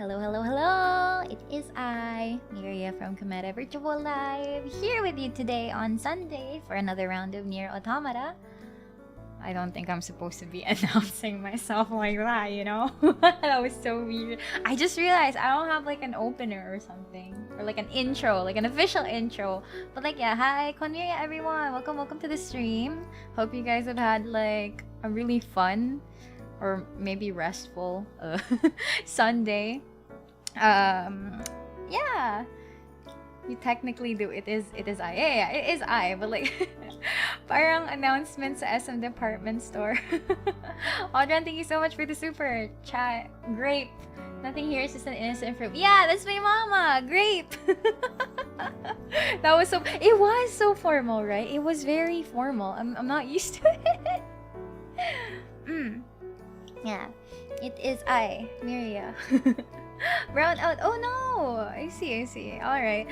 Hello, hello, hello! It is I, Miria from Cometa Virtual Live, here with you today on Sunday for another round of NIER Automata. I don't think I'm supposed to be announcing myself like that, you know? That was so weird. I just realized I don't have like an opener or something. Or like an intro, like an official intro. But like, yeah, hi, Konmiria everyone! Welcome to the stream. Hope you guys have had like a really fun or maybe restful Sunday. Yeah, you technically do. It is I. Yeah, it is I, but like parang announcement sa SM department store. Audran, thank you so much for the super chat. Grape, nothing here is just an innocent fruit. Yeah, that's my mama. Grape. That was so. It was so formal, right? It was very formal. I'm not used to it. Yeah, it is I, Miria. Brown out. Oh no! I see. Alright.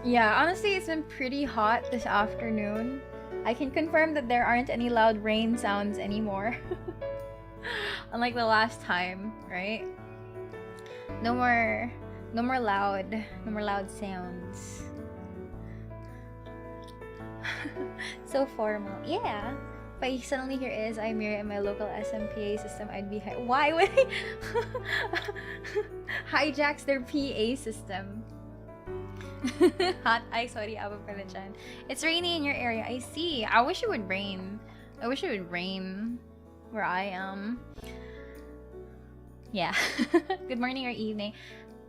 Yeah, honestly, it's been pretty hot this afternoon. I can confirm that there aren't any loud rain sounds anymore. Unlike the last time, right? No more loud sounds. So formal. Yeah. If I suddenly hear is I Miria in my local SMPA system, I'd be why would I hijacks their PA system? Hot eye, sorry, aba pala dyan. It's rainy in your area. I see. I wish it would rain. I wish it would rain where I am. Yeah. Good morning or evening.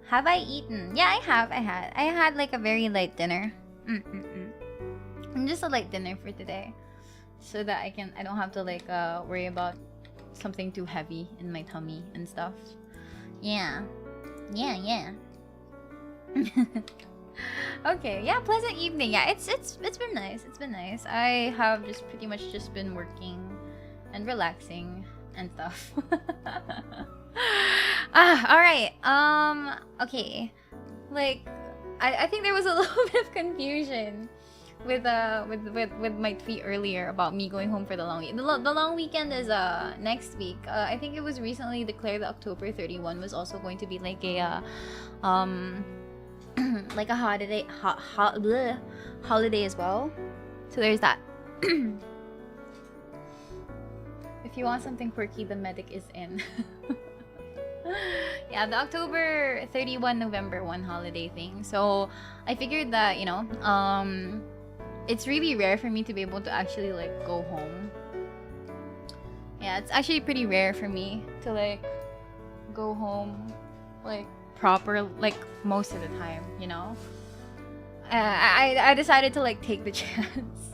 Have I eaten? Yeah, I have. I had like a very light dinner. Just a light dinner for today. So that I don't have to like worry about something too heavy in my tummy and stuff. Yeah. Okay, yeah, pleasant evening. Yeah, it's been nice. It's been nice. I have just pretty much just been working and relaxing and stuff. Alright. Okay. Like I think there was a little bit of confusion with my tweet earlier about me going home for the long weekend. The long weekend is next week. I think it was recently declared that October 31 was also going to be like a like a holiday holiday as well. So there's that. If you want something quirky, the medic is in. Yeah, the October 31 November 1 holiday thing. So I figured that, you know, it's really rare for me to be able to actually like go home. Yeah, it's actually pretty rare for me to like go home like proper like most of the time, you know. I decided to like take the chance.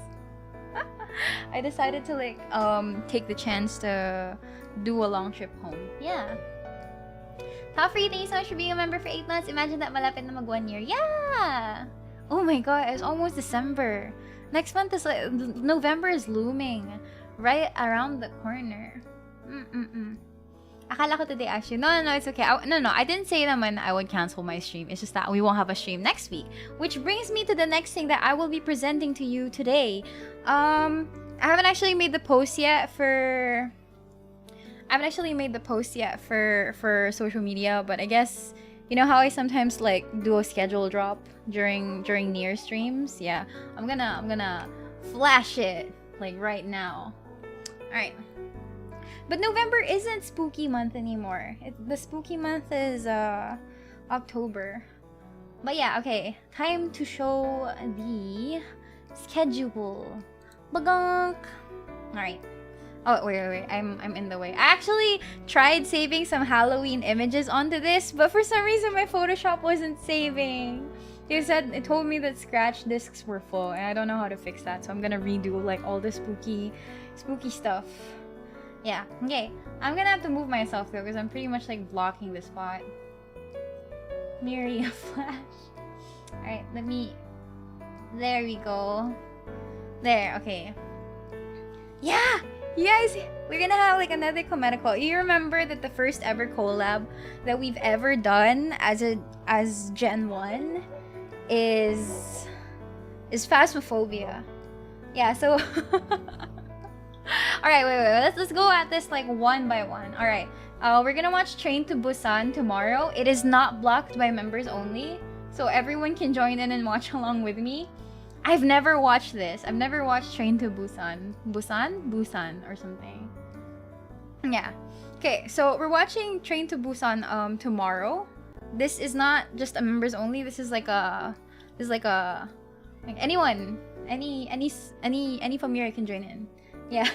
I decided to like take the chance to do a long trip home. Yeah. Top free, thank you so much for being a member for 8 months. Imagine that malapit na mag 1 year. Yeah. Oh my god, it's almost December. Next month is like November is looming right around the corner. Akala ko today actually. No, it's okay. No, I didn't say naman I would cancel my stream. It's just that we won't have a stream next week. Which brings me to the next thing that I will be presenting to you today. I haven't actually made the post yet for social media, but I guess you know how I sometimes like do a schedule drop during NIER streams? Yeah, I'm gonna flash it like right now. Alright. But November isn't spooky month anymore. The spooky month is October. But yeah, okay. Time to show the schedule. Bagonk! Alright. Oh, wait. I'm in the way. I actually tried saving some Halloween images onto this, but for some reason my Photoshop wasn't saving. It told me that scratch discs were full, and I don't know how to fix that, so I'm gonna redo like all the spooky stuff. Yeah, okay. I'm gonna have to move myself though, because I'm pretty much like blocking the spot. Miria flash. Alright, there we go. There, okay. Yeah! You guys, we're gonna have like another Comedical. You remember that the first ever collab that we've ever done as Gen 1 is Phasmophobia. Yeah, so Alright, wait. Let's go at this like one by one. Alright. We're gonna watch Train to Busan tomorrow. It is not blocked by members only, so everyone can join in and watch along with me. I've never watched this. I've never watched Train to Busan. Busan or something. Yeah. Okay, so we're watching Train to Busan tomorrow. This is not just a members only. This is like anyone, any familiar can join in. Yeah.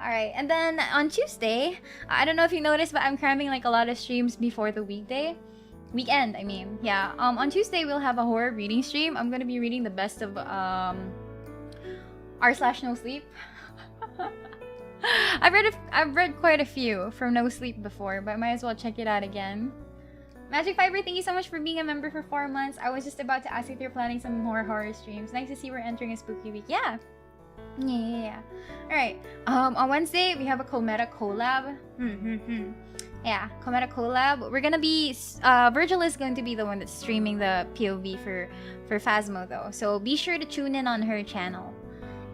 All right, and then on Tuesday, I don't know if you noticed, but I'm cramming like a lot of streams before the weekend. I mean, yeah. On Tuesday we'll have a horror reading stream. I'm gonna be reading the best of r/no sleep. I've read quite a few from No Sleep before, but might as well check it out again. Magic Fiber, thank you so much for being a member for 4 months. I was just about to ask if you're planning some more horror streams. Nice to see we're entering a spooky week. Yeah. Alright. On Wednesday we have a Cometa collab. Yeah, Cometa collab. We're gonna be Virgil is going to be the one that's streaming the POV for Phasmo though. So be sure to tune in on her channel.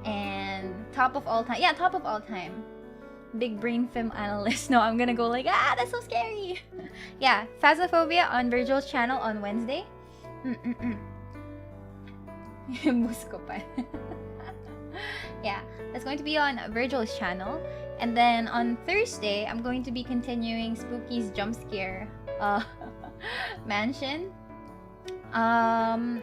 And top of all time. Yeah, top of all time. Big brain film analyst. No, I'm gonna go like, that's so scary. Yeah, Phasmophobia on Virgil's channel on Wednesday. Musko pa. Yeah, that's going to be on Virgil's channel. And then on Thursday, I'm going to be continuing Spooky's Jump Scare Mansion. And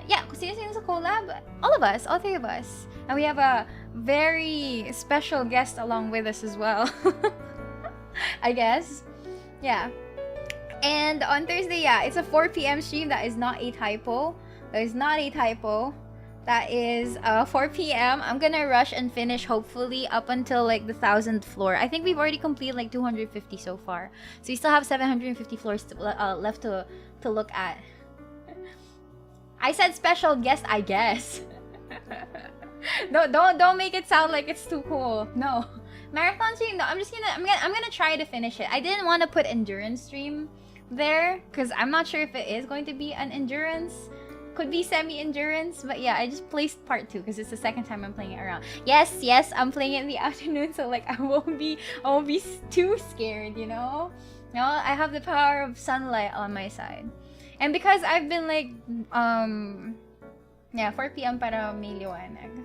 yeah, sino sa collab? All of us, all 3 of us. And we have a very special guest along with us as well. I guess. Yeah. And on Thursday, yeah, it's a 4 p.m. stream. That is not a typo. That is not a typo. That is 4 p.m. I'm gonna rush and finish hopefully up until like the 1000th floor. I think we've already completed like 250 so far. So we still have 750 floors left to look at. I said special guest, I guess. Don't make it sound like it's too cool. No. Marathon stream, no, I'm gonna try to finish it. I didn't want to put endurance stream there because I'm not sure if it is going to be an endurance. Could be semi-endurance, but yeah, I just placed part 2 because it's the second time I'm playing it around. Yes, I'm playing it in the afternoon, so like I won't be too scared, you know? No, I have the power of sunlight on my side. And because I've been like, yeah, 4 p.m. para may liwanag.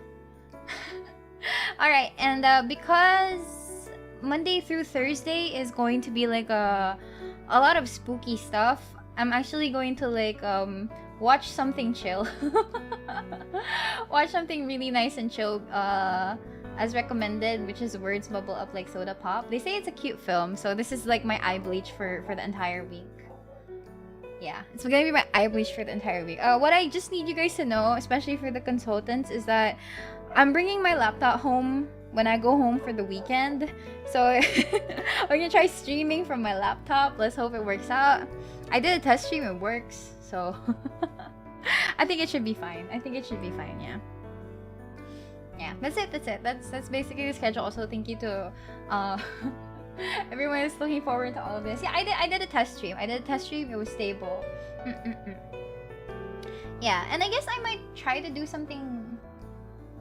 Alright, and because Monday through Thursday is going to be like a lot of spooky stuff, I'm actually going to like, watch something chill. Watch something really nice and chill, as recommended, which is Words Bubble Up Like Soda Pop. They say it's a cute film, so this is like my eye bleach for the entire week. Yeah, it's gonna be my eye bleach for the entire week. What I just need you guys to know, especially for the consultants, is that I'm bringing my laptop home when I go home for the weekend. So we're gonna try streaming from my laptop. Let's hope it works out. I did a test stream, it works. So I think it should be fine. Yeah. Yeah, that's it. That's basically the schedule. Also, thank you to everyone is looking forward to all of this. Yeah, I did a test stream. It was stable. Yeah, and I guess I might try to do something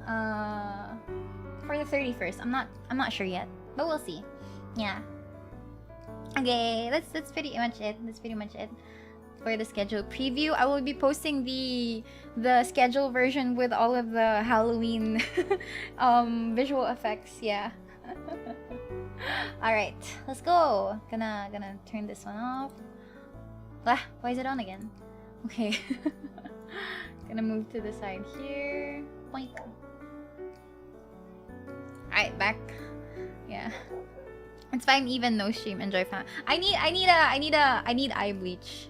for the 31st. I'm not sure yet, but we'll see. Yeah. Okay, that's pretty much it. For the schedule preview, I will be posting the schedule version with all of the Halloween visual effects. Yeah. All right, let's go. Gonna turn this one off. Why is it on again? Okay. Gonna move to the side here. Boink. All right, back. Yeah. It's fine. Even no stream. Enjoy fam. I need eye bleach.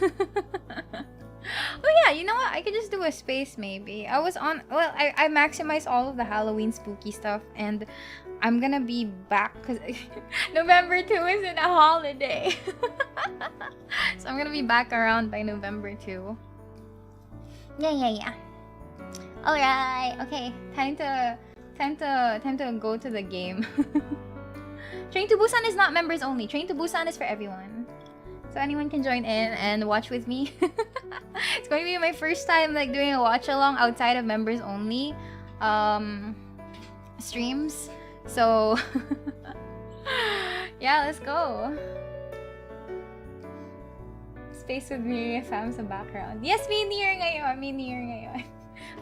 Oh yeah, you know what? I could just do a space maybe. I maximized all of the Halloween spooky stuff, and I'm gonna be back because November 2 isn't a holiday. So I'm gonna be back around by November 2. Yeah. Alright, okay. Time to go to the game. Train to Busan is not members only. Train to Busan is for everyone. So anyone can join in and watch with me. It's going to be my first time like doing a watch along outside of members only streams. So Yeah, let's go. Space with Miria fam sa background. Yes, may NIER ngayon.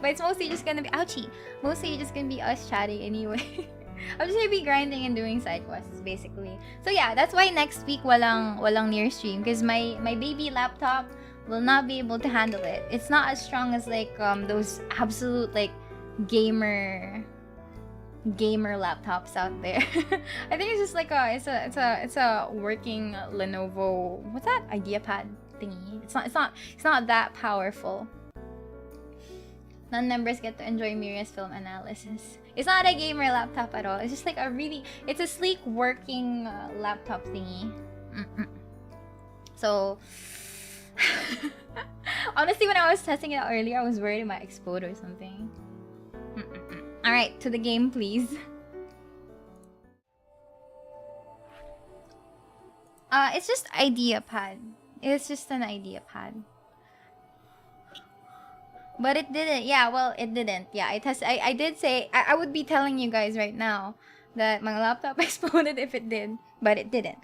But it's mostly just gonna be, ouchie! Mostly just gonna be us chatting anyway. I'm just gonna be grinding and doing side quests, basically. So yeah, that's why next week walang NIER stream. Because my baby laptop will not be able to handle it. It's not as strong as like those absolute like gamer laptops out there. I think it's just like it's a working Lenovo, what's that, IdeaPad thingy. It's not that powerful. Non-members get to enjoy Miria's film analysis. It's not a gamer laptop at all. It's just like it's a sleek working laptop thingy. So honestly, when I was testing it out earlier, I was worried it might explode or something. Alright, to the game, please. It's just IdeaPad. It's just an IdeaPad. But it didn't. Yeah, well, it didn't. Yeah, I did say... I would be telling you guys right now that my laptop exploded if it did. But it didn't.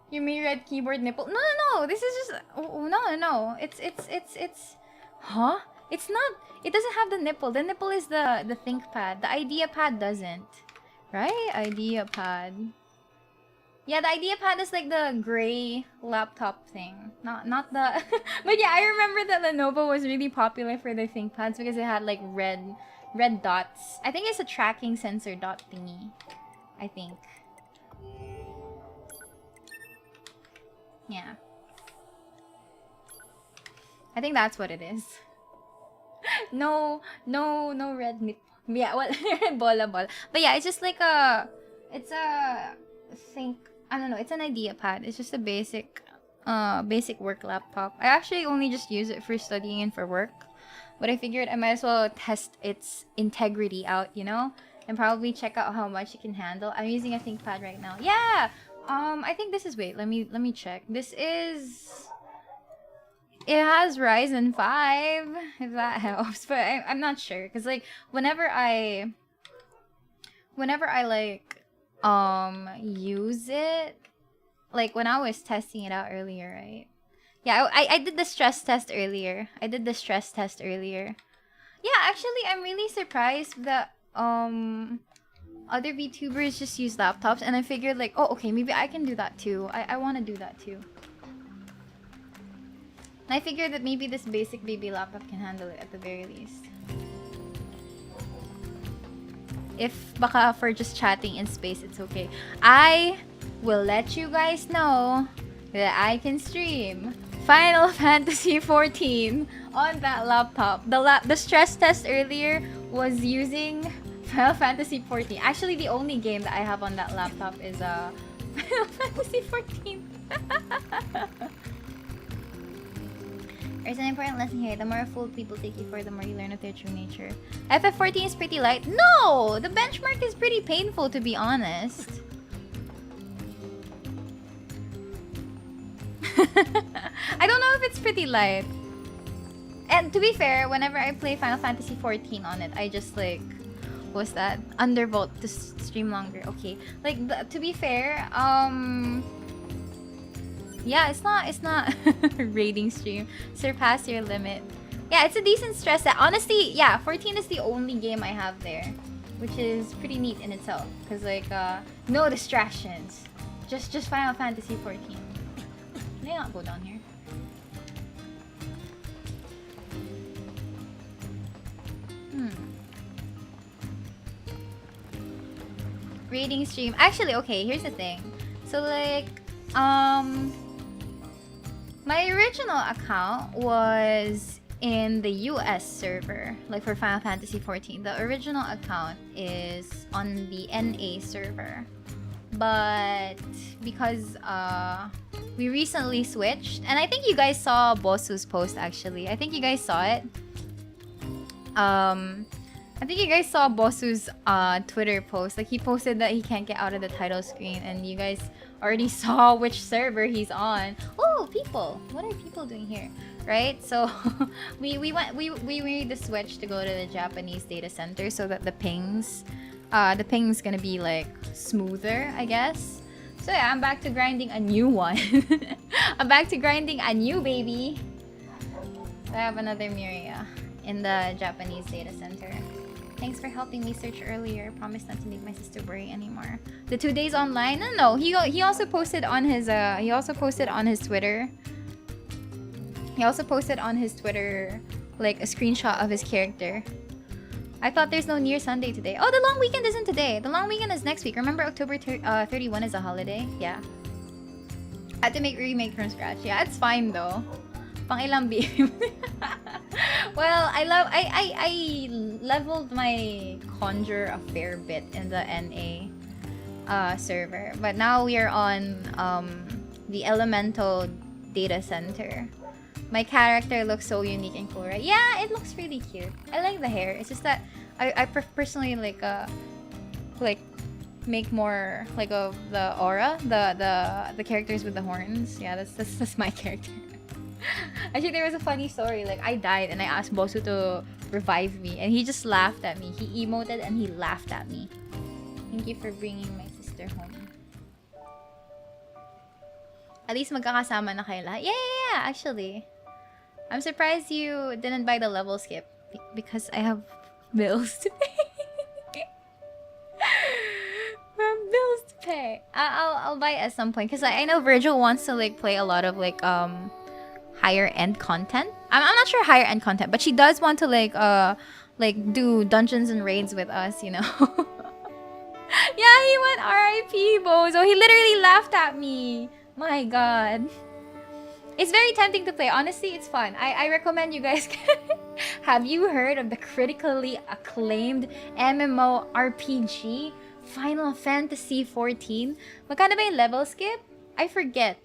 You mean red keyboard nipple? No. This is just... Oh, no. It's... Huh? It's not... It doesn't have the nipple. The nipple is the ThinkPad. The IdeaPad doesn't. Right? IdeaPad. Yeah, the IdeaPad is like the gray laptop thing. Not the... But yeah, I remember that Lenovo was really popular for their ThinkPads because it had like red dots. I think it's a tracking sensor dot thingy. I think. Yeah. I think that's what it is. No red meat. Yeah, well, bola. But yeah, it's just like it's an IdeaPad. It's just a basic work laptop. I actually only just use it for studying and for work. But I figured I might as well test its integrity out, you know? And probably check out how much it can handle. I'm using a ThinkPad right now. Yeah! I think this is, wait, let me check. This is... It has Ryzen 5, if that helps, but I'm not sure, because like whenever I like use it, like when I was testing it out earlier, right? Yeah, I did the stress test earlier. Yeah, actually, I'm really surprised that other VTubers just use laptops, and I figured like, oh, okay, maybe I can do that too. I want to do that too. I figured that maybe this basic baby laptop can handle it at the very least. If baka for just chatting in space, it's okay. I will let you guys know that I can stream Final Fantasy XIV on that laptop. The stress test earlier was using Final Fantasy XIV. Actually, the only game that I have on that laptop is Final Fantasy XIV. There's an important lesson here. The more fooled people take you for, the more you learn of their true nature. FF14 is pretty light. No! The benchmark is pretty painful, to be honest. I don't know if it's pretty light. And to be fair, whenever I play Final Fantasy XIV on it, I just like... What's that? Undervolt to stream longer. Okay. Like, to be fair, yeah, it's not rating stream. Surpass your limit. Yeah, it's a decent stress set. Honestly, yeah, 14 is the only game I have there, which is pretty neat in itself. Cause like, no distractions. Just Final Fantasy 14. Can I not go down here? Rating stream. Actually, okay, here's the thing. So like, my original account was in the US server, like for Final Fantasy XIV. The original account is on the NA server. But because we recently switched, and I think you guys saw Bosu's post actually. I think you guys saw it. I think you guys saw Bosu's Twitter post. Like he posted that he can't get out of the title screen, and you guys already saw which server he's on. Oh, people! What are people doing here? Right? So we made the switch to go to the Japanese data center so that the pings the ping's gonna be like smoother, I guess. So yeah, I'm back to grinding a new one. I'm back to grinding a new baby. I have another Miria in the Japanese data center. Thanks for helping me search earlier. Promise not to make my sister worry anymore. The 2 days online? No. He also posted on his Twitter. He also posted on his Twitter like a screenshot of his character. I thought there's no Nier Sunday today. Oh, the long weekend isn't today. The long weekend is next week. Remember October 31 is a holiday? Yeah. I had to remake from scratch. Yeah, it's fine though. Pang ilang beam. Well, I leveled my conjure a fair bit in the NA server, but now we are on the elemental data center. My character looks so unique and cool, right? Yeah, it looks really cute. I like the hair. It's just that I personally like make more like of the aura, the characters with the horns. Yeah, that's my character. Actually, there was a funny story. Like, I died and I asked Bosu to revive me, and he just laughed at me. He emoted and he laughed at me. Thank you for bringing my sister home. At least magkakasama na kayo lahat. Yeah, actually. I'm surprised you didn't buy the level skip because I have bills to pay. I have bills to pay. I'll buy it at some point because I know Virgil wants to like play a lot of like higher end content. I'm not sure higher end content, but she does want to like do dungeons and raids with us, you know. Yeah, he went RIP, Bozo. He literally laughed at me. My god. It's very tempting to play. Honestly, it's fun. I recommend you guys. Have you heard of the critically acclaimed MMORPG Final Fantasy XIV? Magkano ba yung level skip? I forget.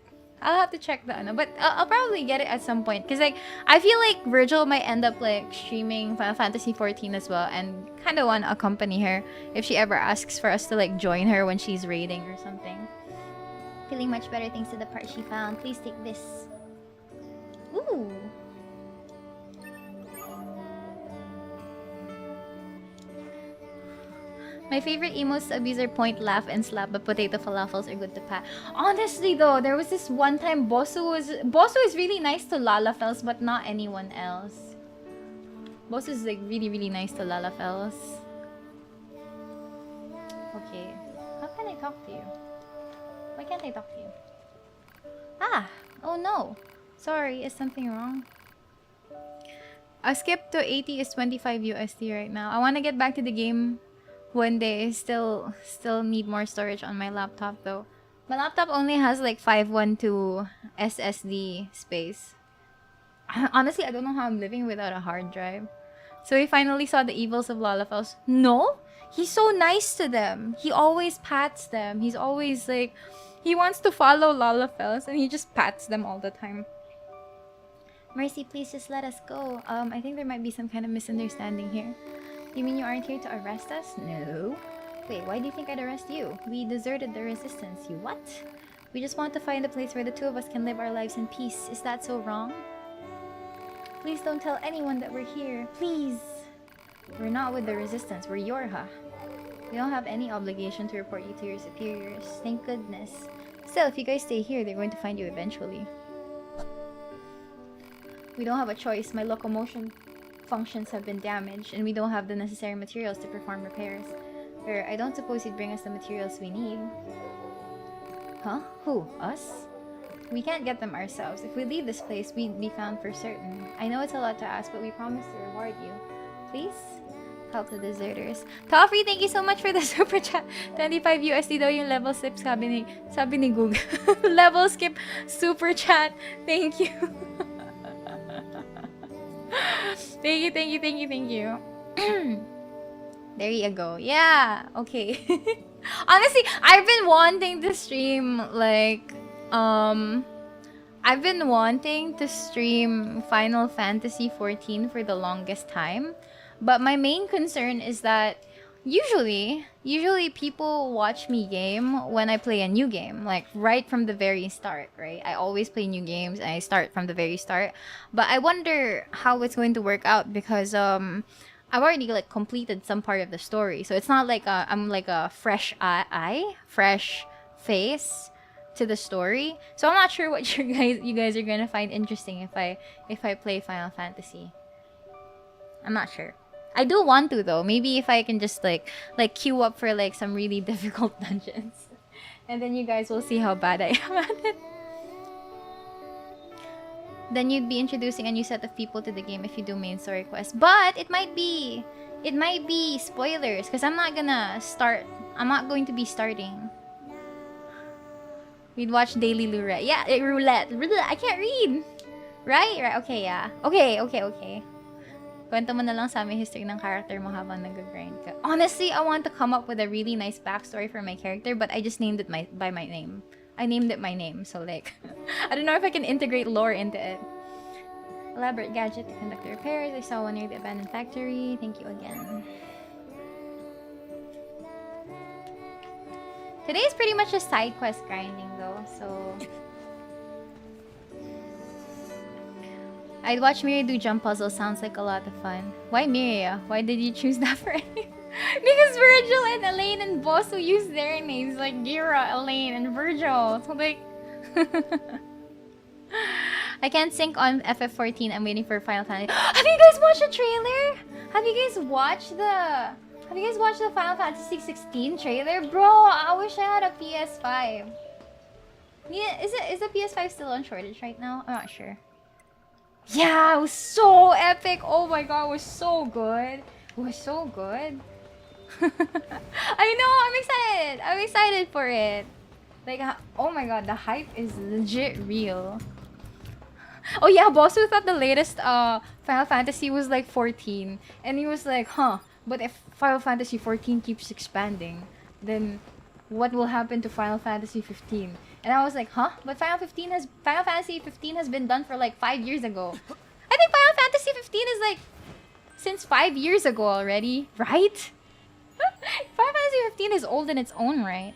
I'll have to check the ano, but I'll probably get it at some point because like I feel like Virgil might end up like streaming Final Fantasy XIV as well, and kind of want to accompany her if she ever asks for us to like join her when she's raiding or something. Feeling much better thanks to the part she found. Please take this. Ooh. My favorite emotes to abuse are point, laugh, and slap, but potato falafels are good to pat. Honestly though, there was this one time Bosu is really nice to Lalafels, but not anyone else. Bosu is like really nice to Lalafels. Okay. How can I talk to you? Why can't I talk to you? Ah! Oh no! Sorry, is something wrong? A skip to 80 is 25 USD right now. I want to get back to the game one day. Still need more storage on my laptop though. My laptop only has like 512 SSD space. Honestly, I don't know how I'm living without a hard drive. So we finally saw the evils of Lalafels. No? He's so nice to them. He always pats them. He's always like... He wants to follow Lalafels and he just pats them all the time. Mercy, please just let us go. I think there might be some kind of misunderstanding here. You mean you aren't here to arrest us? No. Wait, why do you think I'd arrest you? We deserted the resistance. You what? We just want to find a place where the two of us can live our lives in peace. Is that so wrong? Please don't tell anyone that we're here. Please. We're not with the resistance. We're Yorha. We don't have any obligation to report you to your superiors. Thank goodness. Still, if you guys stay here, they're going to find you eventually. We don't have a choice. My locomotion functions have been damaged, and we don't have the necessary materials to perform repairs. Or I don't suppose you'd bring us the materials we need. Huh? Who? Us? We can't get them ourselves. If we leave this place, we'd be found for certain. I know it's a lot to ask, but we promise to reward you. Please? Help the deserters. Toffree, thank you so much for the super chat. 25 USD daw yung level skip, sabi ni Google. Level skip super chat. Thank you. Thank you. There you go. Yeah, okay. Honestly, I've been wanting to stream like I've been wanting to stream Final Fantasy XIV for the longest time. But my main concern is that usually people watch me game when I play a new game, like right from the very start, right? I always play new games and I start from the very start. But I wonder how it's going to work out because I've already like completed some part of the story, so it's not like I'm like a fresh fresh face to the story. So I'm not sure what you guys are gonna find interesting if I play Final Fantasy. I'm not sure. I do want to though. Maybe if I can just like queue up for like some really difficult dungeons, and then you guys will see how bad I am at it. Then you'd be introducing a new set of people to the game if you do main story quests. But it might be spoilers because I'm not going to be starting. We'd watch Daily Roulette. Yeah, roulette. I can't read. Right? Okay, yeah. Okay. Kwento mo na lang sa amin history ng character mo habang nag-grind ka. Honestly, I want to come up with a really nice backstory for my character, but I just named it by my name. I named it my name, so like, I don't know if I can integrate lore into it. Elaborate gadget to conduct the repairs. I saw one near the abandoned factory. Thank you again. Today is pretty much just side quest grinding though, so... I'd watch Miria do jump puzzles. Sounds like a lot of fun. Why Miria? Why did you choose that for any? Because Virgil and ELAINE and Bosu use their names like Gira, ELAINE, and Virgil. So like... I can't sync on FF14. I'm waiting for Final Fantasy. Have you guys watched the trailer? Have you guys watched the Final Fantasy 16 trailer? Bro, I wish I had a PS5. Yeah, is the PS5 still on shortage right now? I'm not sure. Yeah, it was so epic. Oh my god, it was so good. It was so good. I know, I'm excited. I'm excited for it. Like, oh my god, the hype is legit real. Oh yeah, Bosu thought the latest Final Fantasy was like 14. And he was like, huh, but if Final Fantasy 14 keeps expanding, then what will happen to Final Fantasy 15? And I was like, huh? But Final Fantasy 15 has been done for like 5 years ago. I think Final Fantasy 15 is like since 5 years ago already, right? Final Fantasy 15 is old in its own right.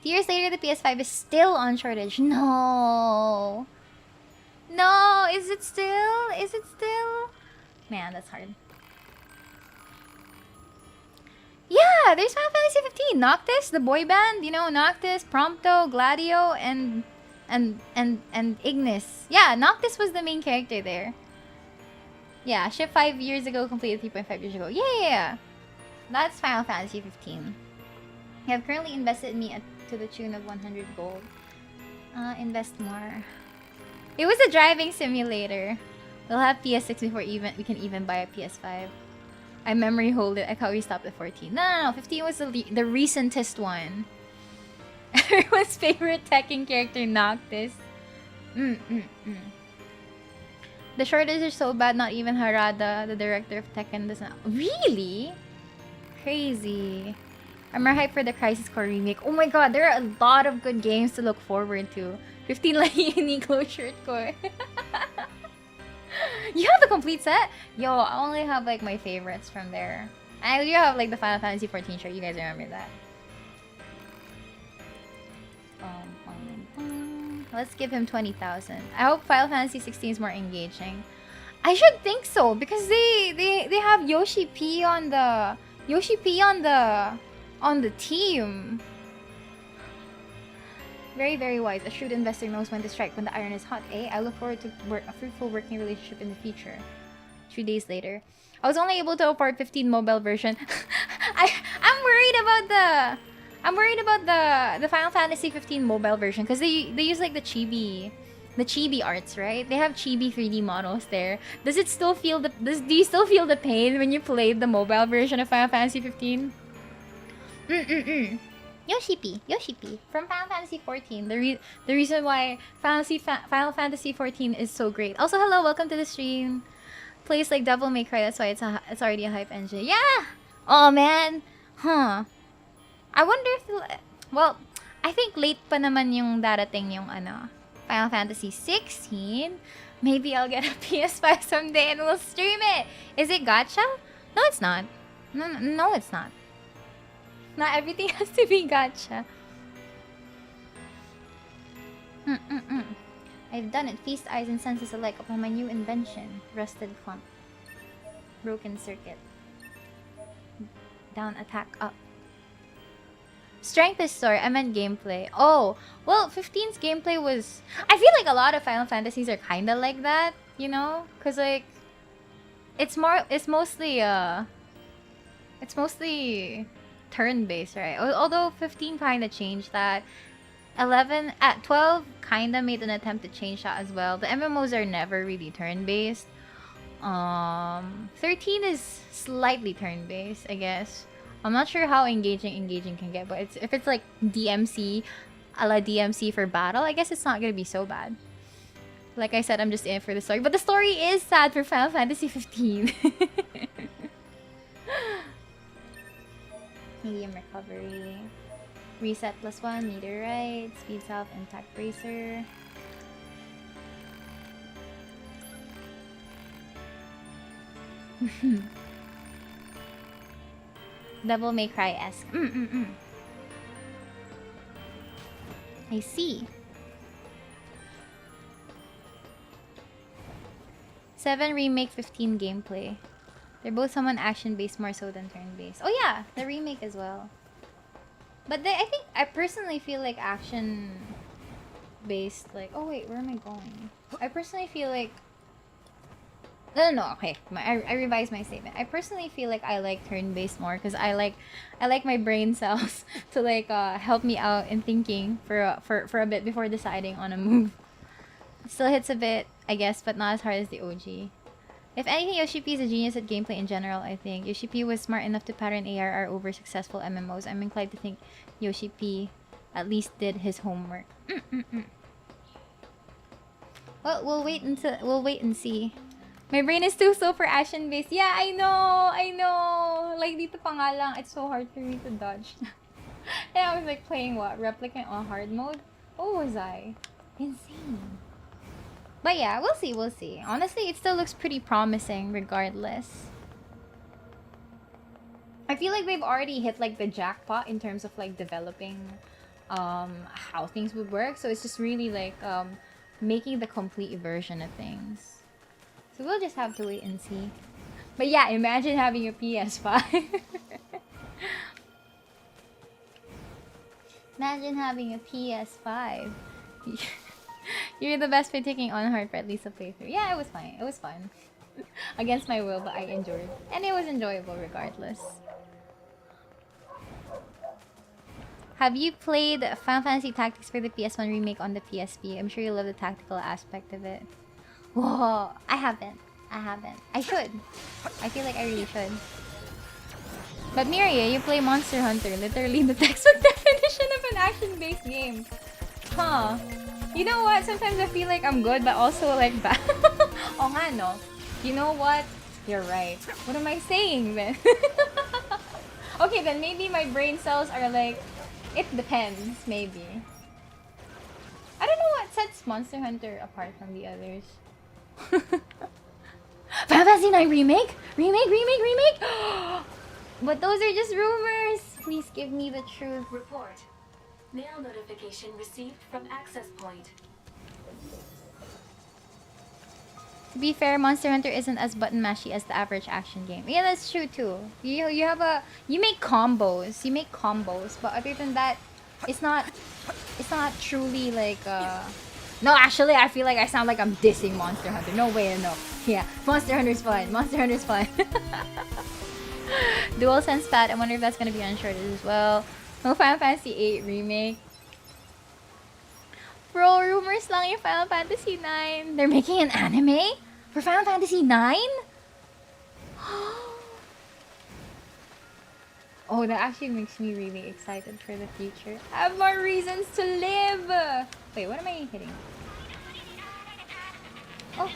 2 years later, the PS5 is still on shortage. No. No, is it still? Is it still? Man, that's hard. Yeah, there's Final Fantasy 15. Noctis, the boy band, you know, Noctis, Prompto, Gladio, and Ignis. Yeah, Noctis was the main character there. Yeah, shipped 5 years ago, completed 3.5 years ago. Yeah. That's Final Fantasy 15. You have currently invested me to the tune of 100 gold. Invest more. It was a driving simulator. We'll have PS6 before we can even buy a PS5. I memory hold it. I thought we stopped at 14. No, 15 was the recentest one. Everyone's favorite Tekken character, Noctis. The shortage is so bad, not even Harada, the director of Tekken, does not... Really? Crazy. I'm more hyped for the Crisis Core remake. Oh my god, there are a lot of good games to look forward to. 15 lang Uniqlo shirt ko. You have the complete set? Yo, I only have like my favorites from there. I do have like the Final Fantasy 14 shirt. You guys remember that? Let's give him 20,000. I hope Final Fantasy 16 is more engaging. I should think so because they have Yoshi P on the team. Very, very wise. A shrewd investor knows when to strike when the iron is hot, eh? I look forward to a fruitful working relationship in the future. 3 days later. I was only able to afford 15 mobile version. I'm worried about the Final Fantasy 15 mobile version because they use like the chibi arts, right? They have chibi 3D models there. Does it still feel do you still feel the pain when you played the mobile version of Final Fantasy 15? Yoshi P from Final Fantasy 14. The reason why Final Fantasy 14 is so great. Also, hello, welcome to the stream. Plays like Devil May Cry, that's why it's already a hype engine. Yeah. Oh man. Huh. I wonder if well, I think late pa naman yung darating yung Final Fantasy 16. Maybe I'll get a PS5 someday and we'll stream it. Is it gacha? No, it's not. No, it's not. Not everything has to be gacha. I've done it. Feast eyes and senses alike upon my new invention, rusted clump. Broken circuit. Down, attack, up. Strength is sore. I meant gameplay. Oh, well, 15's gameplay was... I feel like a lot of Final Fantasies are kind of like that, you know? Because, like, it's mostly turn-based, right? Although 15 kind of changed that. 12 kind of made an attempt to change that as well. The MMOs are never really turn-based. 13 is slightly turn-based, I guess. I'm not sure how engaging can get, but if it's like DMC, a la DMC for battle, I guess it's not gonna be so bad. Like I said, I'm just in it for the story, but the story is sad for Final Fantasy 15. Medium recovery. Reset +1, meteorite, speed self, intact bracer. Devil May Cry-esque. I see. 7 remake, 15 gameplay. They're both somewhat action-based more so than turn-based. Oh yeah, the remake as well. But I personally feel like action-based, like... Oh wait, where am I going? I personally feel like... No, okay. I revised my statement. I personally feel like I like turn-based more because I like my brain cells to like help me out in thinking for a bit before deciding on a move. It still hits a bit, I guess, but not as hard as the OG. If anything, Yoshi P is a genius at gameplay in general, I think. Yoshi P was smart enough to pattern ARR over successful MMOs. I'm inclined to think Yoshi P at least did his homework. Well, we'll wait and see. My brain is too slow for action-based. Yeah, I know! Like, dito pa nga lang, it's so hard for me to dodge. And I was like playing what? Replicant on hard mode? What was I? Insane. But yeah, we'll see. Honestly, it still looks pretty promising regardless. I feel like they've already hit like the jackpot in terms of like developing how things would work. So it's just really like making the complete version of things. So we'll just have to wait and see. But yeah, imagine having a PS5. Imagine having a PS5. You're the best for taking on hard for at least a playthrough. Yeah, it was fine. It was fun. Against my will, but I enjoyed. And it was enjoyable regardless. Have you played Final Fantasy Tactics for the PS1 remake on the PSP? I'm sure you love the tactical aspect of it. Whoa, I haven't. I should. I feel like I really should. But Miria, you play Monster Hunter. Literally the textbook definition of an action-based game. Huh. You know what? Sometimes I feel like I'm good, but also like bad. Oh nga, no? You know what? You're right. What am I saying then? Okay, then maybe my brain cells are like... It depends, maybe. I don't know what sets Monster Hunter apart from the others. Final Fantasy IX remake? Remake! But those are just rumors! Please give me the truth. Report. Mail notification received from access point. To be fair, Monster Hunter isn't as button mashy as the average action game. Yeah, that's true too. You make combos, but other than that, it's not truly like No, actually, I feel like I sound like I'm dissing Monster Hunter. No way, no. Yeah, Monster Hunter's fun. DualSense pad. I wonder if that's gonna be Uncharted as well. No Final Fantasy VIII remake. Bro, rumors lang yung Final Fantasy IX. They're making an anime for Final Fantasy IX? Oh, that actually makes me really excited for the future. I have more reasons to live! Wait, what am I hitting? Oh,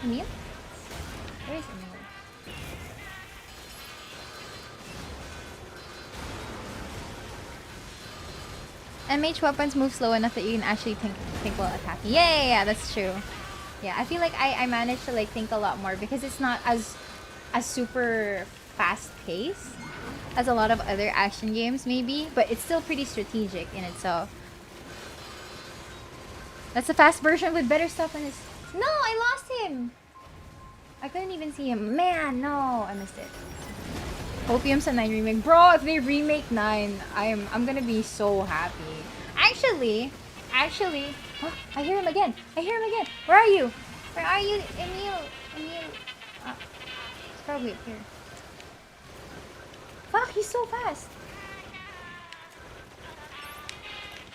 Emil? Where is Emil? MH weapons move slow enough that you can actually think while attacking. Yeah, that's true. Yeah, I feel like I managed to like think a lot more because it's not as super fast paced as a lot of other action games maybe, but it's still pretty strategic in itself. That's a fast version with better stuff in his... No, I lost him! I couldn't even see him. Man, no, I missed it. Opium sa 9 remake. Bro, if they remake 9, I'm gonna be so happy. Actually, oh, I hear him again. Where are you? Where are you, Emil? It's probably up here. Fuck, he's so fast.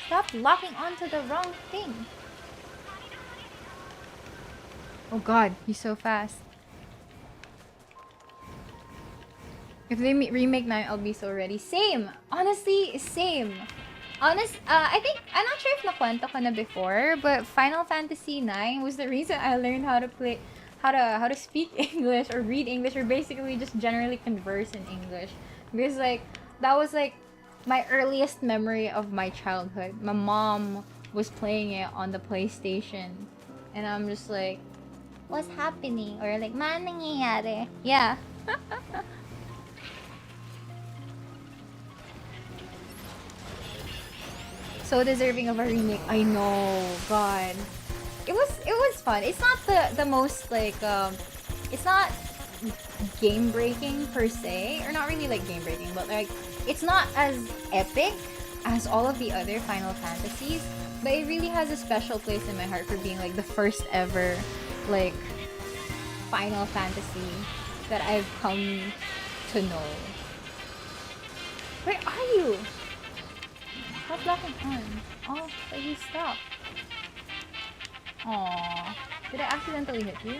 Stop locking onto the wrong thing. Oh god, he's so fast. If they remake 9, I'll be so ready. Same! Honestly, same. I think, I'm not sure if nakwento ko na before, but Final Fantasy 9 was the reason I learned how to play, how to speak English or read English or basically just generally converse in English. Because like, that was like my earliest memory of my childhood. My mom was playing it on the PlayStation. And I'm just like, what's happening? Or like, ma, nangyayari? Yeah. So deserving of a remake. I know, God. It was fun. It's not the most like it's not game breaking per se, or not really like game breaking, but like it's not as epic as all of the other Final Fantasies, but it really has a special place in my heart for being like the first ever like Final Fantasy that I've come to know. Where are you? Stop blocking on. Oh, but he stopped. Aww. Did I accidentally hit you?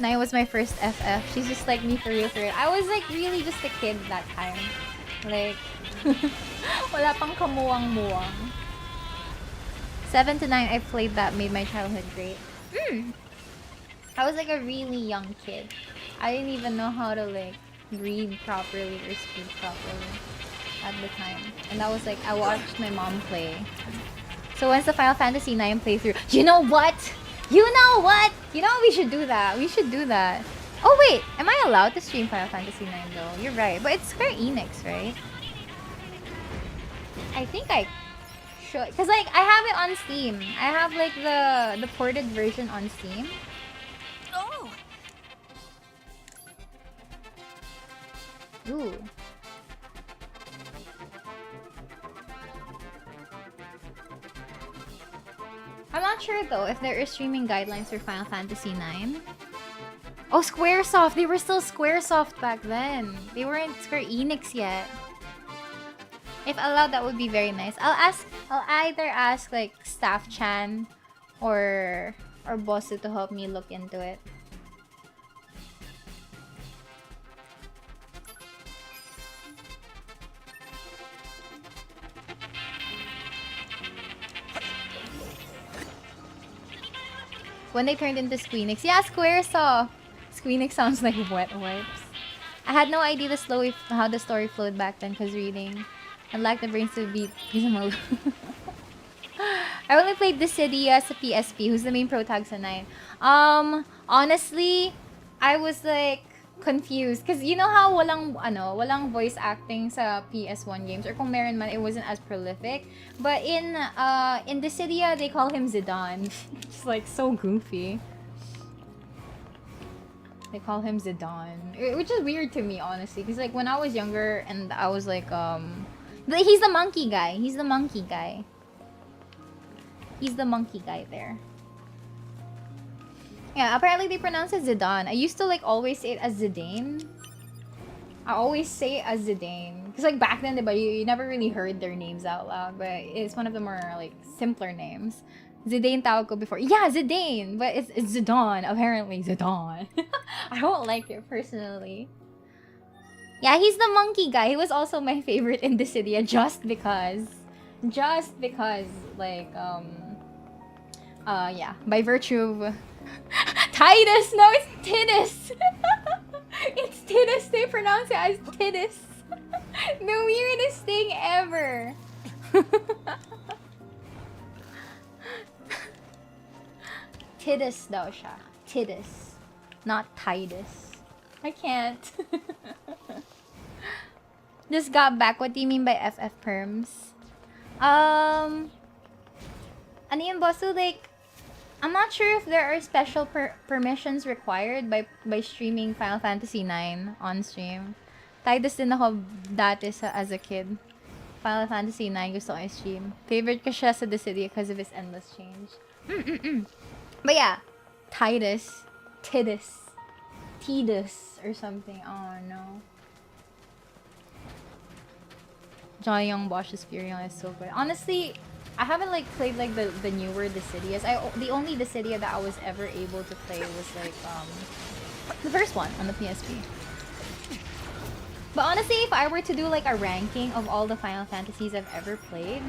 Naya was my first FF. She's just like me for real, for real. I was like really just a kid that time. Like, wala pang kamuwang-muwang. 7 to 9, I played that, made my childhood great. I was like a really young kid. I didn't even know how to like read properly or speak properly at the time. And that was like, I watched my mom play. So once the Final Fantasy 9 playthrough, you know what? You know what? You know we should do that. We should do that. Oh wait, am I allowed to stream Final Fantasy 9 though? You're right, but it's Square Enix, right? I think I should, cause like I have it on Steam. I have like the ported version on Steam. Oh. Ooh. I'm not sure though if there are streaming guidelines for Final Fantasy 9. Oh, Squaresoft! They were still Squaresoft back then. They weren't Square Enix yet. If allowed, that would be very nice. I'll either ask like Staff Chan or Bosu to help me look into it. When they turned into Squeenix. Yeah, Squaresoft! Squeenix sounds like wet wipes. I had no idea how the story flowed back then because reading. I'd like the brains to beat Gizmo. I only played Dissidia sa PSP, who's the main protag sa 9. Honestly, I was like confused because you know how walang voice acting sa PS1 games, or kung meron man, it wasn't as prolific. But in Dissidia, they call him Zidane. It's like so goofy. They call him Zidane, which is weird to me honestly, because like when I was younger and I was like he's the monkey guy. He's the monkey guy. He's the monkey guy there. Yeah, apparently they pronounce it Zidane. I used to like always say it as Zidane. I always say it as Zidane. Because like back then, but you never really heard their names out loud. But it's one of the more like simpler names. Zidane tawag ko before. Yeah, Zidane! But it's Zidane. Apparently, Zidane. I don't like it personally. Yeah, he's the monkey guy. He was also my favorite in Dissidia just because. Just because, like, yeah, by virtue of... Titus! No, it's Titus! It's Titus! They pronounce it as Titus! The weirdest thing ever! Titus daw siya. Titus. Not Titus. I can't. Just got back. What do you mean by FF perms? Ano yun, boss? So, like, I'm not sure if there are special permissions required by streaming Final Fantasy IX on stream. Titus din ako dati as a kid. Final Fantasy IX gusto ko i-stream. Favorite ko siya sa Dissidia because of his endless change. But yeah, Tidus, Tidus, or something. Oh no. Johnny Young Bosch's Fury is so good. Honestly, I haven't like played like the newer Dissidias. The only Dissidia that I was ever able to play was like the first one on the PSP. But honestly, if I were to do like a ranking of all the Final Fantasies I've ever played,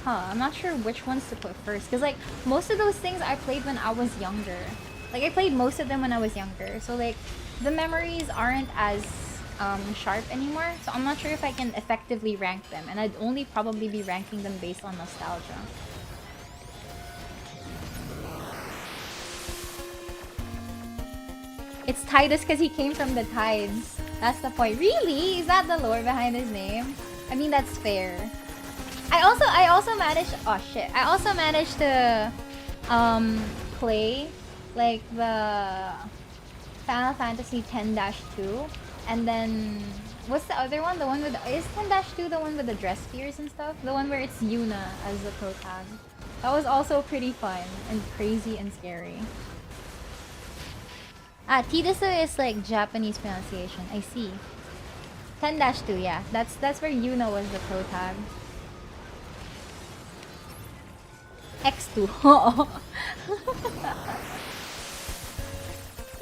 I'm not sure which ones to put first. Because like most of those things I played when I was younger. Like I played most of them when I was younger. So like the memories aren't as sharp anymore. So I'm not sure if I can effectively rank them. And I'd only probably be ranking them based on nostalgia. It's Tidus because he came from the tides. That's the point. Really? Is that the lore behind his name? I mean, that's fair. I also managed... Oh, shit. I also managed to play like the Final Fantasy X-2. And then... What's the other one? The one with... Is X-2 the one with the dress spheres and stuff? The one where it's Yuna as the protag. That was also pretty fun and crazy and scary. Tidesu is like Japanese pronunciation. I see. 10-2, yeah. That's where Yuna was the protag. X2.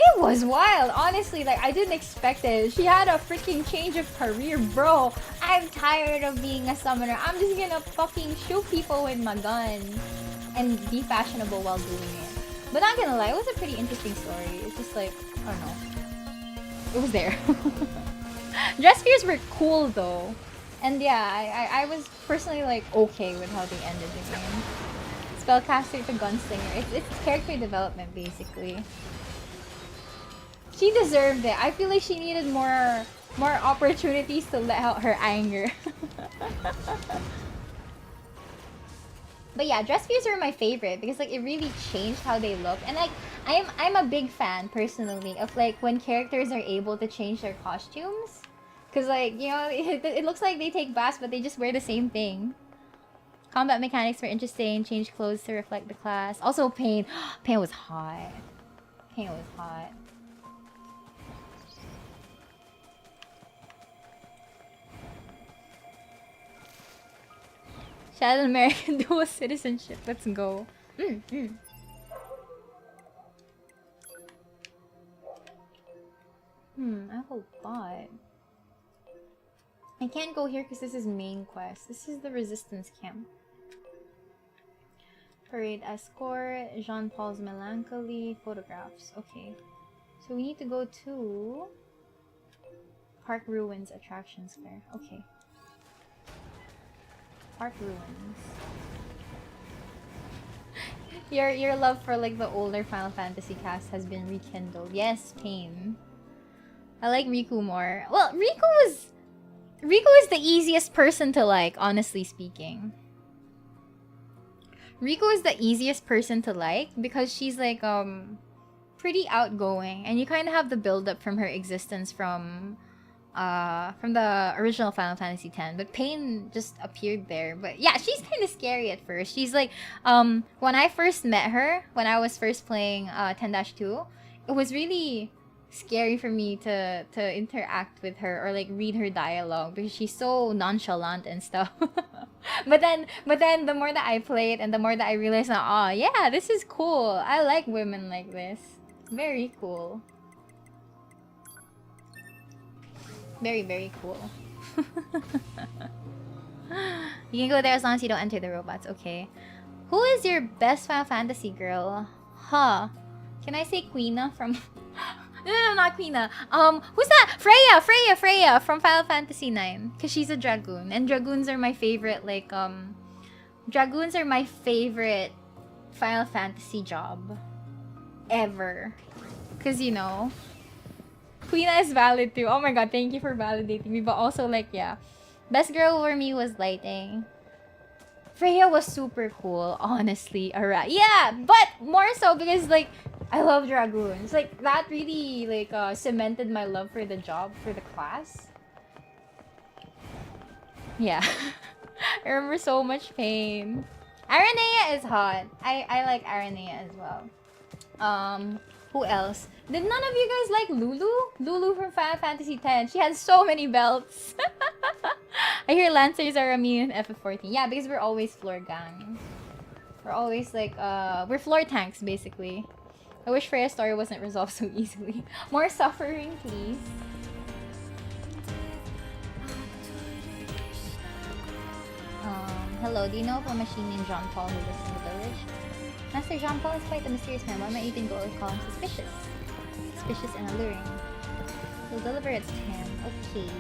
It was wild, honestly. Like I didn't expect it. She had a freaking change of career, bro. I'm tired of being a summoner. I'm just gonna fucking shoot people with my gun and be fashionable while doing it. But not gonna lie, it was a pretty interesting story. It's just like, I don't know. It was there. Dress spheres were cool though. And yeah, I was personally like okay with how they ended the game. Spellcaster to Gunslinger. It's character development basically. She deserved it. I feel like she needed more opportunities to let out her anger. But yeah, dress spheres are my favorite because like it really changed how they look. And like I'm a big fan personally of like when characters are able to change their costumes. Cause like, you know, it looks like they take baths but they just wear the same thing. Combat mechanics were interesting, change clothes to reflect the class. Also Pain. Pain was hot. Pain was hot. Shadow American dual citizenship. Let's go. I have a lot. I can't go here because this is main quest. This is the resistance camp. Parade escort, Jean-Paul's melancholy, photographs. Okay. So we need to go to Park Ruins Attraction Square. Okay. Park Ruins. Your love for like the older Final Fantasy cast has been rekindled. Yes, Pain. I like Riku more. Well, Riku is the easiest person to like, honestly speaking. Riku is the easiest person to like because she's like pretty outgoing and you kind of have the build up from her existence from the original Final Fantasy X, but Pain just appeared there. But yeah, she's kind of scary at first. She's like, when I first met her, when I was first playing 10-2, it was really scary for me to interact with her or like read her dialogue because she's so nonchalant and stuff. but then the more that I played and the more that I realized, oh yeah, this is cool. I like women like this. Very cool. Very, very cool. You can go there as long as you don't enter the robots. Okay. Who is your best Final Fantasy girl? Huh. Can I say Queena from... no, not Queena. Who's that? Freya from Final Fantasy IX. Because she's a dragoon. And dragoons are my favorite, like, dragoons are my favorite Final Fantasy job. Ever. Because, you know... Queena is valid too. Oh my god, thank you for validating me. But also, like, yeah. Best girl for me was lighting. Freya was super cool, honestly. Alright. Yeah, but more so because like I love dragoons. Like that really like cemented my love for the job, for the class. Yeah. I remember so much pain. Aranea is hot. I like Aranea as well. Who else? Did none of you guys like Lulu? Lulu from Final Fantasy X. She has so many belts. I hear Lancers are immune in FF14. Yeah, because we're always floor gang. We're always like, we're floor tanks, basically. I wish Freya's story wasn't resolved so easily. More suffering, please. Hello, do you know of a machine named Jean-Paul who lives in the village? Master Jean-Paul is quite a mysterious man. Why might you think we'll call him suspicious? Suspicious and alluring. We'll deliver it to him. Okay.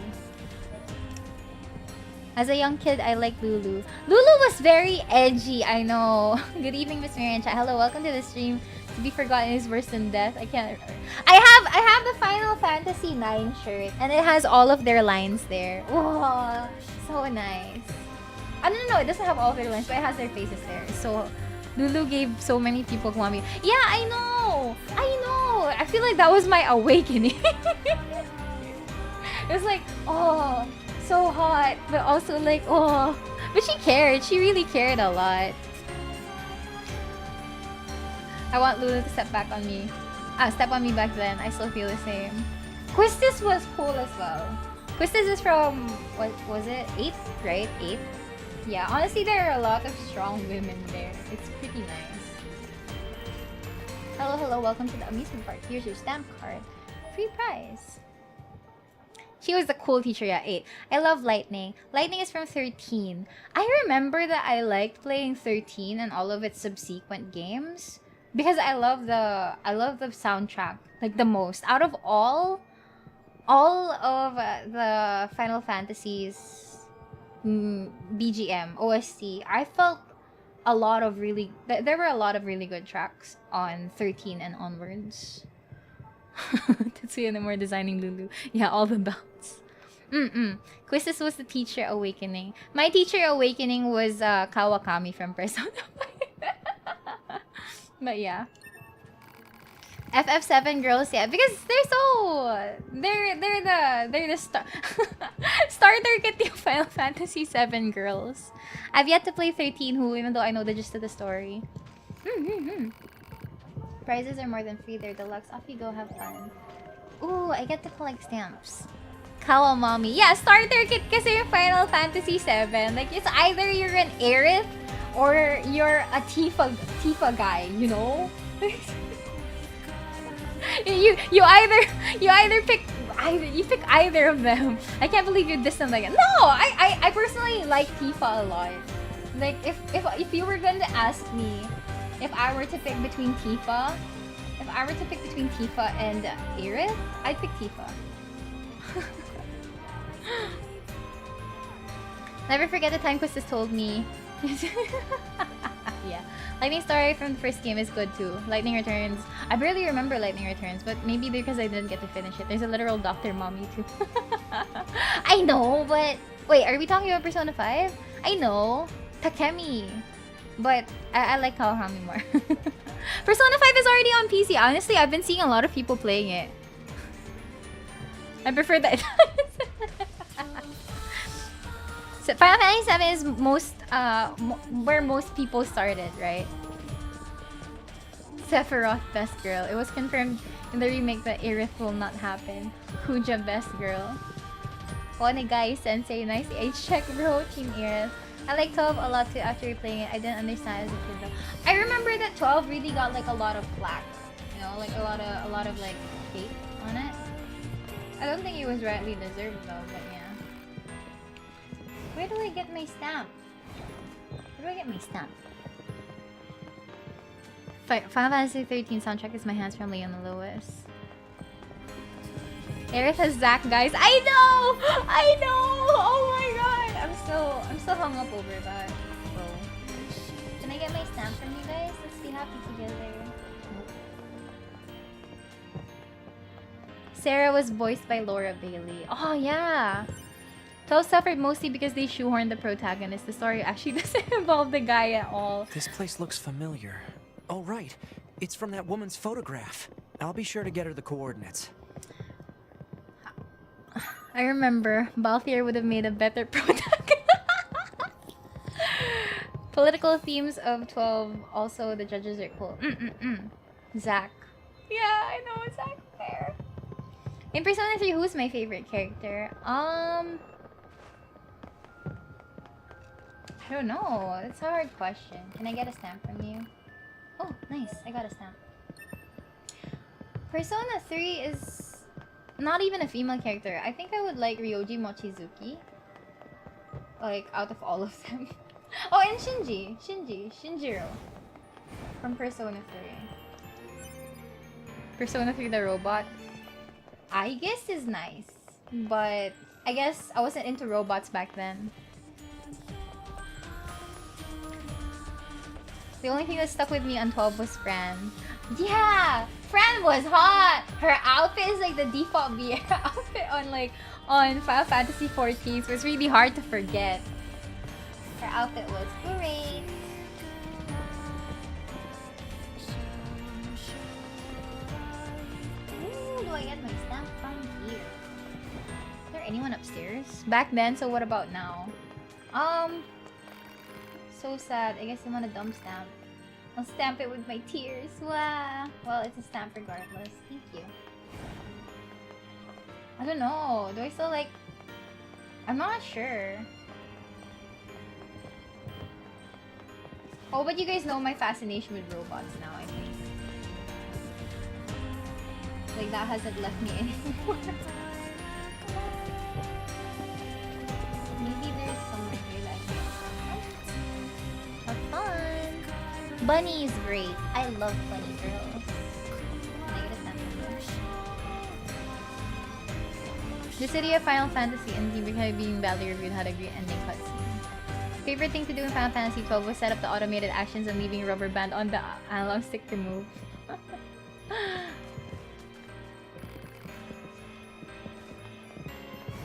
As a young kid, I liked Lulu. Lulu was very edgy, I know. Good evening, Miss Miria and chat. Hello, welcome to the stream. To be forgotten is worse than death. I can't... I have the Final Fantasy IX shirt, and it has all of their lines there. Whoa, so nice. I don't know, it doesn't have all of their lines, but it has their faces there. So, Lulu gave so many people Kwami. Yeah, I know! I feel like that was my awakening. It was like, oh, so hot, but also like, oh. But she cared. She really cared a lot. I want Lulu to step on me back then. I still feel the same. Quistis was cool as well. Quistis is from, what was it? 8th, right? 8th? Yeah, honestly, there are a lot of strong women there. It's pretty nice. Hello, welcome to the amusement park. Here's your stamp card. Free prize. She was the cool teacher, yeah, 8. I love Lightning. Lightning is from 13. I remember that I liked playing 13 and all of its subsequent games because I love the soundtrack like the most out of all of the Final Fantasies. BGM, OST, I felt a lot of really... There were a lot of really good tracks on 13 and onwards. Tetsuya Nomura designing Lulu. Yeah, all the belts. Quistis was the teacher awakening. My teacher awakening was Kawakami from Persona 5. But yeah. FF7 girls, yeah, because they're the starter kit yung Final Fantasy 7 girls. I've yet to play 13 who, even though I know the gist of the story. Prizes are more than free, they're deluxe. Off you go, have fun. Ooh, I get to collect stamps. Kawamami. Yeah, starter kit kasi yung Final Fantasy 7. Like, it's either you're an Aerith or you're a Tifa guy, you know? you either pick either of them. I can't believe you dissed them like that. No, I personally like Tifa a lot. Like if you were going to ask me if I were to pick between Tifa and Aerith, I'd pick Tifa. Never forget the time Quistis told me. Yeah. Lightning story from the first game is good too. Lightning Returns. I barely remember Lightning Returns, but maybe because I didn't get to finish it. There's a literal Dr. Mommy too. I know, but... Wait, are we talking about Persona 5? I know. Takemi. But I like Kawakami more. Persona 5 is already on PC. Honestly, I've been seeing a lot of people playing it. I prefer that. So Final Fantasy 7 is where most people started, right? Sephiroth, best girl. It was confirmed in the remake that Aerith will not happen. Kuja, best girl. Onegai Sensei, nice age check, bro. Team Aerith. I like 12 a lot too after replaying it. I didn't understand as a kid though. I remember that 12 really got like a lot of flack. You know, like a lot of like hate on it. I don't think it was rightly deserved though, but yeah. Where do I get my stamp? Final Fantasy 13 soundtrack is my hands from Leon Lewis. Aerith has Zack, guys. I know! Oh my god! I'm so hung up over that. Bro. Can I get my stamp from you guys? Let's be happy together. Sarah was voiced by Laura Bailey. Oh yeah! 12 suffered mostly because they shoehorned the protagonist. The story actually doesn't involve the guy at all. This place looks familiar. Oh, right. It's from that woman's photograph. I'll be sure to get her the coordinates. I remember. Balthier would have made a better protagonist. Political themes of 12. Also, the judges are cool. Zach. Yeah, I know Zach there. In Persona 3, who's my favorite character? I don't know. It's a hard question. Can I get a stamp from you? Oh, nice. I got a stamp. Persona 3 is not even a female character. I think I would like Ryoji Mochizuki. Like, out of all of them. Oh, and Shinjiro. From Persona 3. Persona 3 the robot. I guess is nice. But I guess I wasn't into robots back then. The only thing that stuck with me on 12 was Fran. Yeah! Fran was hot! Her outfit is like the default Miria outfit on Final Fantasy XIV, so it's really hard to forget. Her outfit was great. Ooh, do I get my stamp from here? Is there anyone upstairs? Back then, so what about now? So sad. I guess I'm on a dumb stamp. I'll stamp it with my tears. Wow. Well, it's a stamp regardless. Thank you. I don't know. Do I still like... I'm not sure. Oh, but you guys know my fascination with robots now, I think. Like, that hasn't left me anymore. Maybe there's someone here that I can... Have fun! Bunny is great. I love bunny girls. Can I get a stamp from you? The city of Final Fantasy ending because being badly reviewed had a great ending cutscene. Favorite thing to do in Final Fantasy XII was set up the automated actions and leaving a rubber band on the analog stick to move.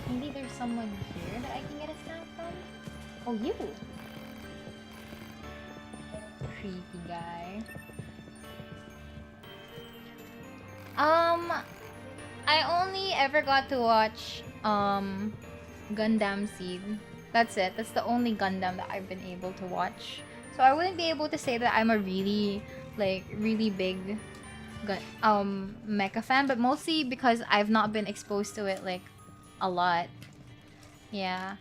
Maybe there's someone here that I can get a stamp from? Oh, you! Creepy guy. I only ever got to watch, Gundam Seed. That's it. That's the only Gundam that I've been able to watch. So I wouldn't be able to say that I'm a really big mecha fan, but mostly because I've not been exposed to it like a lot. Yeah.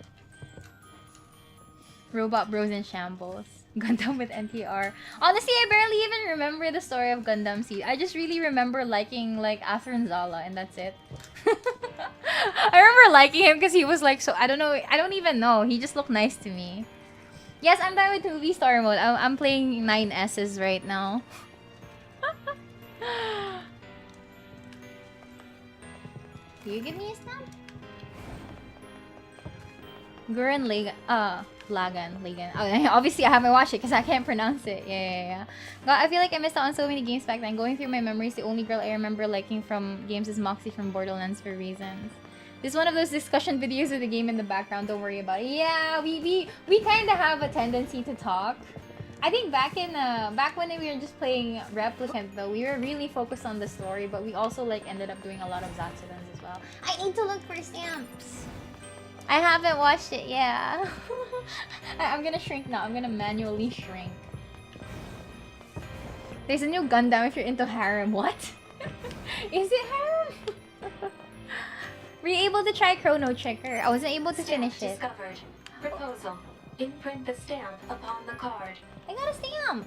Robot Bros in Shambles. Gundam with NTR. Honestly, I barely even remember the story of Gundam Seed. I just really remember liking like Atherin Zala, and that's it. I remember liking him because he was like so. I don't know. I don't even know. He just looked nice to me. Yes, I'm done with 2V story mode. I'm playing 9S's right now. Do you give me a stamp? Gurren Lagann. Oh, obviously I haven't watched it because I can't pronounce it. Yeah. God, I feel like I missed out on so many games back then. Going through my memories, the only girl I remember liking from games is Moxie from Borderlands for reasons. This is one of those discussion videos with the game in the background. Don't worry about it. Yeah, we kind of have a tendency to talk. I think back when we were just playing Replicant though, we were really focused on the story, but we also like ended up doing a lot of Zatsudans as well. I need to look for stamps. I haven't watched it, yeah. I'm gonna shrink now. I'm gonna manually shrink. There's a new Gundam if you're into harem. What? Is it harem? Were you able to try Chrono Trigger? I wasn't able to finish it. Discovered. Proposal. Imprint the stamp upon the card. I got a stamp!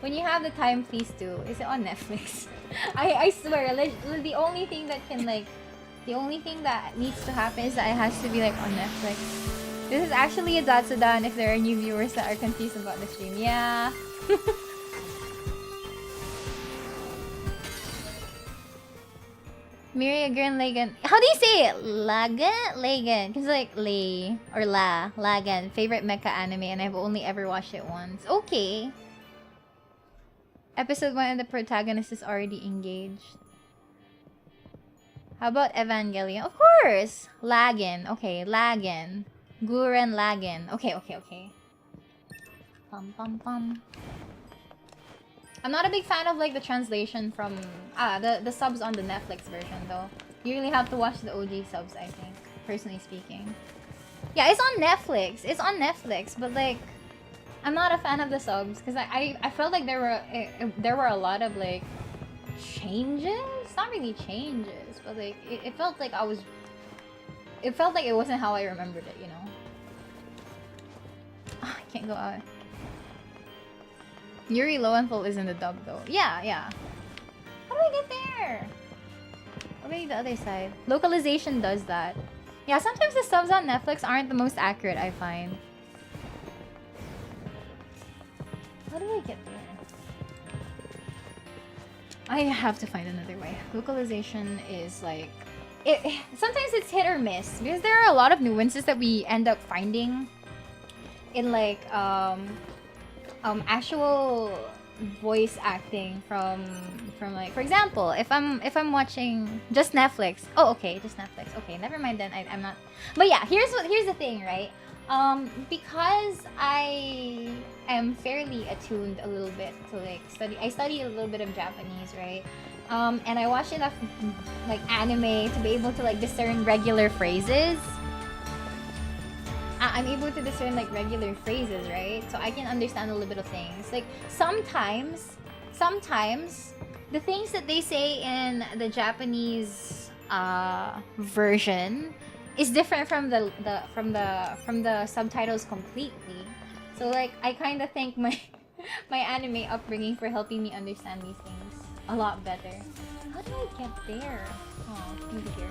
When you have the time, please do. Is it on Netflix? I swear, the only thing that can like... The only thing that needs to happen is that it has to be like on Netflix. This is actually a Zatsudan if there are new viewers that are confused about the stream. Yeah. Miria Gurren Lagann. How do you say it? Lagann? Because like Lay or Lagann. Favorite mecha anime and I've only ever watched it once. Okay. Episode 1 and the protagonist is already engaged. How about Evangelion? Of course! Laggin. Okay, Laggin. Guren Laggin. Okay, okay, okay. Pum pum pum. I'm not a big fan of like the translation from the subs on the Netflix version though. You really have to watch the OG subs, I think, personally speaking. Yeah, it's on Netflix. It's on Netflix, but like I'm not a fan of the subs because I felt like there were a lot of like changes. Not really changes, but like it felt like it felt like it wasn't how I remembered it, you know. I can't go out. Yuri Lowenthal is in the dub though. Yeah, yeah. How do I get there? Or maybe the other side. Localization does that. Yeah, sometimes the subs on Netflix aren't the most accurate, I find. How do I get there? I have to find another way. Localization is like... sometimes it's hit or miss. Because there are a lot of nuances that we end up finding in like actual voice acting from like, for example, if I'm watching just Netflix. Oh, okay, just Netflix. Okay, never mind then. I'm not. But yeah, here's the thing, right? Because I am fairly attuned a little bit to like I study a little bit of Japanese, right? And I watch enough like anime to be able to like discern regular phrases. I'm able to discern like regular phrases, right? So I can understand a little bit of things. Like sometimes the things that they say in the Japanese version is different from the subtitles completely. So like I kind of thank my my anime upbringing for helping me understand these things a lot better. How do I get there? Oh, maybe here.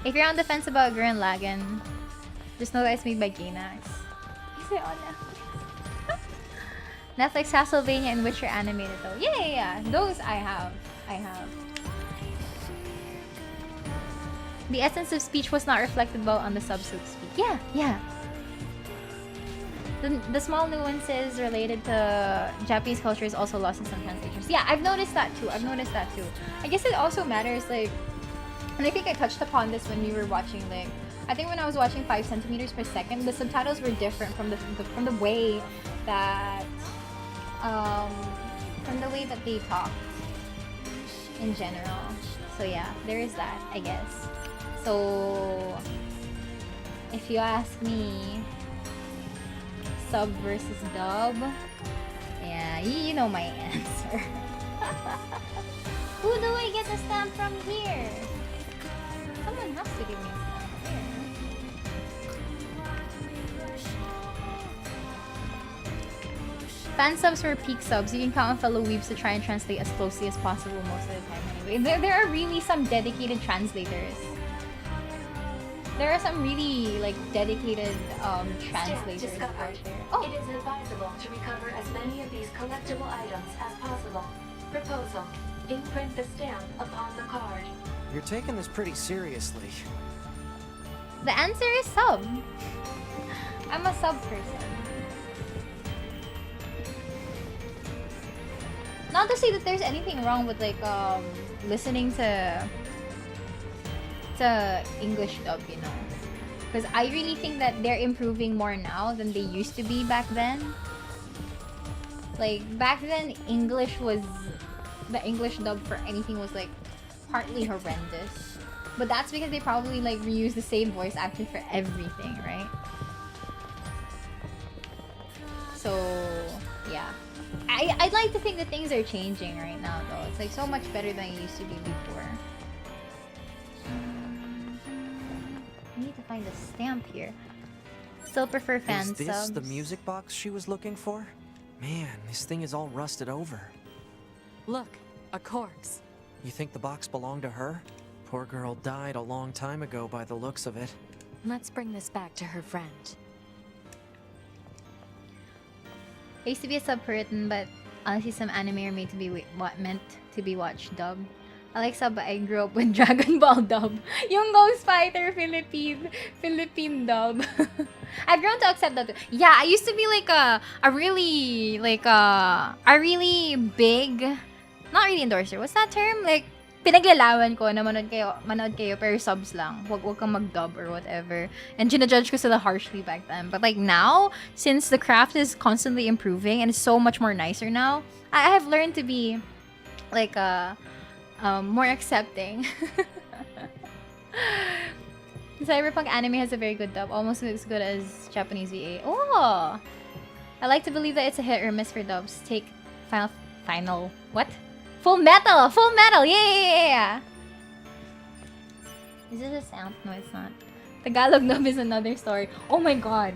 If you're on the fence about Gurren Lagann, just know that it's made by Gainax. Is it on Netflix? Netflix, Castlevania, and Witcher animated though. Yeah. Those I have. The essence of speech was not reflected well on the sub, so to speak. Yeah. The small nuances related to Japanese culture is also lost in some translations. Yeah, I've noticed that too. I guess it also matters, like, and I think I touched upon this when we were watching, like, I think when I was watching 5 centimeters per second, the subtitles were different from the way that they talk in general. So yeah, there is that, I guess. So if you ask me, sub versus dub, yeah, you know my answer. Who do I get the stamp from here? Someone has to give me a stamp here. Fan subs were peak subs. You can count on fellow weebs to try and translate as closely as possible most of the time anyway. There are really some dedicated translators. There are some really like dedicated translators out there. Oh. It is advisable to recover as many of these collectible items as possible. Proposal: imprint the stamp upon the card. You're taking this pretty seriously. The answer is sub. I'm a sub person. Not to say that there's anything wrong with like listening to English dub, you know, because I really think that they're improving more now than they used to be back then. Like back then, the English dub for anything was like partly horrendous, but that's because they probably like reuse the same voice actor for everything, right? So yeah, I'd like to think that things are changing right now though. It's like so much better than it used to be before. I need to find a stamp here. Still prefer fan subs. Is this the music box she was looking for? Man, this thing is all rusted over. Look, a corpse. You think the box belonged to her? Poor girl died a long time ago by the looks of it. Let's bring this back to her friend. I used to be a sub person, but honestly some anime are made to be meant to be watched dub. I like sub, but I grew up with Dragon Ball dub. Yung Ghost Fighter Philippine dub. I've grown to accept that too. Yeah, I used to be like a really big, not really endorser. What's that term? Like pinaglalawan ko na manood kayo pero subs lang. Wag kang mag-dub or whatever. And ginajudge ko sila harshly back then. But like now, since the craft is constantly improving and it's so much more nicer now, I have learned to be like more accepting. The Cyberpunk anime has a very good dub, almost as good as Japanese VA. Oh! I like to believe that it's a hit or miss for dubs. Take final what? Full Metal! Full Metal! Yeah! Is this a sound? No, it's not. Tagalog dub is another story. Oh my god!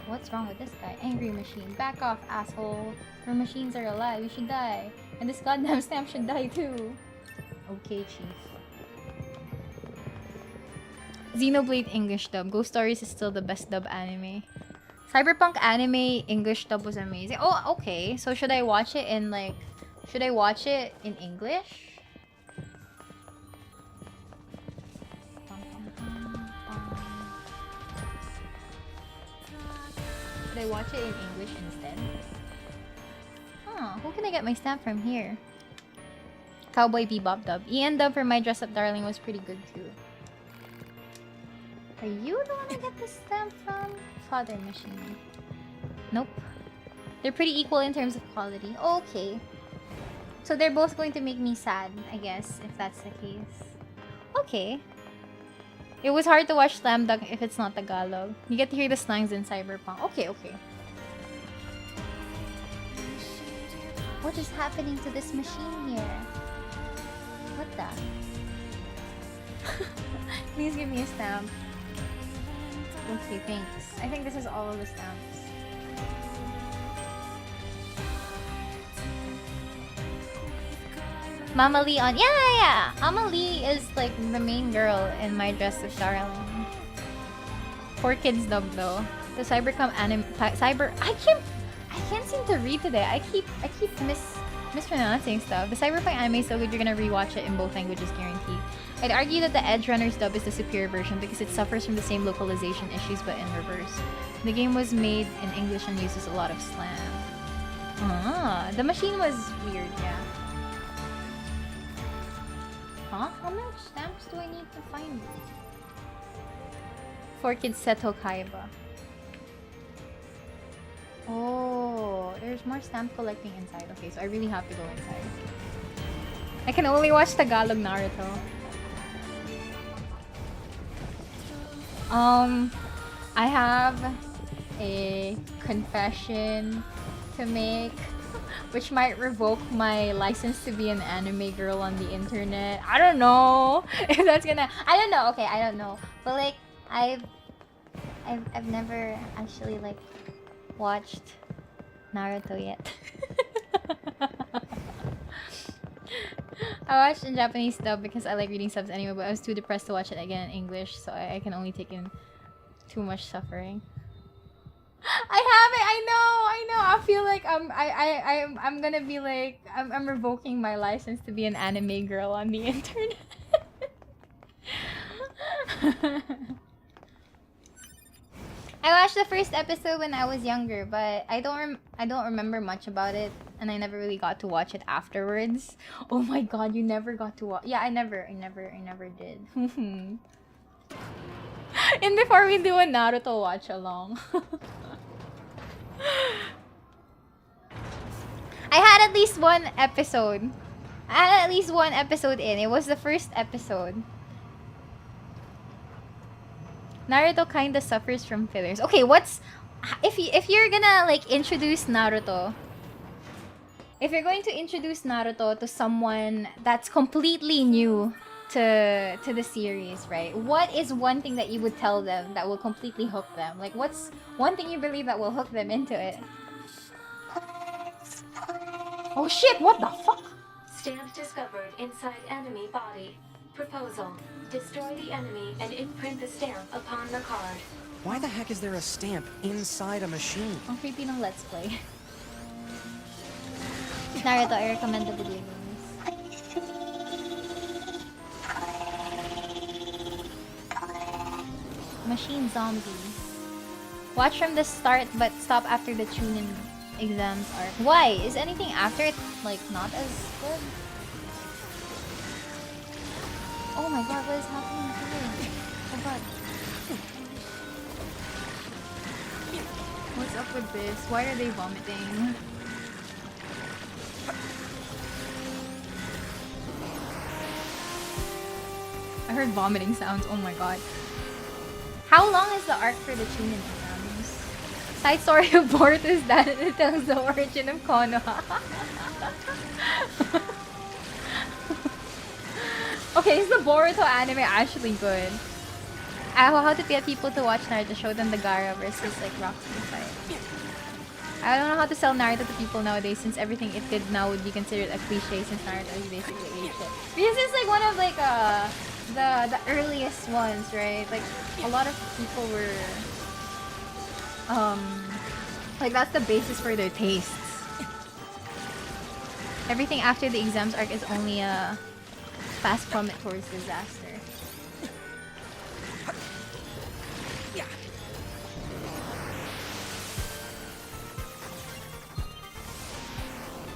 What's wrong with this guy? Angry machine. Back off, asshole. Our machines are alive. We should die. And this goddamn stamp should die too. Okay, chief. Xenoblade English dub. Ghost Stories is still the best dub anime. Cyberpunk anime English dub was amazing. Oh, okay. So should I watch it in like... Should I watch it in English? Should I watch it in English instead? Huh, who can I get my stamp from here? Cowboy Bebop dub. Ian dub for My Dress Up Darling was pretty good too. Are you the one I get this stamp from? Father Machine. Nope. They're pretty equal in terms of quality. Okay. So they're both going to make me sad, I guess, if that's the case. Okay. It was hard to watch Slam Dunk if it's not Tagalog. You get to hear the slangs in Cyberpunk. Okay, okay. What is happening to this machine here? What the? Please give me a stamp. Okay, thanks. I think this is all of the stamps. Mama Lee on... Yeah! Mama Lee is like the main girl in My Dress Up Darling. 4Kids dub though. The Cybercom anime... I can't seem to read today. I keep mispronouncing stuff. The Cyberpunk anime is so good you're gonna rewatch it in both languages, guaranteed. I'd argue that the Edge Runners dub is the superior version because it suffers from the same localization issues but in reverse. The game was made in English and uses a lot of slang. Ah, the machine was weird, yeah. Huh? How much stamps do I need to find? 4Kids Seto Kaiba. Oh, there's more stamp collecting inside. Okay, so I really have to go inside. I can only watch Tagalog Naruto. I have a confession to make, which might revoke my license to be an anime girl on the internet. I don't know if that's gonna... I don't know. Okay, I don't know. But like, I've never actually like watched Naruto yet. I watched in Japanese dub because I like reading subs anyway, but I was too depressed to watch it again in English, so I can only take in too much suffering. I have it. I know. I feel like I'm gonna be like I'm revoking my license to be an anime girl on the internet. I watched the first episode when I was younger, but I don't remember much about it, and I never really got to watch it afterwards. Oh my god, you never got to watch? Yeah, I never did. And before we do a Naruto watch along. I had at least one episode. In. It was the first episode. Naruto kinda suffers from fillers. Okay, what's... If you're gonna, like, introduce Naruto... If you're going to introduce Naruto to someone that's completely new to the series, right? What is one thing that you would tell them that will completely hook them? Like, what's one thing you believe that will hook them into it? Oh shit, what the fuck? Stamp discovered inside enemy body. Proposal. Destroy the enemy and imprint the stamp upon the card. Why the heck is there a stamp inside a machine? Ang creepy ng Let's Play. Naruto, I recommend the video games. Machine zombie. Watch from the start but stop after the Chunin exams arc. Why? Is anything after it like not as good? Oh my god, what is happening here? Oh god. What's up with this? Why are they vomiting? I heard vomiting sounds. Oh my god. How long is the arc for the Chunin exams? Side story of Boruto is that it tells the origin of Konoha. Okay, is the Boruto anime actually good? How to get people to watch Naruto, show them the Gaara versus like Roxy fight. I don't know how to sell Naruto to people nowadays since everything it did now would be considered a cliche since Naruto is basically age shit. Because it's like one of like the earliest ones, right? Like a lot of people were like that's the basis for their tastes. Everything after the exams arc is only a fast plummet towards disaster.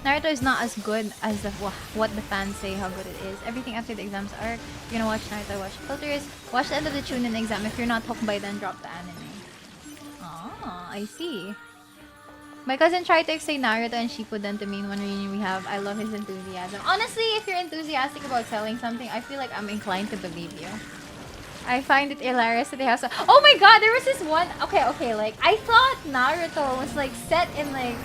Naruto is not as good as what the fans say how good it is. Everything after the exams arc, you're gonna watch Naruto, watch filters, watch the end of the Chunin exam. If you're not hooked by then, drop the anime. Ah, I see. My cousin tried to explain Naruto and Shippuden to me in one reunion we have. I love his enthusiasm. Honestly, if you're enthusiastic about selling something, I feel like I'm inclined to believe you. I find it hilarious that they have so— oh my god, there was this one— okay, like, I thought Naruto was, like, set in, like,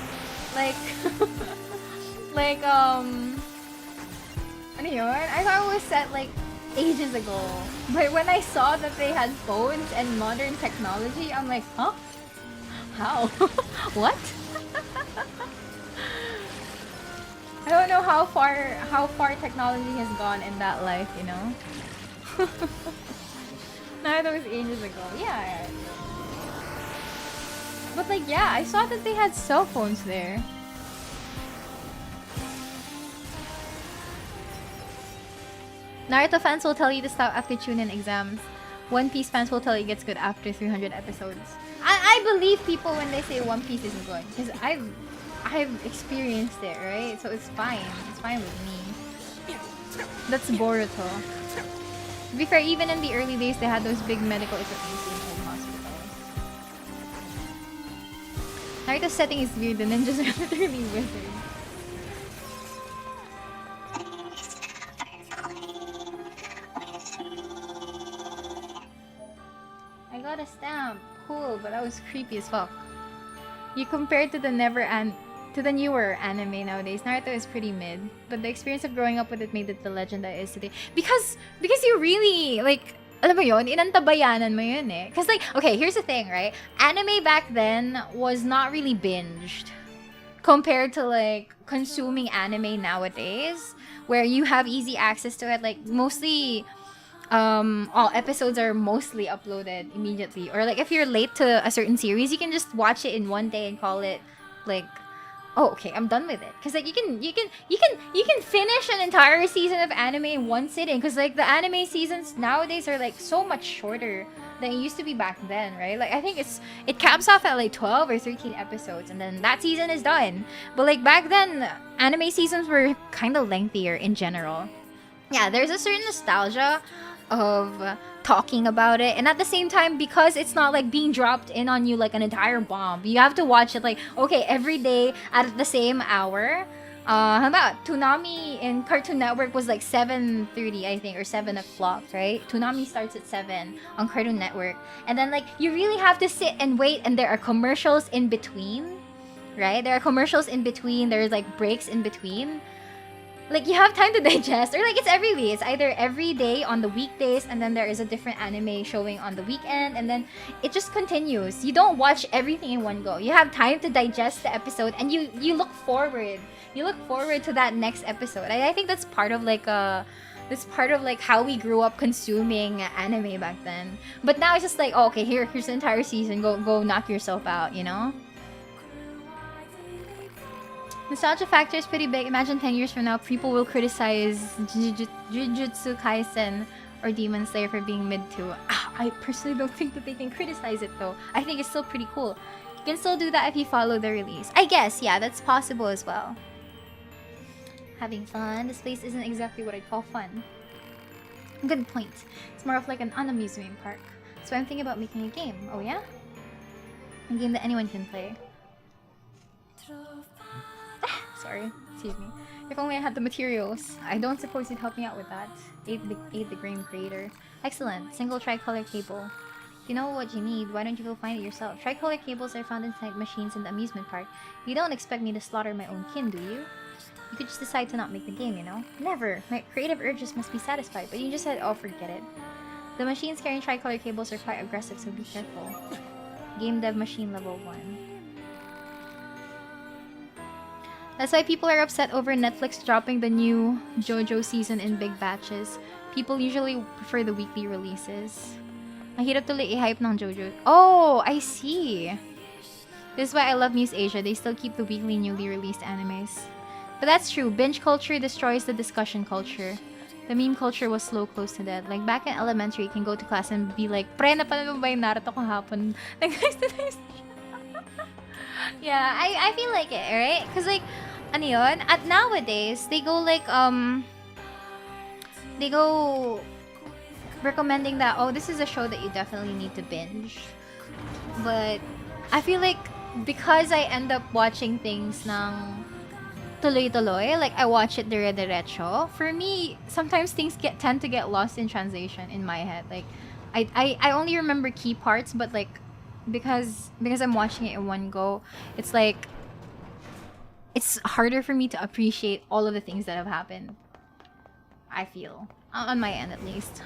ano yun? I thought it was set, like, ages ago. But when I saw that they had phones and modern technology, I'm like, huh? How? What? I don't know how far technology has gone in that life, you know? Naruto was ages ago. Yeah. But like, yeah, I saw that they had cell phones there. Naruto fans will tell you to stop after Chunin exams. One Piece fans will tell you it gets good after 300 episodes. I believe people when they say One Piece is good, because I've experienced it, right? So it's fine. It's fine with me. That's Boruto. To be fair, even in the early days, they had those big medical equipment in old hospitals. Naruto's setting is weird. The ninjas are literally wizards. I got a stamp. Cool, but that was creepy as fuck. You compared to the newer anime nowadays, Naruto is pretty mid, but the experience of growing up with it made it the legend that it is today. Because you really, like, alam mo yun, inantabayanan mo yun eh. Because like, okay, here's the thing, right? Anime back then was not really binged compared to like consuming anime nowadays, where you have easy access to it. Like mostly all episodes are mostly uploaded immediately, or like if you're late to a certain series, you can just watch it in one day and call it like, oh, okay, I'm done with it. Because like you can finish an entire season of anime in one sitting. Because like the anime seasons nowadays are like so much shorter than it used to be back then, right? Like I think it caps off at like 12 or 13 episodes, and then that season is done. But like back then, anime seasons were kind of lengthier in general. Yeah, there's a certain nostalgia of talking about it, and at the same time, because it's not like being dropped in on you like an entire bomb, you have to watch it like, okay, every day at the same hour. Toonami in Cartoon Network was like 7:30, I think, or 7 o'clock, right? Toonami starts at 7 on Cartoon Network, and then like you really have to sit and wait, and there are commercials in between, right? There are commercials in between, there's like breaks in between. Like, you have time to digest, or like, it's every week. It's either every day on the weekdays, and then there is a different anime showing on the weekend, and then it just continues. You don't watch everything in one go. You have time to digest the episode, and you look forward. You look forward to that next episode. I think that's part of like how we grew up consuming anime back then. But now it's just like, oh, okay, here's the entire season. Go knock yourself out, you know? Nostalgia factor is pretty big. Imagine 10 years from now, people will criticize Jujutsu Kaisen or Demon Slayer for being mid too. I personally don't think that they can criticize it though. I think it's still pretty cool. You can still do that if you follow the release. I guess, yeah, that's possible as well. Having fun. This place isn't exactly what I'd call fun. Good point. It's more of like an amusement park. So I'm thinking about making a game. Oh yeah? A game that anyone can play. Sorry, excuse me. If only I had the materials. I don't suppose you'd help me out with that. Aid the game creator. Excellent. Single tricolor cable. If you know what you need, why don't you go find it yourself? Tricolor cables are found inside machines in the amusement park. You don't expect me to slaughter my own kin, do you? You could just decide to not make the game, you know? Never! My creative urges must be satisfied, but you just said, oh, forget it. The machines carrying tricolor cables are quite aggressive, so be careful. Game dev machine level 1. That's why people are upset over Netflix dropping the new JoJo season in big batches. People usually prefer the weekly releases. Mahirap tuloy i-hype ng JoJo. Oh, I see. This is why I love Muse Asia. They still keep the weekly newly released animes. But that's true. Binge culture destroys the discussion culture. The meme culture was slow close to death. Like back in elementary, you can go to class and be like, pre, napanood mo ba yung Naruto kahapon? Like, yeah, I feel like it, right? Because like, ano yun? At nowadays, they go like, they go recommending that, oh, this is a show that you definitely need to binge. But I feel like because I end up watching things ng tuloy-tuloy, like I watch it dire-diretso, for me, sometimes things tend to get lost in translation in my head. Like, I only remember key parts, but like, because I'm watching it in one go, it's like, it's harder for me to appreciate all of the things that have happened. I feel. On my end, at least.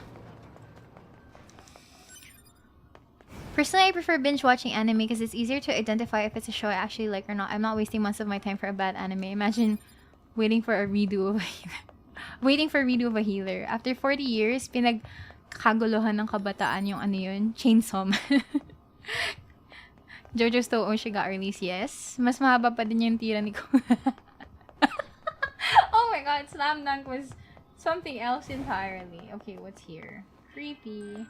Personally, I prefer binge watching anime because it's easier to identify if it's a show I actually like or not. I'm not wasting months of my time for a bad anime. Imagine waiting for a redo of a redo of a healer. After 40 years, pinagkaguluhan ng kabataan yung ano yun, Chainsaw Man. JoJo's To Oshi got released, yes. Mas mahaba pa din yung tira ni Kuya. Oh my god, Slam Dunk was something else entirely. Okay, what's here? Creepy.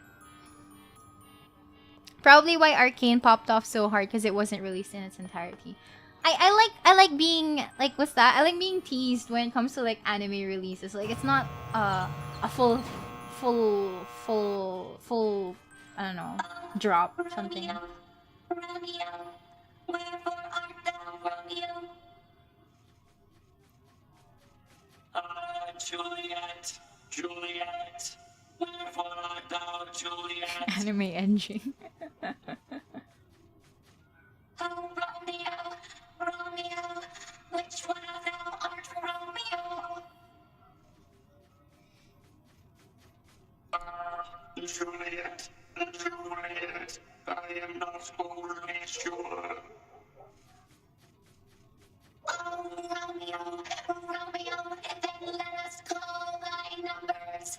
Probably why Arcane popped off so hard because it wasn't released in its entirety. I like being like, what's that? I like being teased when it comes to like anime releases. Like it's not a full I don't know, drop or something. Romeo, wherefore art thou, Romeo? Juliet, Juliet, wherefore art thou, Juliet? Anime engine. Oh, Romeo, Romeo, which one of thou art Romeo? Juliet, Juliet, I am not overly sure. Oh, Romeo, Romeo, then let us call thy numbers.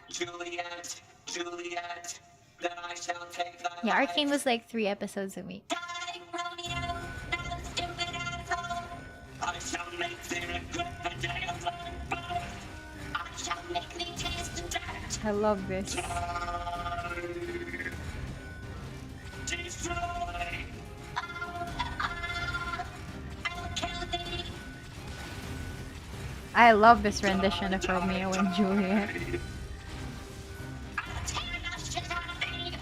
Juliet, Juliet, then I shall take thy Yeah, Arcane was like 3 episodes a week. Die, Romeo, thou stupid asshole. I shall make thee regret the day of thy birth. I shall make thee taste dirt. I love this. Destroy. I'll kill thee. I love this rendition of Romeo and Juliet. I'll tear the shit out of thee.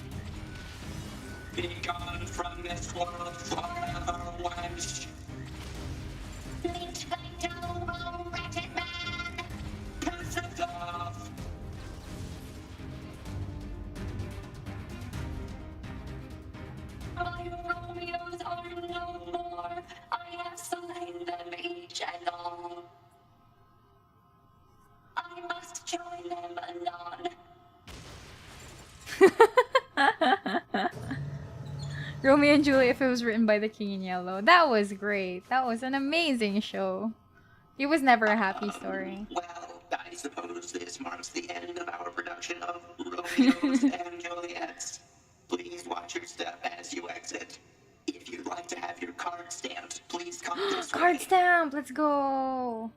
Be gone from this world forever, wench. Meet thy dough, wretched man. Piss it off. My Romeos are no more. I have slain them each and all. I must join them anon. Romeo and Juliet, if it was written by the King in Yellow. That was great. That was an amazing show. It was never a happy story. Well, I suppose this marks the end of our production of Romeos and Juliets. Please watch your step as you exit. If you'd like to have your card stamped, please come this way. Card stamp! Let's go!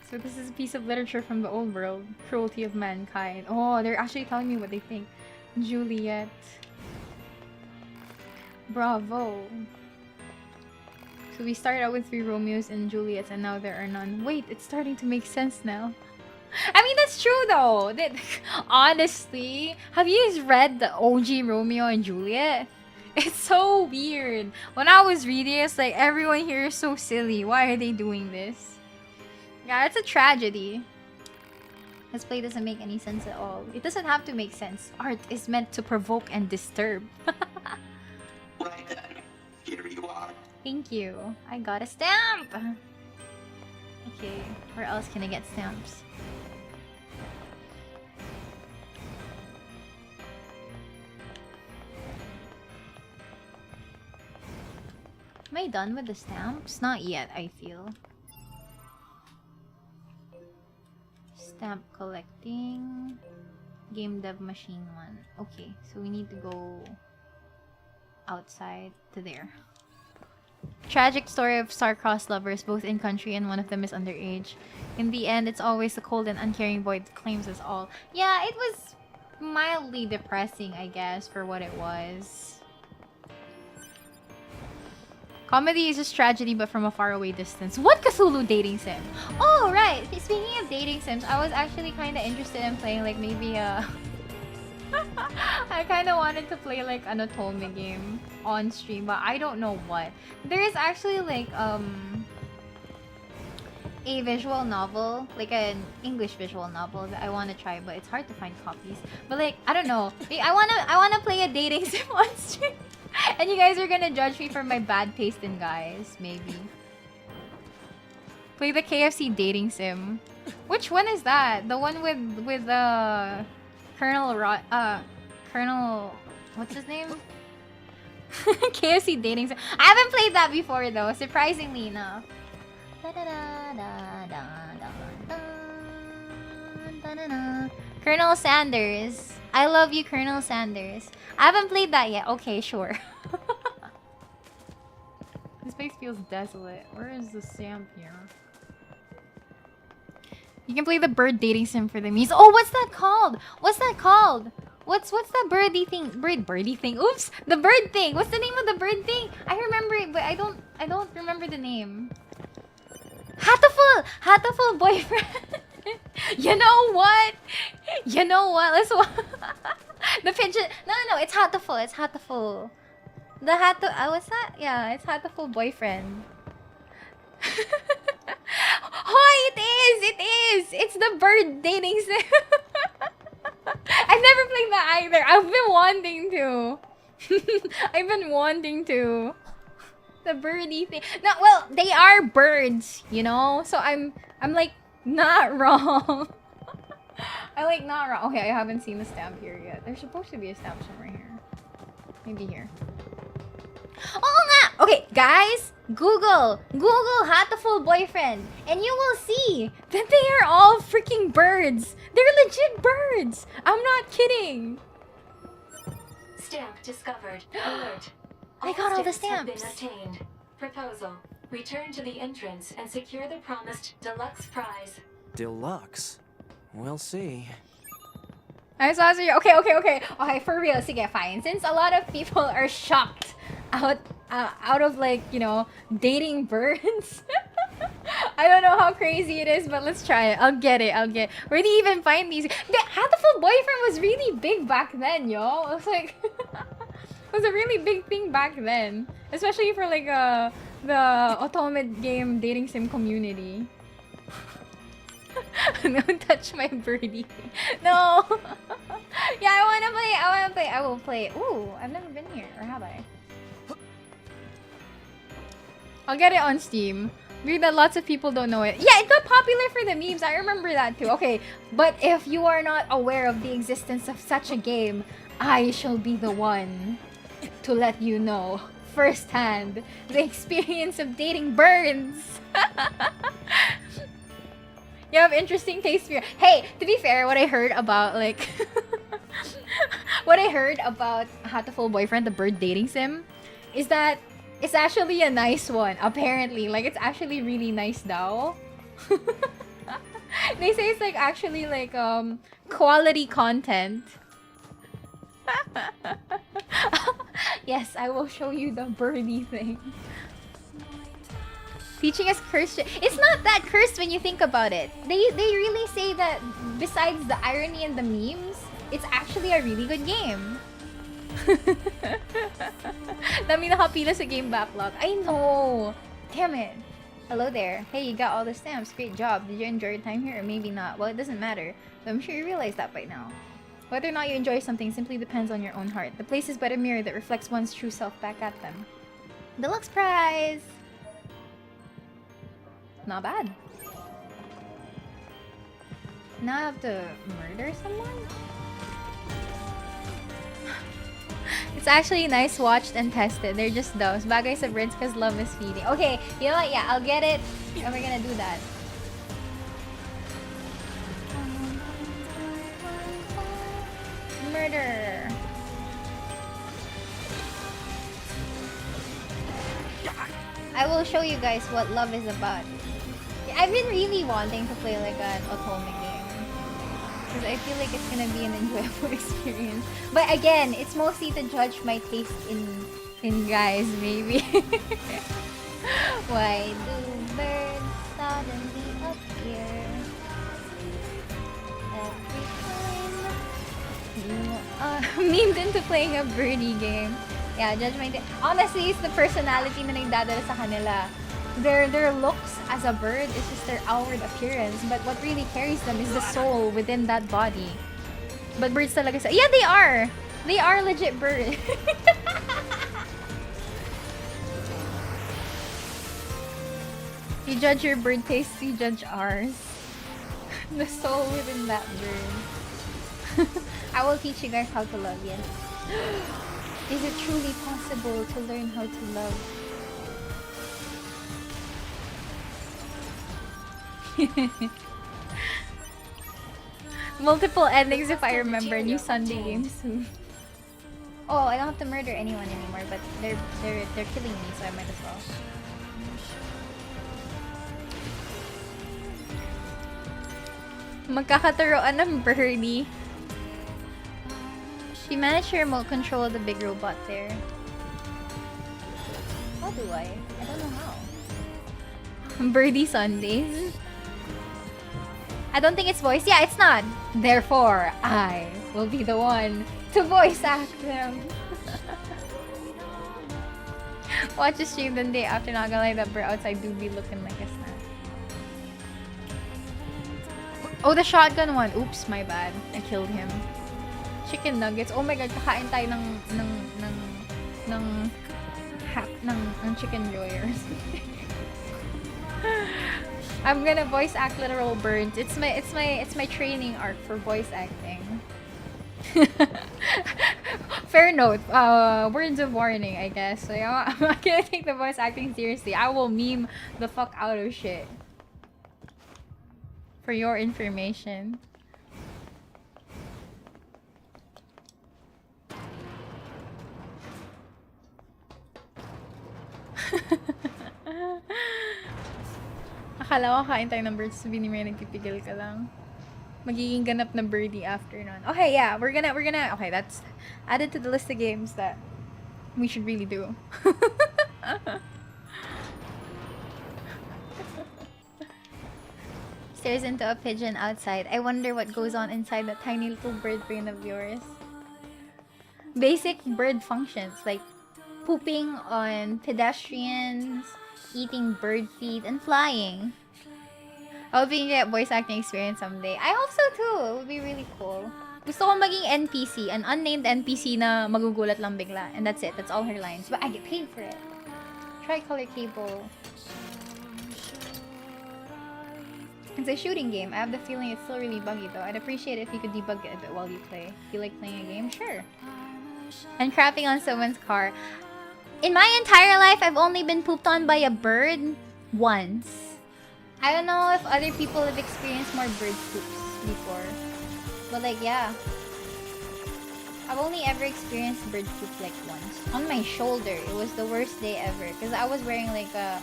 So this is a piece of literature from the old world. Cruelty of mankind. Oh, they're actually telling me what they think. Juliet. Bravo. So we started out with 3 Romeos and Juliets, and now there are none. Wait, it's starting to make sense now. I mean, that's true though. Honestly, have you guys read the OG Romeo and Juliet? It's so weird. When I was reading it, it's like everyone here is so silly. Why are they doing this? Yeah, it's a tragedy. This play doesn't make any sense at all. It doesn't have to make sense. Art is meant to provoke and disturb. Right then, here you are. Thank you. I got a stamp! Okay, where else can I get stamps? Am I done with the stamps? Not yet, I feel. Stamp collecting. Game dev machine 1. Okay, so we need to go outside to there. Tragic story of star-crossed lovers, both in country and one of them is underage. In the end, it's always the cold and uncaring boy that claims us all. Yeah, it was mildly depressing, I guess, for what it was. Comedy is just tragedy, but from a faraway distance. What Cthulhu dating sim? Oh, right. Speaking of dating sims, I was actually kind of interested in playing, like, maybe a... I kind of wanted to play, like, an Otome game on stream, but I don't know what. There is actually, like, a visual novel, like an English visual novel that I want to try, but it's hard to find copies. But, like, I don't know. I wanna play a dating sim on stream. And you guys are gonna judge me for my bad taste in guys, maybe. Play the KFC dating sim. Which one is that? The one with Colonel, what's his name? KFC dating sim. I haven't played that before though, surprisingly enough. Colonel Sanders. I love you, Colonel Sanders. I haven't played that yet. Okay, sure. This place feels desolate. Where is the stamp here? You can play the bird dating sim for the memes. Oh, what's that called? What's that called? What's that birdie thing? Birdie thing. Oops, the bird thing. What's the name of the bird thing? I remember it, but I don't remember the name. Hatoful boyfriend. You know what? You know what? Let's the pigeon. No, it's Hatoful. It's Hatoful. The what's that? Yeah, it's Hatoful boyfriend. Oh, it is. It's the bird dating sim. I've never played that either. I've been wanting to. I've been wanting to. The birdie thing. No, well, they are birds, you know. So I'm like not wrong. I like not wrong. Okay, I haven't seen the stamp here yet. There's supposed to be a stamp somewhere here. Maybe here. Oh, nga! Okay, guys, Google Hatoful boyfriend, and you will see that they are all freaking birds. They're legit birds. I'm not kidding. Stamp discovered. Alert. I got all the Have been stamps. obtained. Proposal. Return to the entrance and secure the promised deluxe prize. Deluxe? We'll see. I saw you. Okay, for real. Sige, fine. Since a lot of people are shocked out of, like, you know, dating birds. I don't know how crazy it is, but let's try it. I'll get it. Where do you even find these? The Hatoful boyfriend was really big back then, yo. It was like it was a really big thing back then, especially for like the Otome game dating sim community. Don't touch my birdie. No. Yeah, I wanna play. I will play. Ooh, I've never been here, or have I? I'll get it on Steam. Weird that lots of people don't know it. Yeah, it got popular for the memes. I remember that too. Okay, but if you are not aware of the existence of such a game, I shall be the one to let you know firsthand the experience of dating birds. You have interesting taste here. Hey, to be fair, what I heard about, like... what I heard about Hatoful Boyfriend, the bird dating sim, is that it's actually a nice one, apparently. Like, it's actually really nice now. They say it's, like, actually, like, quality content. Yes, I will show you the birdie thing. Teaching us cursed. It's not that cursed when you think about it. They really say that besides the irony and the memes, it's actually a really good game. Dami nakapila sa game backlog. I know. Damn it. Hello there. Hey, you got all the stamps. Great job. Did you enjoy your time here? Or maybe not. Well, it doesn't matter. But I'm sure you realize that by now. Whether or not you enjoy something simply depends on your own heart. The place is but a mirror that reflects one's true self back at them. Deluxe prize! Not bad. Now I have to murder someone? It's actually nice watched and tested. They're just those. Bagay sa birds cause love is feeding. Okay, you know what? Yeah, I'll get it. And we're gonna do that. Murder. I will show you guys what love is about. I've been really wanting to play like an Otome game. Because I feel like it's gonna be an enjoyable experience. But again, it's mostly to judge my taste in guys, maybe. Why do birds suddenly appear? Every time you are memed into playing a birdie game. Yeah, judge my taste. Honestly, it's the personality na nagdadala sa kanila. Their looks as a bird is just their outward appearance, but what really carries them is the soul within that body. But birds talaga sa... Yeah, they are! They are legit birds. You judge your bird taste, we judge ours. The soul within that bird. I will teach you guys how to love, yes. Is it truly possible to learn how to love? Multiple endings if I remember. New Sunday games soon. Oh, I don't have to murder anyone anymore, but they're killing me, so I might as well. Magkakataroan ng birdie. She managed to remote control the big robot there. How do I? I don't know how. Birdie Sundays. I don't think it's voice. Yeah, it's not. Therefore, I will be the one to voice act them. Watch a stream the day after, not gonna lie, that bird outside do be looking like a snack. Oh, the shotgun one. Oops, my bad. I killed him. Chicken nuggets. Oh my god, kakain tayo ng chicken joy or something. I'm gonna voice act literal birds. It's my training arc for voice acting. Fair note. Words of warning, I guess. So yeah, I'm not gonna take the voice acting seriously. I will meme the fuck out of shit. For your information. Akala ko kain tayo ng birds, sabi ni May nagpipigil ka lang. Magiging ganap na birdie after nun. Okay, yeah, we're gonna, okay, that's added to the list of games that we should really do. Stares into a pigeon outside. I wonder what goes on inside that tiny little bird brain of yours. Basic bird functions, like pooping on pedestrians, eating bird feed, and flying. I hope you can get voice acting experience someday. I hope so too. It would be really cool. Gusto ko maging NPC, an unnamed NPC na magugulat lang bigla. And that's it. That's all her lines. But I get paid for it. Tricolor cable. It's a shooting game. I have the feeling it's still really buggy though. I'd appreciate it if you could debug it a bit while you play. Feel like playing a game? Sure. And crapping on someone's car. In my entire life, I've only been pooped on by a bird once. I don't know if other people have experienced more bird poops before. But like, yeah. I've only ever experienced bird poop like once. On my shoulder. It was the worst day ever. Because I was wearing like a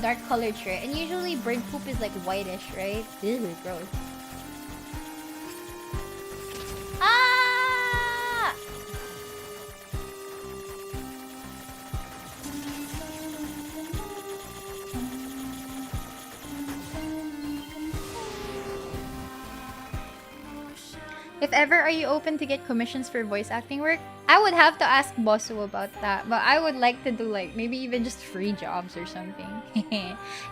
dark colored shirt. And usually bird poop is like whitish, right? Ew, gross. Ah! If ever are you open to get commissions for voice acting work? I would have to ask Bosu about that, but I would like to do like maybe even just free jobs or something.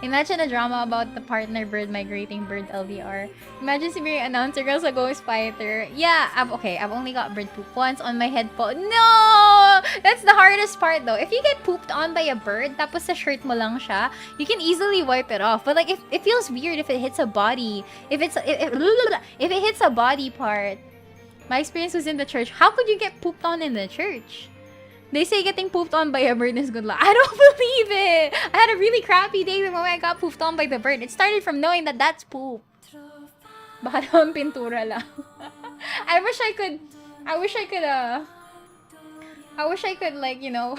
Imagine a drama about the partner bird migrating bird LDR. Imagine si Miria announcer girls a ghost fighter. Yeah, I've only got bird poop once on my head po. No! That's the hardest part though. If you get pooped on by a bird, tapos sa shirt mo lang siya, you can easily wipe it off. But like if it feels weird if it hits a body, if it hits a body part. My experience was in the church. How could you get pooped on in the church? They say getting pooped on by a bird is good luck. I don't believe it! I had a really crappy day the moment I got pooped on by the bird. It started from knowing that that's poop. Baka naman pintura lang. I wish I could like, you know,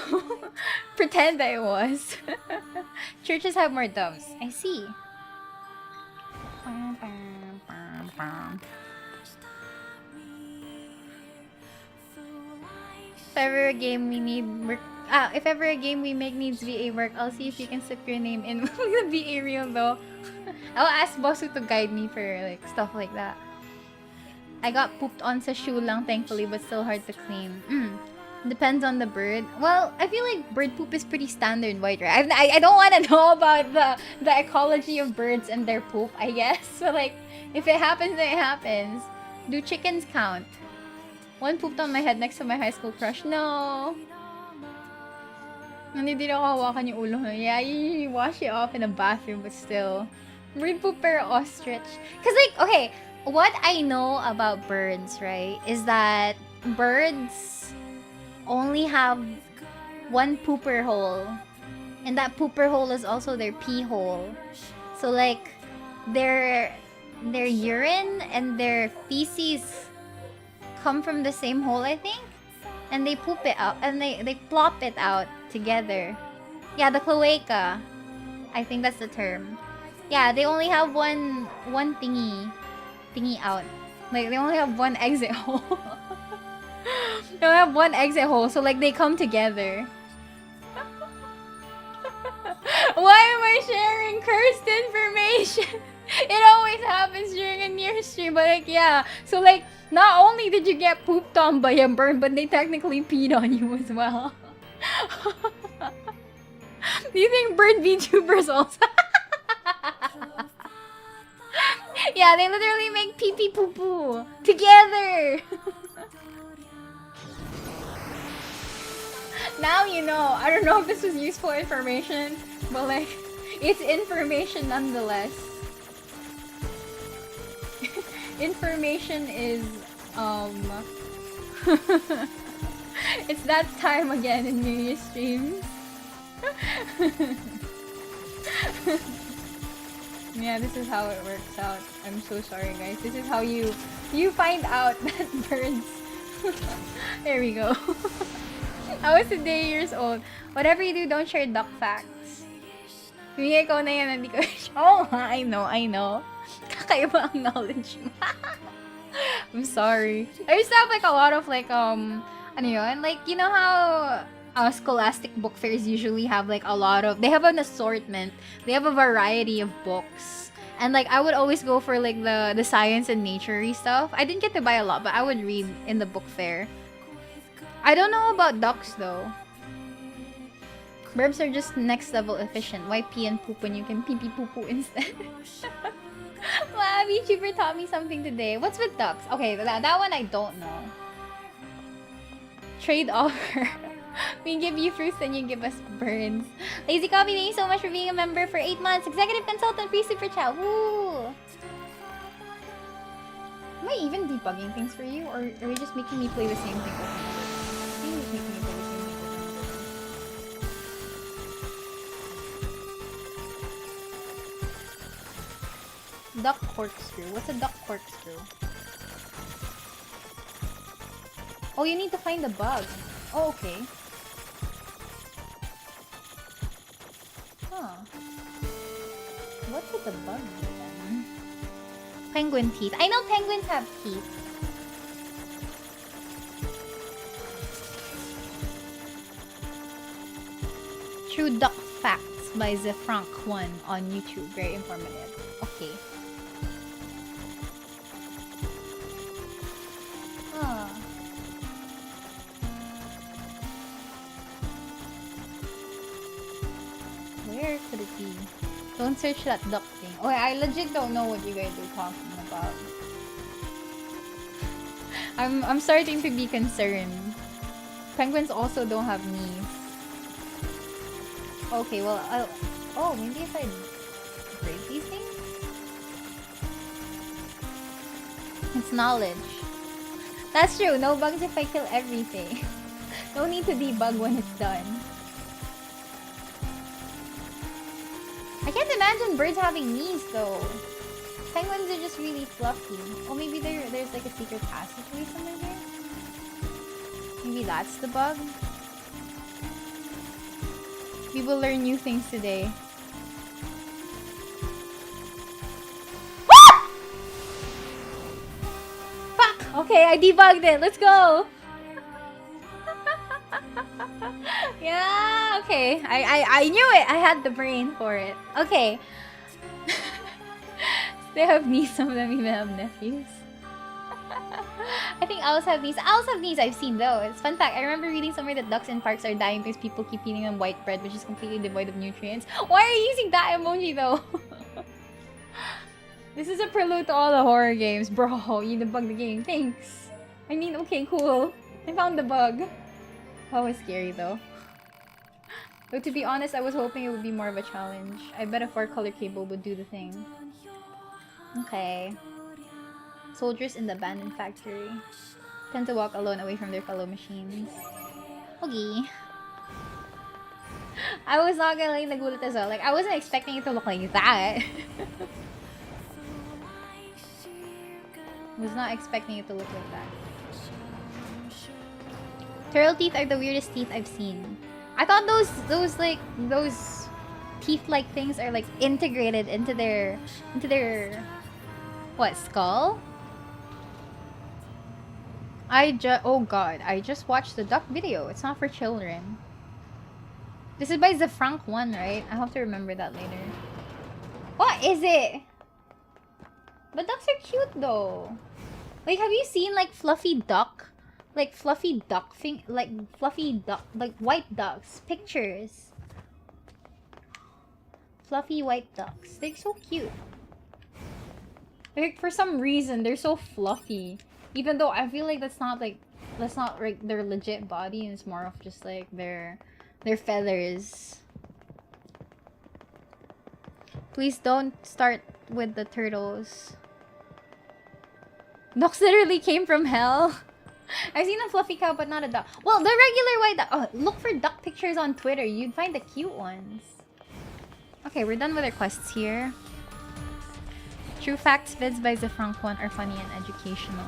pretend that it was. Churches have more doves. I see. If ever a game we need work, if ever a game we make needs VA work, I'll see if you can slip your name in. The VA real though. I'll ask Bosu to guide me for like stuff like that. I got pooped on sa shoe lang thankfully, but still hard to clean. Depends on the bird. Well, I feel like bird poop is pretty standard white, right? I don't want to know about the ecology of birds and their poop, I guess. So like, if it happens, then it happens. Do chickens count? One pooped on my head next to my high school crush. No. Hindi din ako hawakan yung ulo. Yeah, you wash it off in a bathroom, but still. Bird poop per ostrich. Cause like, okay, what I know about birds, right, is that birds only have one pooper hole. And that pooper hole is also their pee hole. So like, their urine and their feces come from the same hole, I think, and they poop it out and they plop it out together. Yeah, the cloaca, I think that's the term. Yeah, they only have one thingy out. Like they only have one exit hole. They only have one exit hole, so like they come together. Why am I sharing cursed information? It always happens during a NIER stream, but like, yeah. So like, not only did you get pooped on by a bird, but they technically peed on you as well. Do you think bird VTubers also? Yeah, they literally make pee pee poo poo together. Now you know. I don't know if this was useful information, but like, it's information nonetheless. Information is, it's that time again in Miria streams. Yeah, this is how it works out. I'm so sorry, guys. This is how you find out that birds... There we go. I was today years old. Whatever you do, don't share duck facts. Bigay ko na yan, hindi ko... Oh, I know. Kakaiba ang knowledge mo. I'm sorry. I used to have like a lot of like ano yun? Like, you know how scholastic book fairs usually have like a lot of, they have an assortment. They have a variety of books. And like I would always go for like the science and nature-y stuff. I didn't get to buy a lot, but I would read in the book fair. I don't know about ducks though. Burbs are just next level efficient. Why pee and poop when you can pee pee poo poo instead? Wow, VTuber taught me something today. What's with ducks? Okay, that one I don't know. Trade offer. We give you fruits and you give us birds. Lazy Coffee, thank you so much for being a member for 8 months. Executive Consultant, free super chat. Woo! Am I even debugging things for you? Or are we just making me play the same thing over and over? I think you're just making me play the same thing over and over. Duck corkscrew. What's a duck corkscrew? Oh, you need to find the bug. Oh, okay. Huh. What's with the bug then? Penguin teeth. I know penguins have teeth. True Duck Facts by Zefrank1 on YouTube. Very informative. Okay. Don't search that duck thing. Okay, I legit don't know what you guys are talking about. I'm starting to be concerned. Penguins also don't have knees. Okay, well, oh, maybe if I break these things? It's knowledge. That's true, no bugs if I kill everything. No need to debug when it's done. I can't imagine birds having knees though. Penguins are just really fluffy. Oh, maybe there's like a secret passageway somewhere here? Maybe that's the bug? We will learn new things today. Ah! Fuck! Okay, I debugged it. Let's go! Yeah, okay. I knew it. I had the brain for it. Okay. They have knees. Some of them even have nephews. I think owls have knees. Owls have knees. I've seen those. Fun fact, I remember reading somewhere that ducks in parks are dying because people keep feeding them white bread, which is completely devoid of nutrients. Why are you using that emoji though? This is a prelude to all the horror games. Bro, you debugged the game. Thanks. I mean, okay, cool. I found the bug. That was scary though. But to be honest, I was hoping it would be more of a challenge. I bet a 4-color cable would do the thing. Okay. Soldiers in the abandoned factory tend to walk alone away from their fellow machines. Okay. I was not gonna like nagulat as well. Like, I wasn't expecting it to look like that. Was not expecting it to look like that. Turtle teeth are the weirdest teeth I've seen. I thought those teeth-like things are like integrated into their what, skull? Oh god, I just watched the duck video. It's not for children. This is by the Frank one, right? I have to remember that later. What is it? But ducks are cute though. Like, have you seen like fluffy duck? Like fluffy duck like white ducks. Pictures. Fluffy white ducks. They're so cute. Like, for some reason, they're so fluffy. Even though I feel like that's not like their legit body, and it's more of just like their feathers. Please don't start with the turtles. Ducks literally came from hell. I've seen a fluffy cow, but not a duck. Well, the regular white duck. Oh, look for duck pictures on Twitter. You'd find the cute ones. Okay, we're done with our quests here. True facts vids by the Frank one are funny and educational.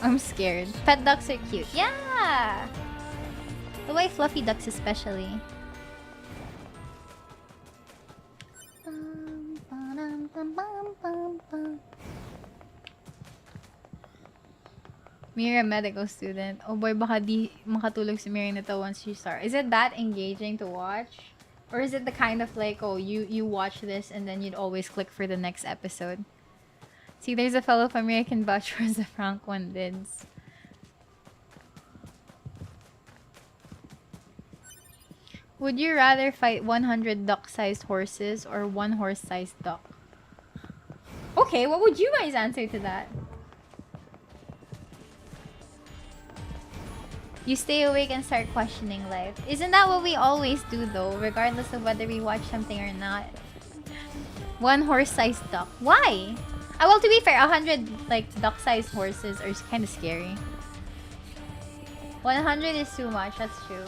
I'm scared. Pet ducks are cute. Yeah! The white fluffy ducks especially. Miria, medical student. Oh boy, baka di makatulog si Miria nito once you start. Is it that engaging to watch? Or is it the kind of like, oh, you watch this and then you'd always click for the next episode? See, there's a fellow from American Butch where's the Frank one dids. Would you rather fight 100 duck-sized horses or 1 horse-sized duck? Okay, what would you guys answer to that? You stay awake and start questioning life. Isn't that what we always do though, regardless of whether we watch something or not? 1 horse-sized duck. Why? Well, to be fair, 100 like duck-sized horses are kind of scary. 100 is too much, that's true.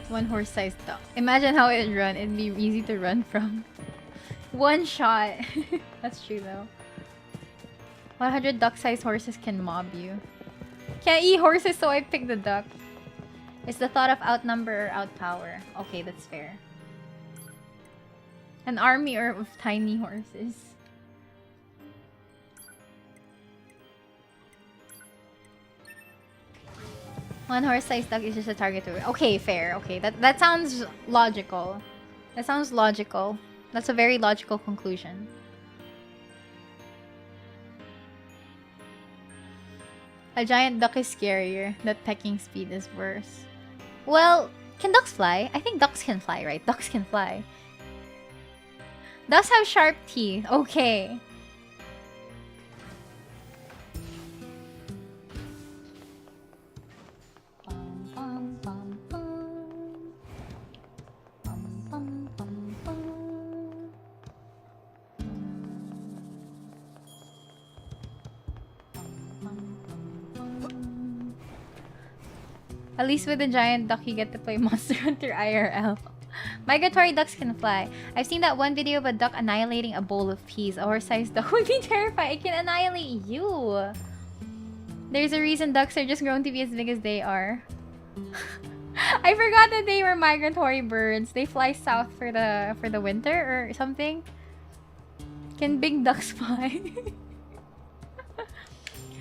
1 horse-sized duck. Imagine how it'd run. It'd be easy to run from. 1 shot. That's true though. 100 duck-sized horses can mob you. Can't eat horses, so I picked the duck. It's the thought of outnumber or outpower. Okay, that's fair. An army or of tiny horses. One horse-sized duck is just a target to... Okay, fair. Okay, that sounds logical. That sounds logical. That's a very logical conclusion. A giant duck is scarier. That pecking speed is worse. Well, can ducks fly? I think ducks can fly, right? Ducks can fly. Ducks have sharp teeth. Okay. At least with the giant duck, you get to play Monster Hunter IRL. Migratory ducks can fly. I've seen that one video of a duck annihilating a bowl of peas. A horse-sized duck would be terrified. It can annihilate you. There's a reason ducks are just grown to be as big as they are. I forgot that they were migratory birds. They fly south for the winter or something. Can big ducks fly?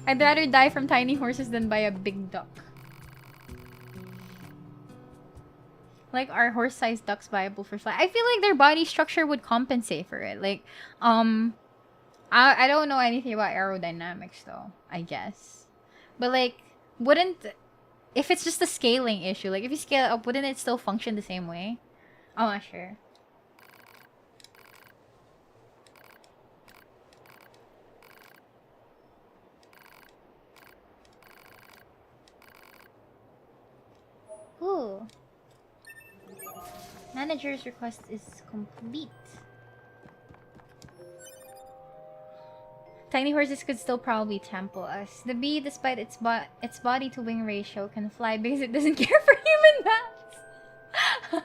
I'd rather die from tiny horses than by a big duck. Like, are horse-sized ducks viable for flight? I feel like their body structure would compensate for it. Like, I don't know anything about aerodynamics though, I guess. But like, wouldn't, if it's just a scaling issue, like if you scale it up, wouldn't it still function the same way? I'm not sure. Ooh. Manager's request is complete. Tiny horses could still probably trample us. The bee, despite its body to wing ratio, can fly because it doesn't care for human mass.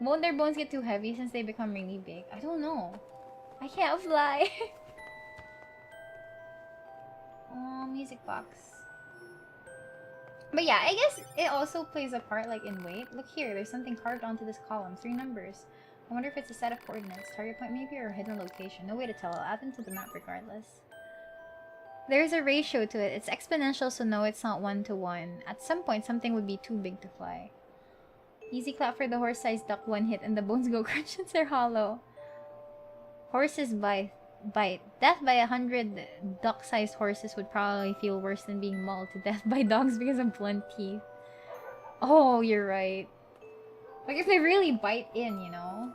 Won't their bones get too heavy since they become really big? I don't know. I can't fly. Oh, music box. But yeah, I guess it also plays a part like in weight. Look here, there's something carved onto this column. 3 numbers. I wonder if it's a set of coordinates. Target point maybe or a hidden location. No way to tell. I'll add them to the map regardless. There's a ratio to it. It's exponential, so no, it's not 1-to-1. At some point, something would be too big to fly. Easy clap for the horse-sized duck. 1 hit and the bones go crunch since they're hollow. Horses bite. Death by 100 duck-sized horses would probably feel worse than being mauled to death by dogs because of blunt teeth. Oh, you're right. Like if they really bite in, you know?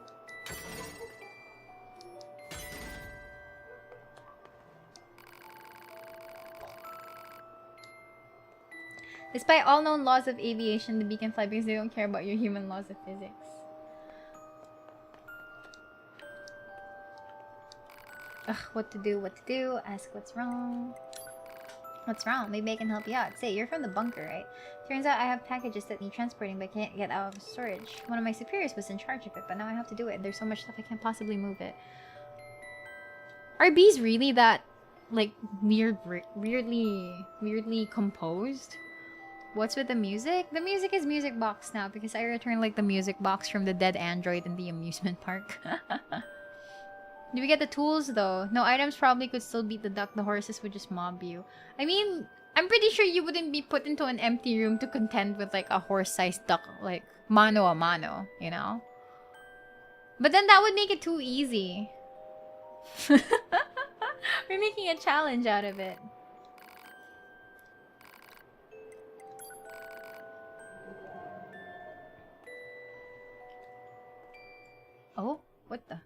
Despite all known laws of aviation, the bee can fly because they don't care about your human laws of physics. Ugh, what to do, ask what's wrong. What's wrong? Maybe I can help you out. Say, you're from the bunker, right? Turns out I have packages that need transporting but can't get out of storage. One of my superiors was in charge of it, but now I have to do it. There's so much stuff I can't possibly move it. Are bees really that, like, weirdly composed? What's with the music? The music is music box now because I returned, like, the music box from the dead android in the amusement park. Do we get the tools though? No items probably could still beat the duck. The horses would just mob you. I mean, I'm pretty sure you wouldn't be put into an empty room to contend with like a horse-sized duck, like mano a mano, you know? But then that would make it too easy. We're making a challenge out of it. Oh, what the?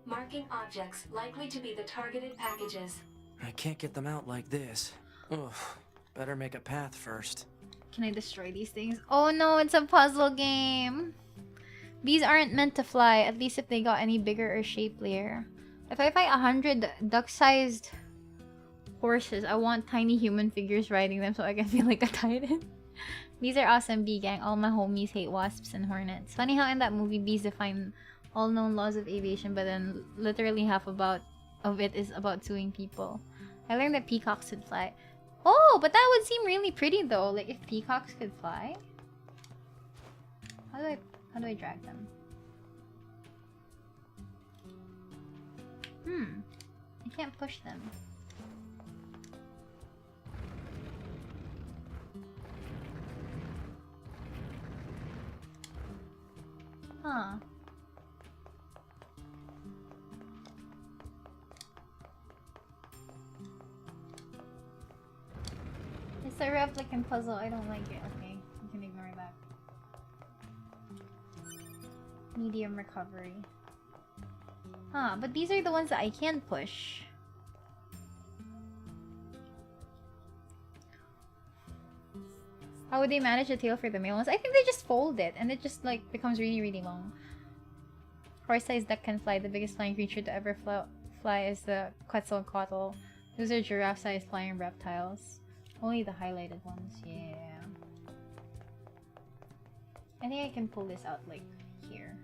Marking objects likely to be the targeted packages. I can't get them out like this. Ugh, better make a path first. Can I destroy these things? Oh no, it's a puzzle game. Bees aren't meant to fly, at least if they got any bigger or shapelier. If I fight 100 duck-sized horses, I want tiny human figures riding them so I can feel like a titan. Bees are awesome, bee gang. All my homies hate wasps and hornets. Funny how in that movie, bees define all known laws of aviation, but then literally half of it is about suing people. I learned that peacocks could fly. Oh, but that would seem really pretty though. Like if peacocks could fly. How do I drag them? I can't push them. Huh. a replicant puzzle. I don't like it. Okay, you can ignore that. Medium recovery. Huh, but these are the ones that I can push. How would they manage the tail for the male ones? I think they just fold it and it just like becomes really, really long. Horse-sized duck can fly. The biggest flying creature to ever fly is the Quetzalcoatl. Those are giraffe-sized flying reptiles. Only the highlighted ones, yeah. I think I can pull this out like here.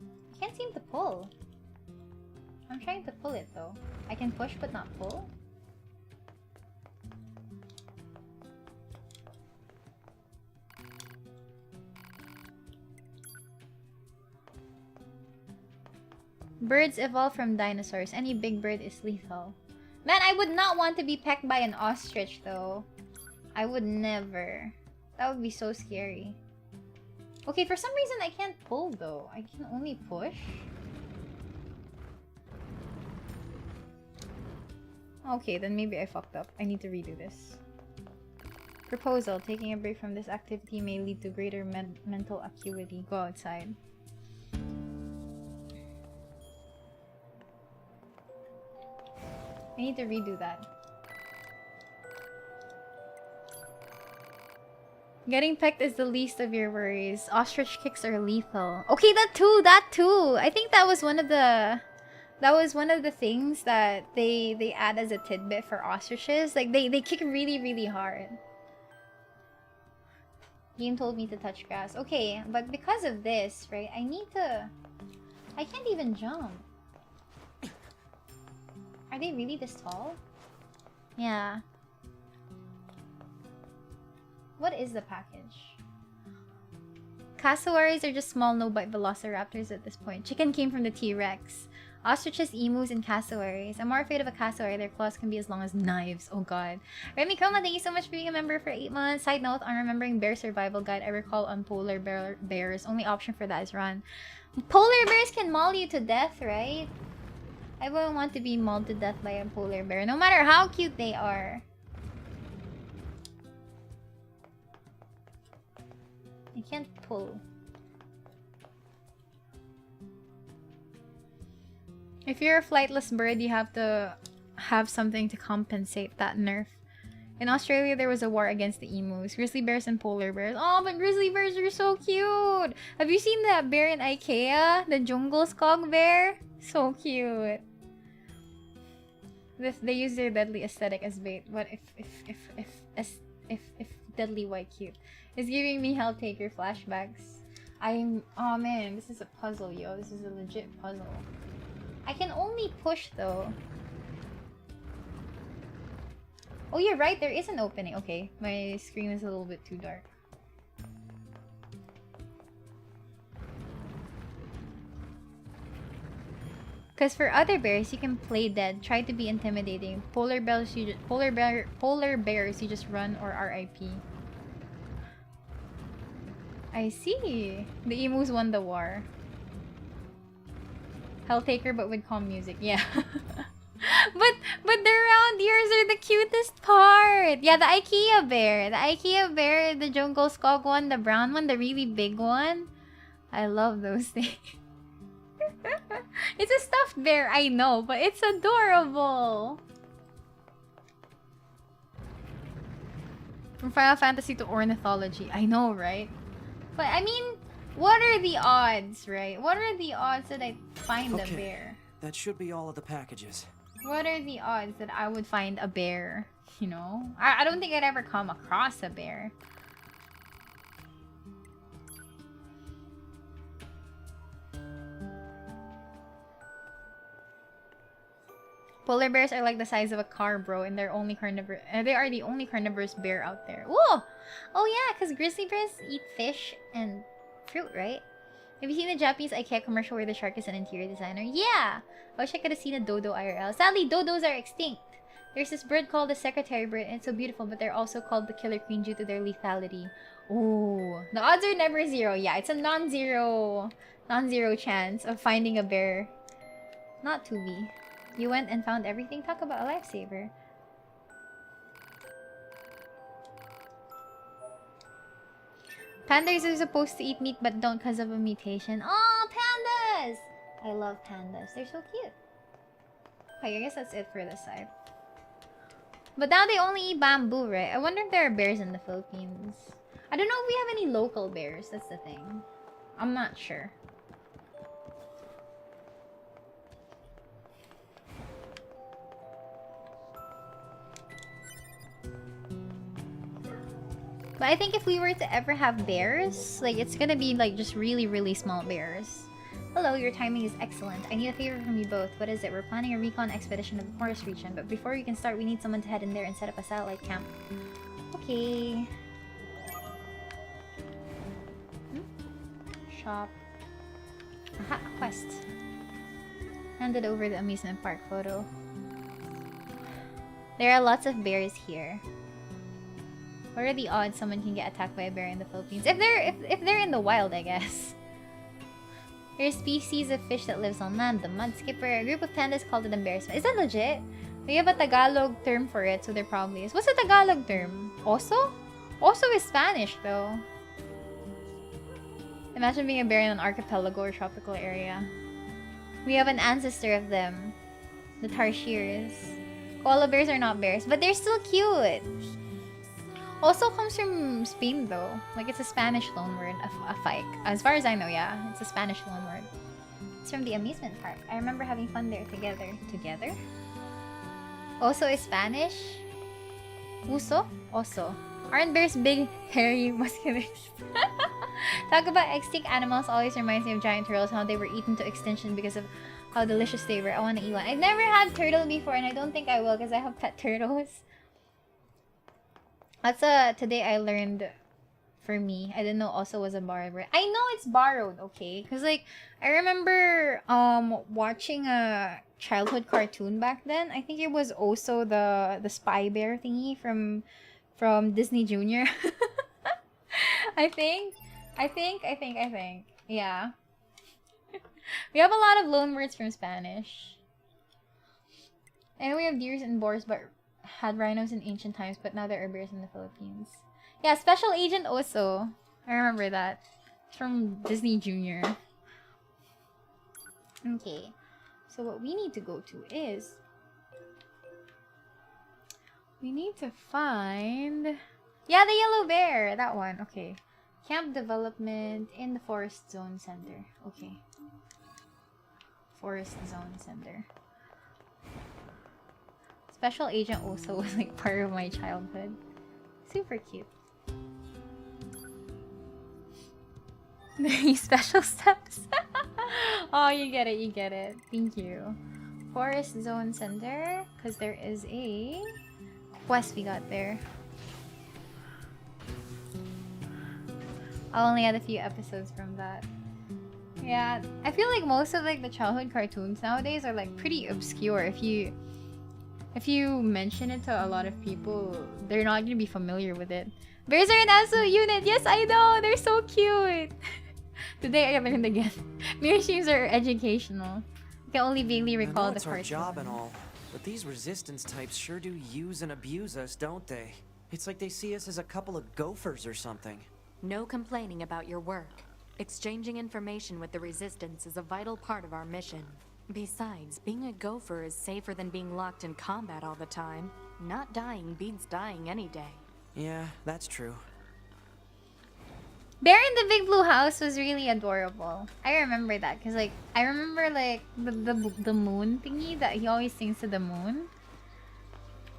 I can't seem to pull. I'm trying to pull it though. I can push but not pull. Birds evolve from dinosaurs. Any big bird is lethal. Man, I would not want to be pecked by an ostrich though. I would never. That would be so scary. Okay, for some reason I can't pull though. I can only push. Okay, then maybe I fucked up. I need to redo this. Proposal. Taking a break from this activity may lead to greater mental acuity. Go outside. I need to redo that. Getting pecked is the least of your worries. Ostrich kicks are lethal. Okay, that too! I think that was one of the... That was one of the things that they add as a tidbit for ostriches. Like, they kick really, really hard. Game told me to touch grass. Okay, but because of this, right, I need to... I can't even jump. Are they really this tall? Yeah. What is the package? Cassowaries are just small no-bite velociraptors at this point. Chicken came from the T-Rex. Ostriches, emus, and cassowaries. I'm more afraid of a cassowary. Their claws can be as long as knives. Oh god. Remy Chroma, thank you so much for being a member for 8 months. Side note, on Remembering Bear Survival Guide, I recall on polar bears. Only option for that is run. Polar bears can maul you to death, right? I wouldn't want to be mauled to death by a polar bear, no matter how cute they are. I can't pull. If you're a flightless bird, you have to have something to compensate that nerf. In Australia, there was a war against the emus. Grizzly bears and polar bears. Oh, but grizzly bears are so cute! Have you seen that bear in IKEA? The jungle skog bear? So cute. They use their deadly aesthetic as bait. What if deadly white cute? It's giving me Helltaker flashbacks. Oh man, this is a puzzle, yo. This is a legit puzzle. I can only push though. Oh, you're right. There is an opening. Okay, my screen is a little bit too dark. Because for other bears, you can play dead, try to be intimidating. Polar bears, you just run or RIP. I see. The emus won the war. Helltaker, but with calm music. Yeah. but the round ears are the cutest part. Yeah, the IKEA bear. The IKEA bear, the jungle skog one, the brown one, the really big one. I love those things. It's a stuffed bear, I know, but it's adorable. From Final Fantasy to ornithology. I know, right? But I mean, what are the odds, right? What are the odds that I find a bear? That should be all of the packages. What are the odds that I would find a bear? You know? I don't think I'd ever come across a bear. Polar bears are like the size of a car, bro, and they're only carnivore. They are the only carnivorous bear out there. Whoa! Oh yeah, because grizzly bears eat fish and fruit, right? Have you seen the Japanese IKEA commercial where the shark is an interior designer? Yeah! I wish I could have seen a dodo IRL. Sadly, dodos are extinct. There's this bird called the secretary bird, and it's so beautiful, but they're also called the killer queen due to their lethality. Ooh. The odds are never zero. Yeah, it's a non-zero chance of finding a bear. Not to be. You went and found everything? Talk about a lifesaver. Pandas are supposed to eat meat but don't because of a mutation. Oh, pandas! I love pandas. They're so cute. Okay, I guess that's it for this side. But now they only eat bamboo, right? I wonder if there are bears in the Philippines. I don't know if we have any local bears. That's the thing. I'm not sure. But I think if we were to ever have bears, like, it's gonna be, like, just really, really small bears. Hello, your timing is excellent. I need a favor from you both. What is it? We're planning a recon expedition of the forest region, but before we can start, we need someone to head in there and set up a satellite camp. Okay. Shop. Aha, a quest. Handed over the amusement park photo. There are lots of bears here. What are the odds someone can get attacked by a bear in the Philippines? If they're in the wild, I guess. There's a species of fish that lives on land, the mud skipper. A group of pandas called it embarrassment. Is that legit? We have a Tagalog term for it, so there probably is. What's the Tagalog term? Oso? Oso is Spanish, though. Imagine being a bear in an archipelago or tropical area. We have an ancestor of them. The Tarshirs. Koala bears are not bears, but they're still cute. Also comes from Spain, though. Like, it's a Spanish loanword, a fike. As far as I know, yeah. It's a Spanish loanword. It's from the amusement park. I remember having fun there together. Together? Also is Spanish? Uso? Also. Aren't bears big, hairy, muscular? Talk about extinct animals always reminds me of giant turtles, how they were eaten to extinction because of how delicious they were. I want to eat one. I've never had turtle before, and I don't think I will because I have pet turtles. That's today I learned for me. I didn't know also was a borrowed word. I know it's borrowed, okay? Because, like, I remember watching a childhood cartoon back then. I think it was also the spy bear thingy from Disney Junior. I think. Yeah. We have a lot of loan words from Spanish. And we have deers and boars, but had rhinos in ancient times, but now there are bears in the Philippines. Yeah, Special Agent Oso. I remember that. It's from Disney Junior. Okay. So what we need to go to is... we need to find... yeah, the yellow bear! That one. Okay. Camp development in the Forest Zone Center. Okay. Forest Zone Center. Special Agent Oso was like part of my childhood. Super cute. Special steps. Oh, you get it, you get it. Thank you. Forest Zone Center, because there is a quest we got there. I only had a few episodes from that. Yeah, I feel like most of like the childhood cartoons nowadays are like pretty obscure. If you mention it to a lot of people, they're not gonna be familiar with it. Bears are an absolute unit. Yes, I know. They're so cute. Today I learned again. Mirror streams are educational. I can only vaguely recall the our parts. Job and all, but these resistance types sure do use and abuse us, don't they? It's like they see us as a couple of gophers or something. No complaining about your work. Exchanging information with the Resistance is a vital part of our mission. Besides, being a gopher is safer than being locked in combat all the time. Not dying beats dying any day. Yeah, that's true. Bear in the Big Blue House was really adorable. I remember that because, like, I remember like the moon thingy that he always sings to the moon.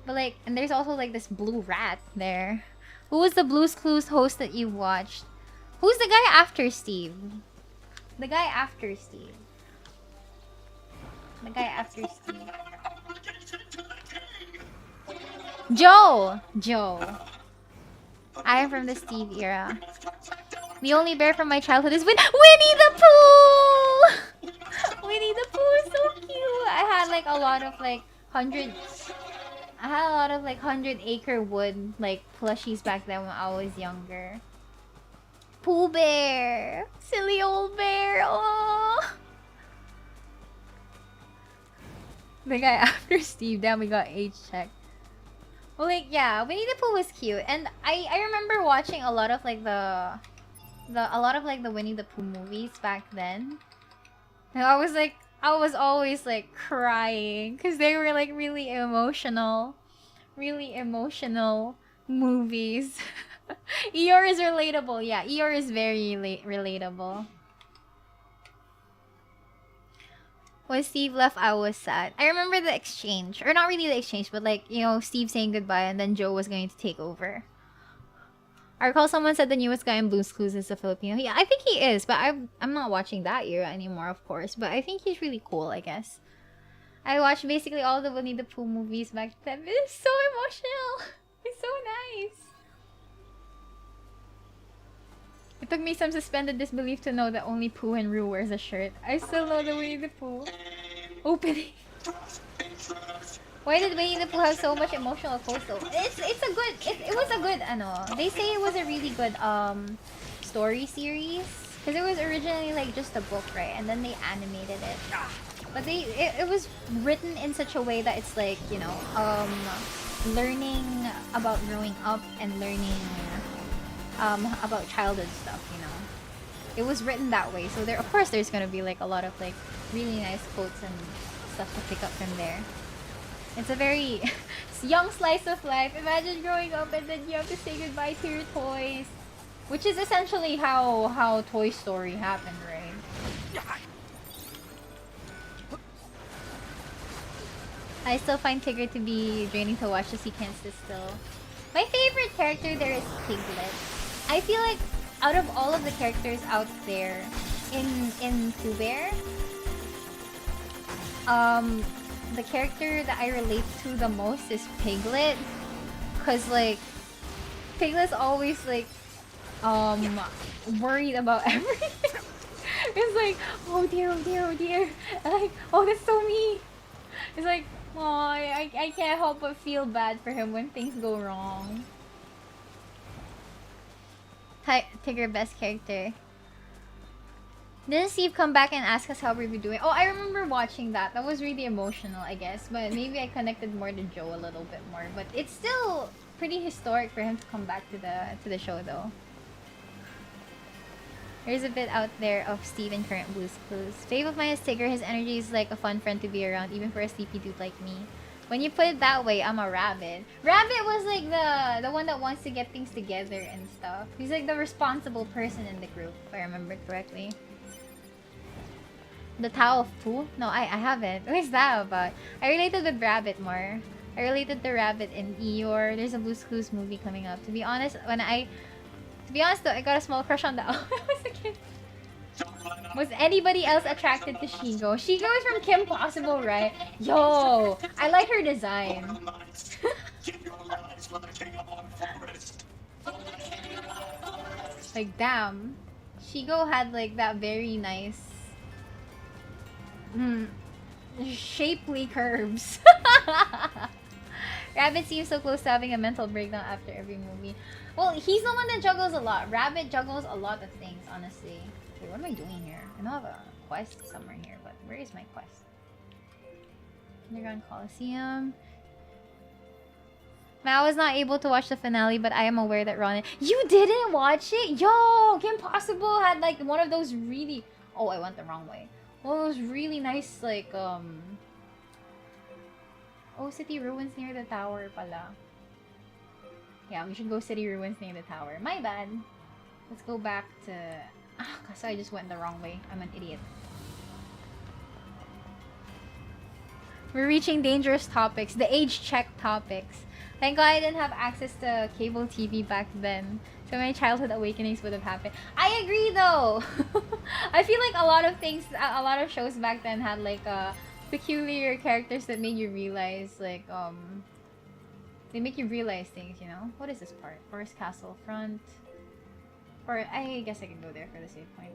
But like, and there's also like this blue rat there. Who was the Blue's Clues host that you watched? Who's the guy after Steve? The guy after Steve. The guy after Steve. Joe! Joe. I am from the Steve era. The only bear from my childhood is Winnie the Pooh! Winnie the Pooh is so cute! I had like a lot of like 100-acre wood like plushies back then when I was younger. Pooh Bear! Silly old bear! Oh. The guy after Steve, then we got age check. Well, like, yeah, Winnie the Pooh was cute. And I remember watching a lot of like the a lot of like the Winnie the Pooh movies back then. And I was always like crying because they were like really emotional movies. Eeyore is relatable. Yeah, Eeyore is very relatable. When Steve left, I was sad. I remember the exchange. Or not really the exchange, but like, you know, Steve saying goodbye and then Joe was going to take over. I recall someone said the newest guy in Blue's Clues is a Filipino. Yeah, I think he is, but I'm not watching that era anymore, of course. But I think he's really cool, I guess. I watched basically all the Winnie the Pooh movies back then. It's so emotional. It's so nice. It took me some suspended disbelief to know that only Pooh and Roo wears a shirt. I still know the Winnie the Pooh opening. Why did Winnie the Pooh have so much emotional quotes though? It was a good they say it was a really good story series because it was originally like just a book, right? And then they animated it. But it was written in such a way that it's like, you know, learning about growing up and learning about childhood stuff, you know. It was written that way, so there, of course, there's gonna be like a lot of like really nice quotes and stuff to pick up from there. It's a very young slice of life. Imagine growing up and then you have to say goodbye to your toys, which is essentially how Toy Story happened, right? I still find Tigger to be draining to watch as he can't sit still. My favorite character there is Piglet. I feel like out of all of the characters out there in Pooh Bear, the character that I relate to the most is Piglet, cause like Piglet's always like worried about everything. It's like, oh dear, oh dear, oh dear, and like, oh, that's so me. It's like, oh, I can't help but feel bad for him when things go wrong. Tigger, best character. Didn't Steve come back and ask us how we were doing? Oh, I remember watching that. That was really emotional, I guess. But maybe I connected more to Joe a little bit more. But it's still pretty historic for him to come back to the show, though. There's a bit out there of Steve in current Blue's Clues. Fave of mine is Tigger. His energy is like a fun friend to be around, even for a sleepy dude like me. When you put it that way, I'm a Rabbit. Rabbit was like the one that wants to get things together and stuff. He's like the responsible person in the group, if I remember correctly. The Tao of Pooh? No, I haven't. What is that about? I related with Rabbit more. I related to Rabbit in Eeyore. There's a Blue's Clues movie coming up. To be honest though, I got a small crush on that when I was a kid. Was anybody else attracted to Shigo? Shigo is from Kim Possible, right? Yo, I like her design. Like, damn. Shigo had like that very nice shapely curves. Rabbit seems so close to having a mental breakdown after every movie. Well, he's the one that juggles a lot. Rabbit juggles a lot of things, honestly. Wait, what am I doing here? I know I have a quest somewhere here, but where is my quest? Kindergarten Coliseum. I was not able to watch the finale, but I am aware that Ron... You didn't watch it? Yo! Kim Possible had like one of those really... Oh, I went the wrong way. One of those really nice, like, Oh, City Ruins near the tower pala. Yeah, we should go City Ruins near the tower. My bad. Let's go back to... Kasi I just went the wrong way. I'm an idiot. We're reaching dangerous topics. The age check topics. Thank God I didn't have access to cable TV back then. So my childhood awakenings would have happened. I agree though! I feel like a lot of things, a lot of shows back then had like peculiar characters that made you realize like, they make you realize things, you know? What is this part? Forest Castle Front. Or I guess I can go there for the save point.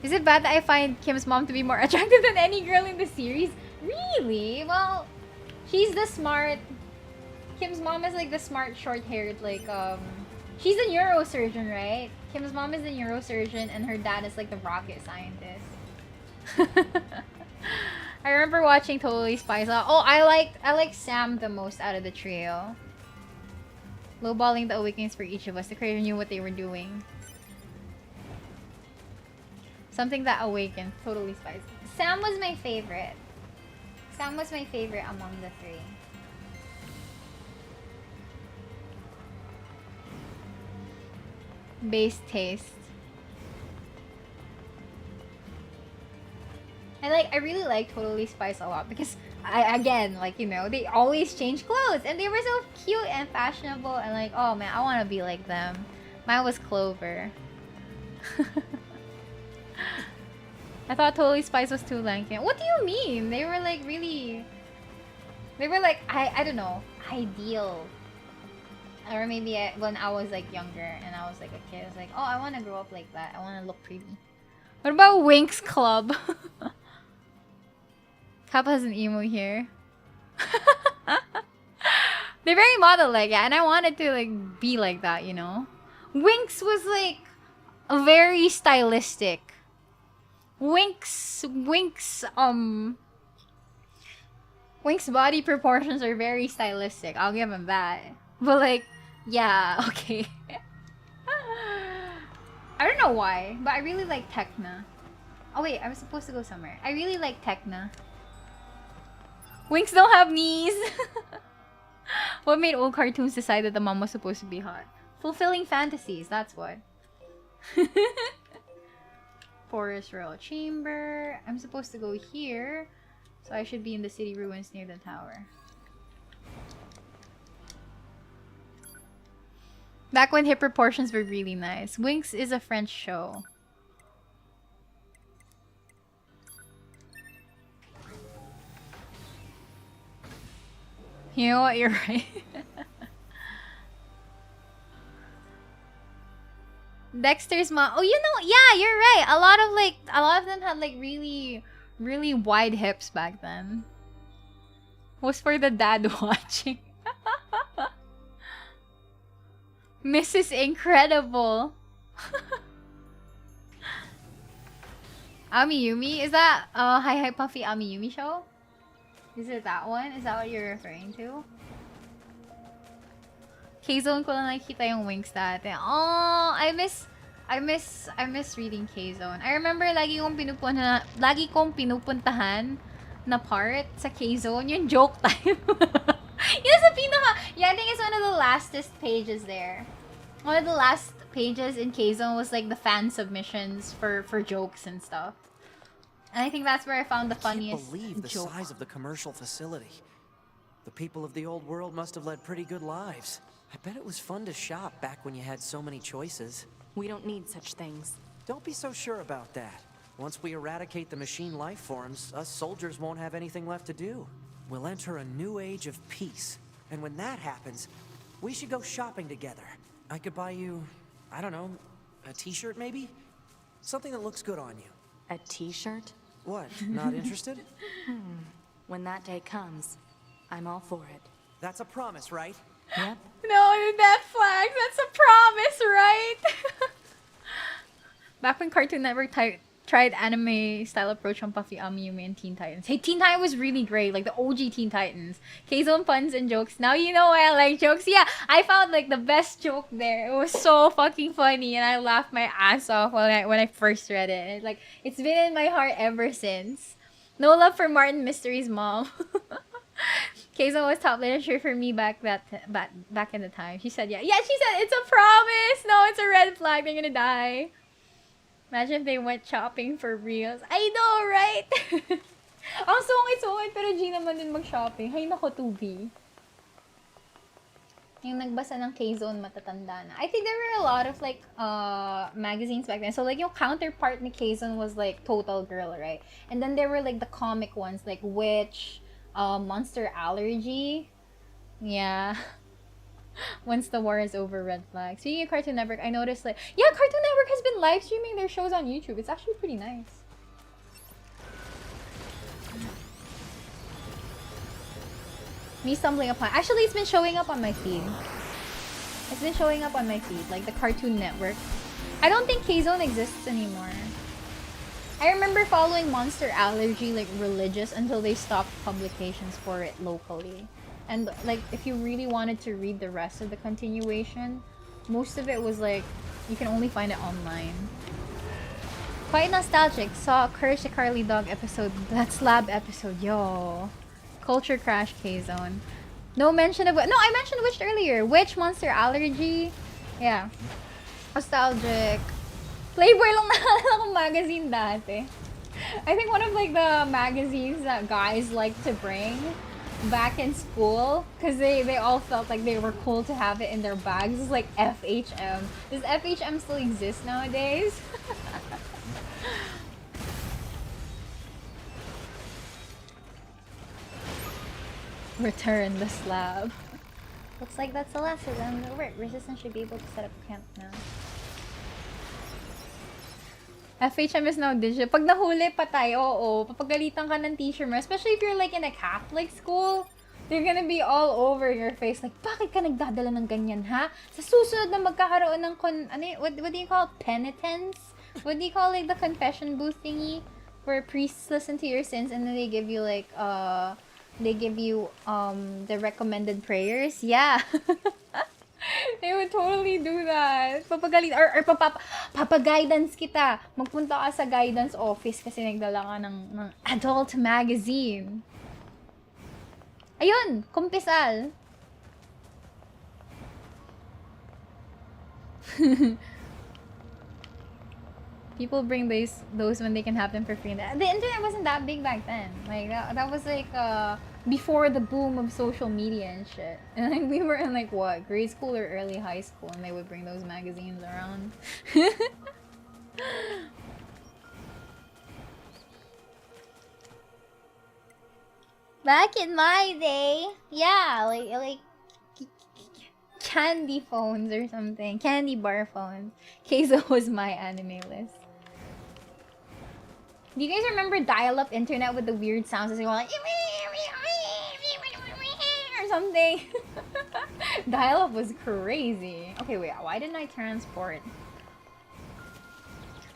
Is it bad that I find Kim's mom to be more attractive than any girl in the series? Really? Well, she's the smart... Kim's mom is like the smart, short-haired, like, she's a neurosurgeon, right? Kim's mom is a neurosurgeon and her dad is like the rocket scientist. I remember watching Totally Spies. Oh, I like Sam the most out of the trio. Lowballing the awakenings for each of us. The creator knew what they were doing. Something that awakened. Totally spicy. Sam was my favorite. Sam was my favorite among the three. Base taste. I really like Totally Spice a lot because again, like, you know, they always change clothes and they were so cute and fashionable and like, oh man, I want to be like them. Mine was Clover. I thought Totally Spice was too lanky. What do you mean? They were like really, they were like, I don't know, ideal. Or maybe when I was like younger and I was like a kid, I was like, oh, I want to grow up like that. I want to look pretty. What about Winx Club? Kappa has an emo here. They're very model-like, yeah, and I wanted to like be like that, you know. Winx was like very stylistic. Winx body proportions are very stylistic. I'll give him that. But like, yeah, okay. I don't know why, but I really like Tekna. Oh wait, I was supposed to go somewhere. I really like Tekna. Winx don't have knees. What made old cartoons decide that the mom was supposed to be hot? Fulfilling fantasies, that's what. Forest Royal Chamber. I'm supposed to go here. So I should be in the city ruins near the tower. Back when hip proportions were really nice. Winx is a French show. You know what? You're right. Dexter's mom. Oh, you know, yeah, you're right. A lot of them had like really, really wide hips back then. Was for the dad watching. Mrs. Incredible. Amiyumi? Is that Hi Hi Puffy Amiyumi show? Is it that one? Is that what you're referring to? K-Zone ko lang nakikita yung Winx dati. Oh, I miss reading K-Zone. I remember lagi kong pinupuntahan na part sa K-Zone yung joke time. Yun sa pinaka... Yeah, I think it's one of the lastest pages there. One of the last pages in K-Zone was like the fan submissions for jokes and stuff. And I think that's where I found the funniest I can't believe the joke. size of the commercial facility. The people of the old world must have led pretty good lives. I bet it was fun to shop back when you had so many choices. We don't need such things. Don't be so sure about that. Once we eradicate the machine life forms, us soldiers won't have anything left to do. We'll enter a new age of peace. And when that happens, we should go shopping together. I could buy you, I don't know, a t-shirt maybe? Something that looks good on you. A t-shirt? What, not interested? When that day comes, I'm all for it. That's a promise, right? Yep. No, that flag. That's a promise, right? Back when Cartoon Network tried anime-style approach on Puffy Amiyumi and Teen Titans. Hey, Teen Titans was really great. Like, the OG Teen Titans. K-Zone puns and jokes. Now you know why I like jokes. Yeah, I found, like, the best joke there. It was so fucking funny, and I laughed my ass off when I first read it. And, like, it's been in my heart ever since. No love for Martin Mystery's mom. K-Zone was top literature for me back in the time. She said, yeah. Yeah, she said, it's a promise. No, it's a red flag. They're gonna die. Imagine if they went shopping for reals. I know, right? Ang sungit-sungit, pero G naman din mag-shopping. Hay nako, 2B. Yung nagbasa ng K-Zone matatanda na. I think there were a lot of, like, magazines back then. So, like, yung counterpart ni K-Zone was, like, Total Girl, right? And then there were, like, the comic ones, like Witch, Monster Allergy. Yeah. Once the war is over, red flag. Speaking of Cartoon Network, I noticed, like, yeah, Cartoon Network has been live streaming their shows on YouTube. It's actually pretty nice. Me stumbling upon. Actually, it's been showing up on my feed. It's been showing up on my feed, like the Cartoon Network. I don't think K-Zone exists anymore. I remember following Monster Allergy, like, religious until they stopped publications for it locally. And like, if you really wanted to read the rest of the continuation, most of it was like, you can only find it online. Quite nostalgic. Saw Courage the Carly Dog episode. That slab episode. Yo. Culture Crash K-Zone. No mention of... No, I mentioned Witch earlier. Witch, Monster Allergy. Yeah. Nostalgic. Playboy lang naalala kong magazine dati. I think one of like the magazines that guys like to bring back in school, because they all felt like they were cool to have it in their bags, is like FHM. Does FHM still exist nowadays? Return the slab. Looks like that's the last of them. Resistance should be able to set up camp now. FHM is now digital. Pag nahuli patay, oo. Papagalitan ka ng teacher mo. Especially if you're like in a Catholic school. They're gonna be all over your face. Like, bakit ka nagdadala ng ganyan, ha? Sa susunod na magkakaroon ng what do you call it? Penitence? What do you call like the confession booth thingy? Where priests listen to your sins and then they give you like, they give you the recommended prayers. Yeah. They would totally do that. Papagalit or papaguidance kita. Magpunta ka sa guidance office kasi nagdala ka ng adult magazine. Ayun, kumpisal. People bring those when they can have them for free. The internet wasn't that big back then. Like that was like before the boom of social media and shit. And like we were in like what, grade school or early high school, and they would bring those magazines around. Back in my day, yeah, like candy phones or something, candy bar phones. Keizo was my anime list. Do you guys remember dial-up internet with the weird sounds as they go like or something? Dial-up was crazy. Okay, wait, why didn't I transport?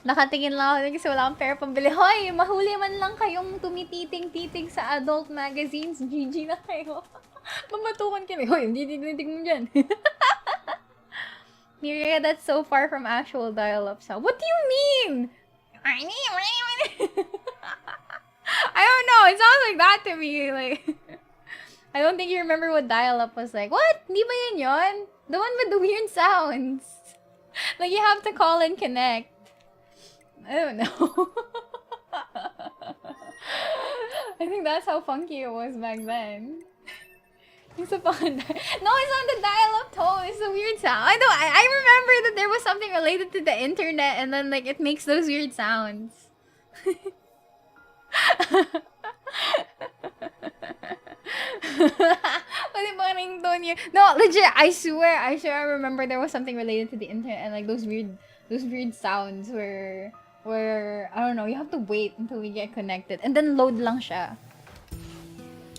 Nakatingin lang ako kasi wala akong pera pambili. Hoy, mahuli man lang kayong tumititing-titing sa adult magazines. GG na kayo. Mamatukan kami. Hoy, hindi titig mo dyan. Miria, that's so far from actual dial-up sound. What do you mean? I don't know. It sounds like that to me. Like, I don't think you remember what dial-up was like. What? Hindi ba yun yun? The one with the weird sounds. Like, you have to call and connect. I don't know. I think that's how funky it was back then. It's a fun. No, it's not the dial-up tone. It's the weird sound. I remember that there was something related to the internet, and then like it makes those weird sounds. No, legit. I swear I remember there was something related to the internet, and like those weird sounds where I don't know. You have to wait until we get connected, and then load lang siya.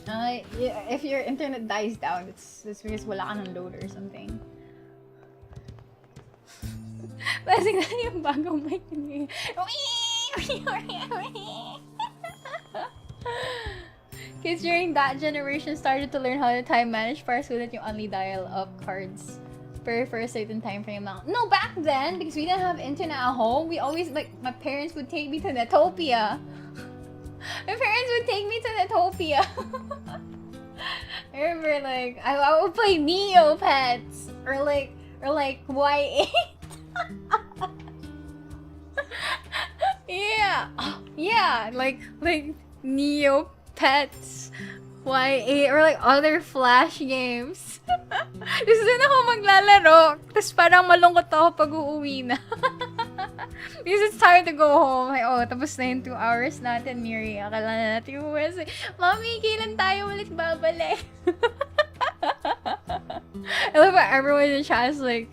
If your internet dies down, it's because wala ka ng load or something. Lasing na yung bagong mic niya. Kids during that generation started to learn how to time manage para sulit yung only dial-up cards for a certain time frame lang. No, back then, because we didn't have internet at home, we always, like, my parents would take me to Netopia. My parents would take me to Netopia. I remember, like, I would play Neopets or like Y8. Yeah, yeah, like Neopets, Y8, or like other Flash games. Tapos doon ako maglalaro. Tapos parang malungkot ako pag uuwi na. Because it's time to go home. Like, oh, tapos na yung 2 hours natin, Miria. Akala na natin uwas. Mami, kailan tayo ulit babalik? I love how everyone in the chat is like,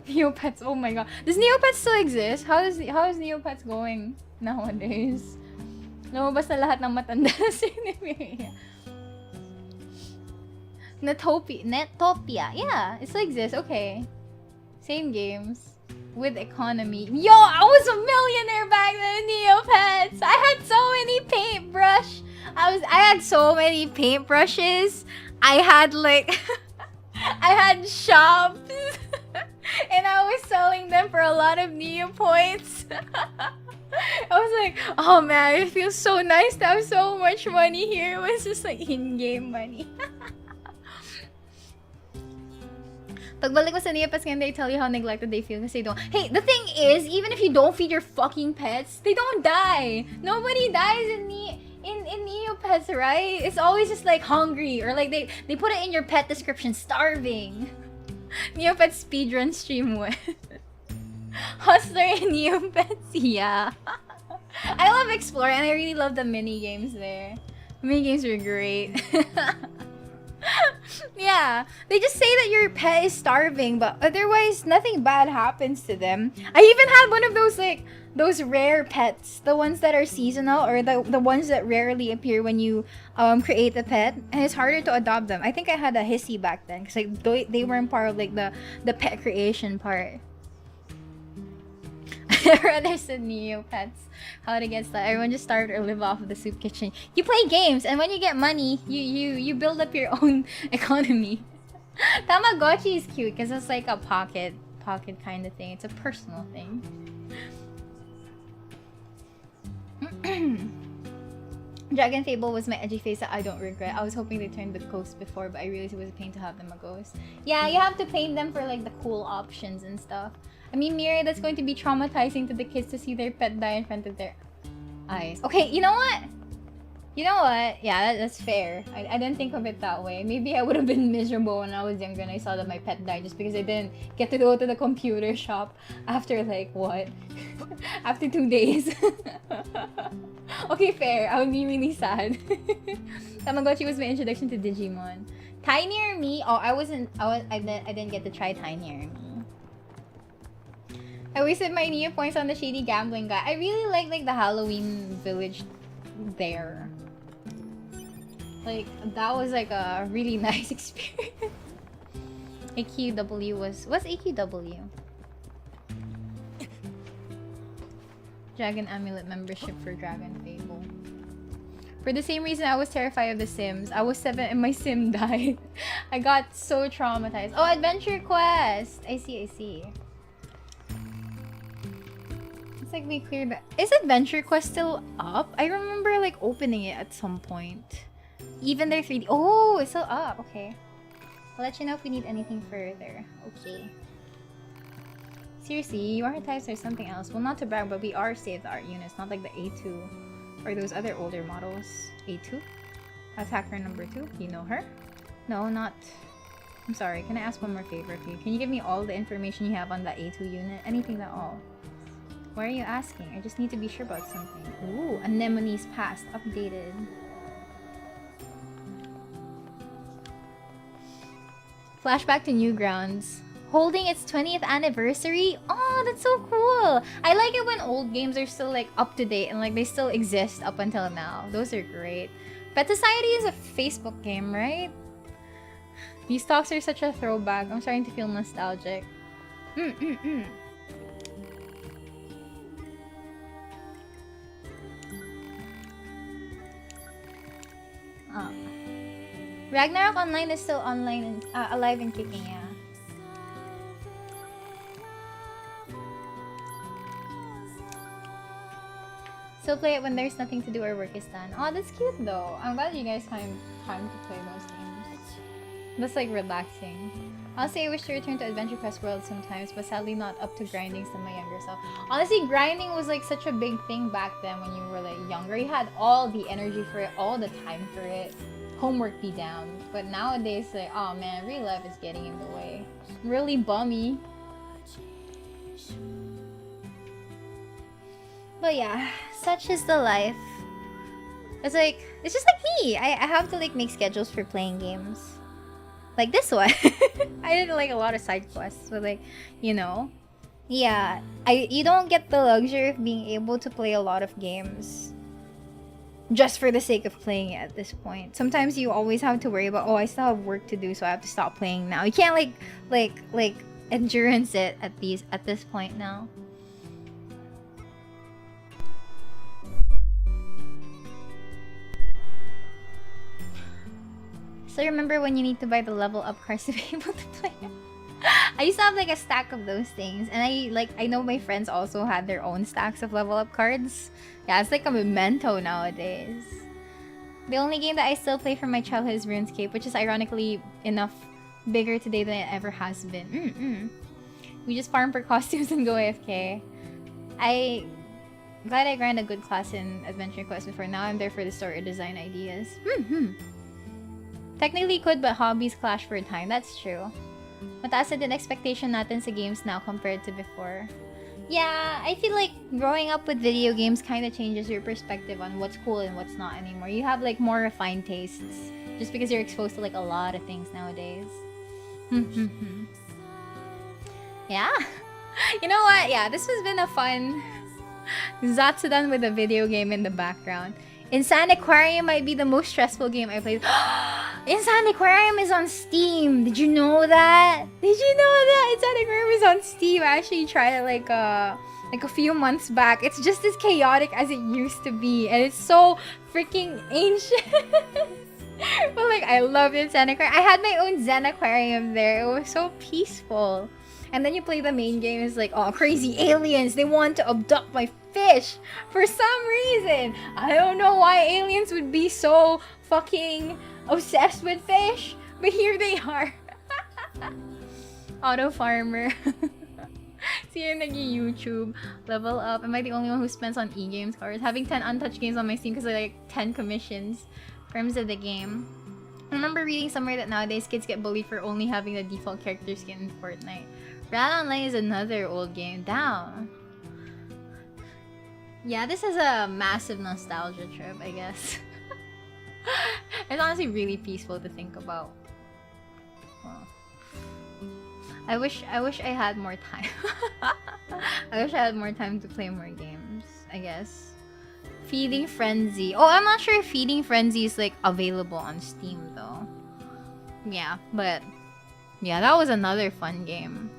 Neopets, oh my god. Does Neopets still exist? How is Neopets going nowadays? Lumabas na lahat ng matanda si Miria. Netopia. Yeah, it still exists. Okay. Same games. With economy. Yo, I was a millionaire back then in Neopets. I had so many paintbrushes. I had like I had shops and I was selling them for a lot of Neo points. I was like, oh man, it feels so nice to have so much money here. It was just like in-game money. Pagbalik mo sa Neopets ngayon, they tell you how neglected they feel because they don't. Hey, the thing is, even if you don't feed your fucking pets, they don't die. Nobody dies in Neopets, right? It's always just like hungry or like they put it in your pet description, starving. Neopets speedrun stream with Hustler in Neopets, yeah. I love Explore and I really love the mini games there. The mini games were great. Yeah, they just say that your pet is starving, but otherwise nothing bad happens to them. I even had one of those like those rare pets, the ones that are seasonal or the ones that rarely appear when you create a pet, and it's harder to adopt them. I think I had a hissy back then because like they weren't part of like the pet creation part. Rather than Neopets, how to get started. Everyone just start or live off of the soup kitchen. You play games, and when you get money, you build up your own economy. Tamagotchi is cute because it's like a pocket kind of thing. It's a personal thing. Dragon Fable was my edgy face that I don't regret. I was hoping they turned the ghost before, but I realized it was a pain to have them a ghost. Yeah, you have to paint them for like the cool options and stuff. I mean, Miria, that's going to be traumatizing to the kids to see their pet die in front of their eyes. Okay, you know what? You know what? Yeah, that's fair. I didn't think of it that way. Maybe I would have been miserable when I was younger and I saw that my pet died just because I didn't get to go to the computer shop after like, what? After 2 days. Okay, fair. I would be really sad. Tamagotchi was my introduction to Digimon. Tinier Me? Oh, I didn't get to try Tinier Me. I wasted my Neo points on the shady gambling guy. I really like the Halloween village there. Like, that was like a really nice experience. AQW was... What's AQW? Dragon Amulet membership for Dragon Fable. For the same reason I was terrified of The Sims. I was 7 and my sim died. I got so traumatized. Oh, Adventure Quest! I see. It's like we cleared that. Is Adventure Quest still up? I remember like opening it at some point. Even their 3D. Oh, it's still up. Okay. I'll let you know if we need anything further. Okay. Seriously, you archetypes or something else. Well, not to brag, but we are state-of-the-art units, not like the A2 or those other older models. A2? Attacker number 2? You know her? No, not... I'm sorry, can I ask one more favor of you? Can you give me all the information you have on that A2 unit? Anything at all. Why are you asking? I just need to be sure about something. Ooh, Anemone's Past, updated. Flashback to Newgrounds. Holding its 20th anniversary? Oh, that's so cool! I like it when old games are still like up to date and like they still exist up until now. Those are great. Pet Society is a Facebook game, right? These talks are such a throwback. I'm starting to feel nostalgic. Ragnarok Online is still online and alive and kicking, yeah. Still play it when there's nothing to do or work is done. Oh, that's cute though. I'm glad you guys find time to play those games. That's like relaxing. Honestly, I wish to return to Adventure Quest World sometimes, but sadly not up to grinding to my younger self. Honestly, grinding was like such a big thing back then when you were like younger. You had all the energy for it, all the time for it. Homework be down. But nowadays, like, oh man, real life is getting in the way. Really bummy. But yeah, such is the life. It's like, it's just like me. I have to like make schedules for playing games. Like this one. I did like a lot of side quests, but like, you know. Yeah, you don't get the luxury of being able to play a lot of games just for the sake of playing it at this point. Sometimes you always have to worry about, oh, I still have work to do, so I have to stop playing now. You can't like endurance it at this point now. So remember when you need to buy the level up cards to be able to play? I used to have like a stack of those things, and I know my friends also had their own stacks of level up cards. Yeah, it's like a memento nowadays. The only game that I still play from my childhood is RuneScape, which is ironically enough bigger today than it ever has been. We just farm for costumes and go AFK. I'm glad I grind a good class in Adventure Quest before. Now I'm there for the story design ideas. Technically could, but hobbies clash for time. That's true. Mataas na din expectation natin sa games now compared to before. Yeah, I feel like growing up with video games kind of changes your perspective on what's cool and what's not anymore. You have like more refined tastes just because you're exposed to like a lot of things nowadays. Yeah. You know what? Yeah, this has been a fun Zatsudan with a video game in the background. Insane Aquarium might be the most stressful game I played. Insane Aquarium is on Steam. Did you know that? Did you know that Insane Aquarium is on Steam? I actually tried it like a few months back. It's just as chaotic as it used to be, and it's so freaking ancient. But like, I love Insane Aquarium. I had my own Zen Aquarium there. It was so peaceful. And then you play the main game, it's like, oh, crazy aliens, they want to abduct my fish for some reason. I don't know why aliens would be so fucking obsessed with fish, but here they are. Auto farmer. See you YouTube. Level up. Am I the only one who spends on e-games cards? Having 10 untouched games on my Steam because I like 10 commissions. Terms of the game. I remember reading somewhere that nowadays kids get bullied for only having the default character skin in Fortnite. Rat Online is another old game. Down. Yeah, this is a massive nostalgia trip, I guess. It's honestly really peaceful to think about. Well, I wish I had more time. I wish I had more time to play more games, I guess. Feeding Frenzy. Oh, I'm not sure if Feeding Frenzy is like available on Steam though. Yeah, but yeah, that was another fun game.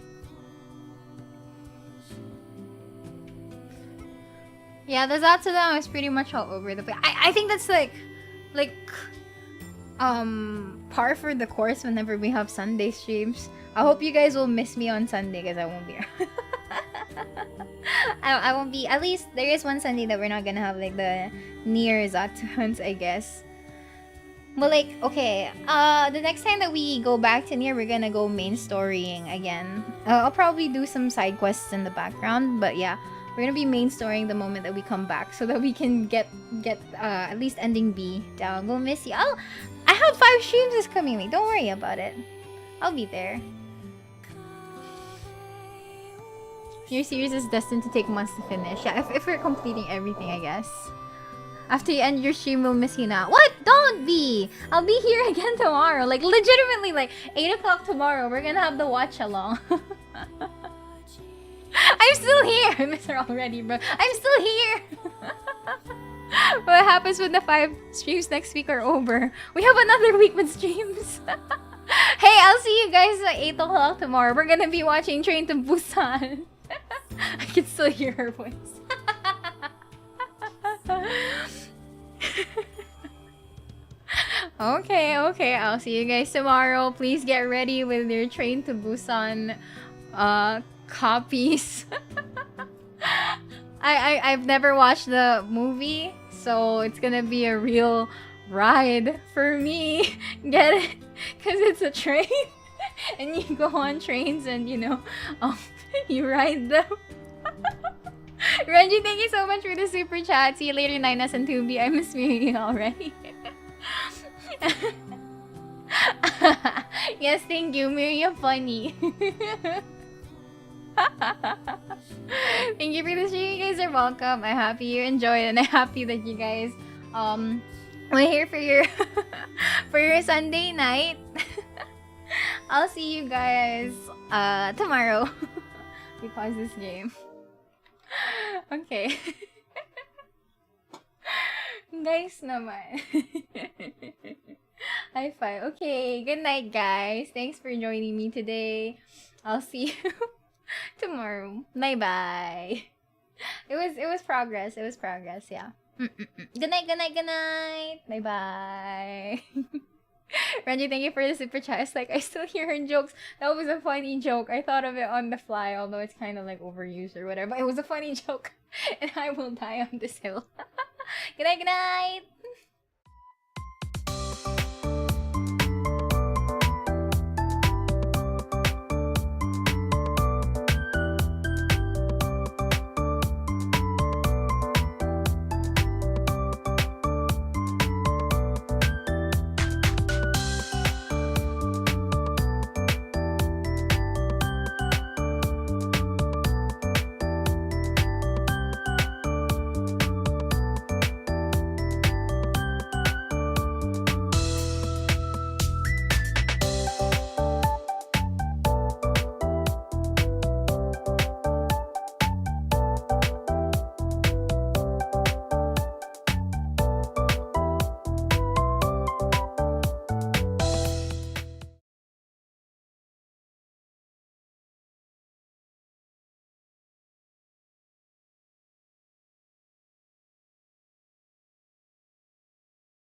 Yeah, the Zatsudan was pretty much all over the place. I think that's like par for the course whenever we have Sunday streams. I hope you guys will miss me on Sunday because I won't be around. I won't be. At least there is one Sunday that we're not gonna have like the NIER Zatsudans, I guess. But like, okay, the next time that we go back to NIER, we're gonna go main storying again. I'll probably do some side quests in the background, but yeah. We're gonna be main storying the moment that we come back so that we can get at least ending B down. We'll miss you. I have 5 streams this coming week. Don't worry about it. I'll be there. Your series is destined to take months to finish. Yeah, if we're completing everything, I guess. After you end your stream, we'll miss you now. What? Don't be! I'll be here again tomorrow. Like, legitimately, like, 8 o'clock tomorrow. We're gonna have the watch along. I'm still here! I miss her already, bro. I'm still here! What happens when the 5 streams next week are over? We have another week with streams. Hey, I'll see you guys at 8 o'clock tomorrow. We're gonna be watching Train to Busan. I can still hear her voice. Okay, I'll see you guys tomorrow. Please get ready with your Train to Busan copies. I've never watched the movie, so it's gonna be a real ride for me. Get it? Because it's a train and you go on trains and you know you ride them. Renji, thank you so much for the super chat. See you later, Ninas and Tubi. I miss Miria already. Yes, thank you, Miria. Funny. Thank you for the stream. You guys are welcome. I'm happy you enjoyed, and I'm happy that you guys we're here for your for your Sunday night. I'll see you guys tomorrow. We pause this game. Okay. Guys naman. High five. Okay, good night guys. Thanks for joining me today. I'll see you tomorrow. Bye bye. It was progress. It was progress, yeah. Good night, good night, good night. Bye bye. Renji, thank you for the super chat. It's like, I still hear her jokes. That was a funny joke. I thought of it on the fly, although it's kind of like overused or whatever. But it was a funny joke. And I will die on this hill. Good night, good night!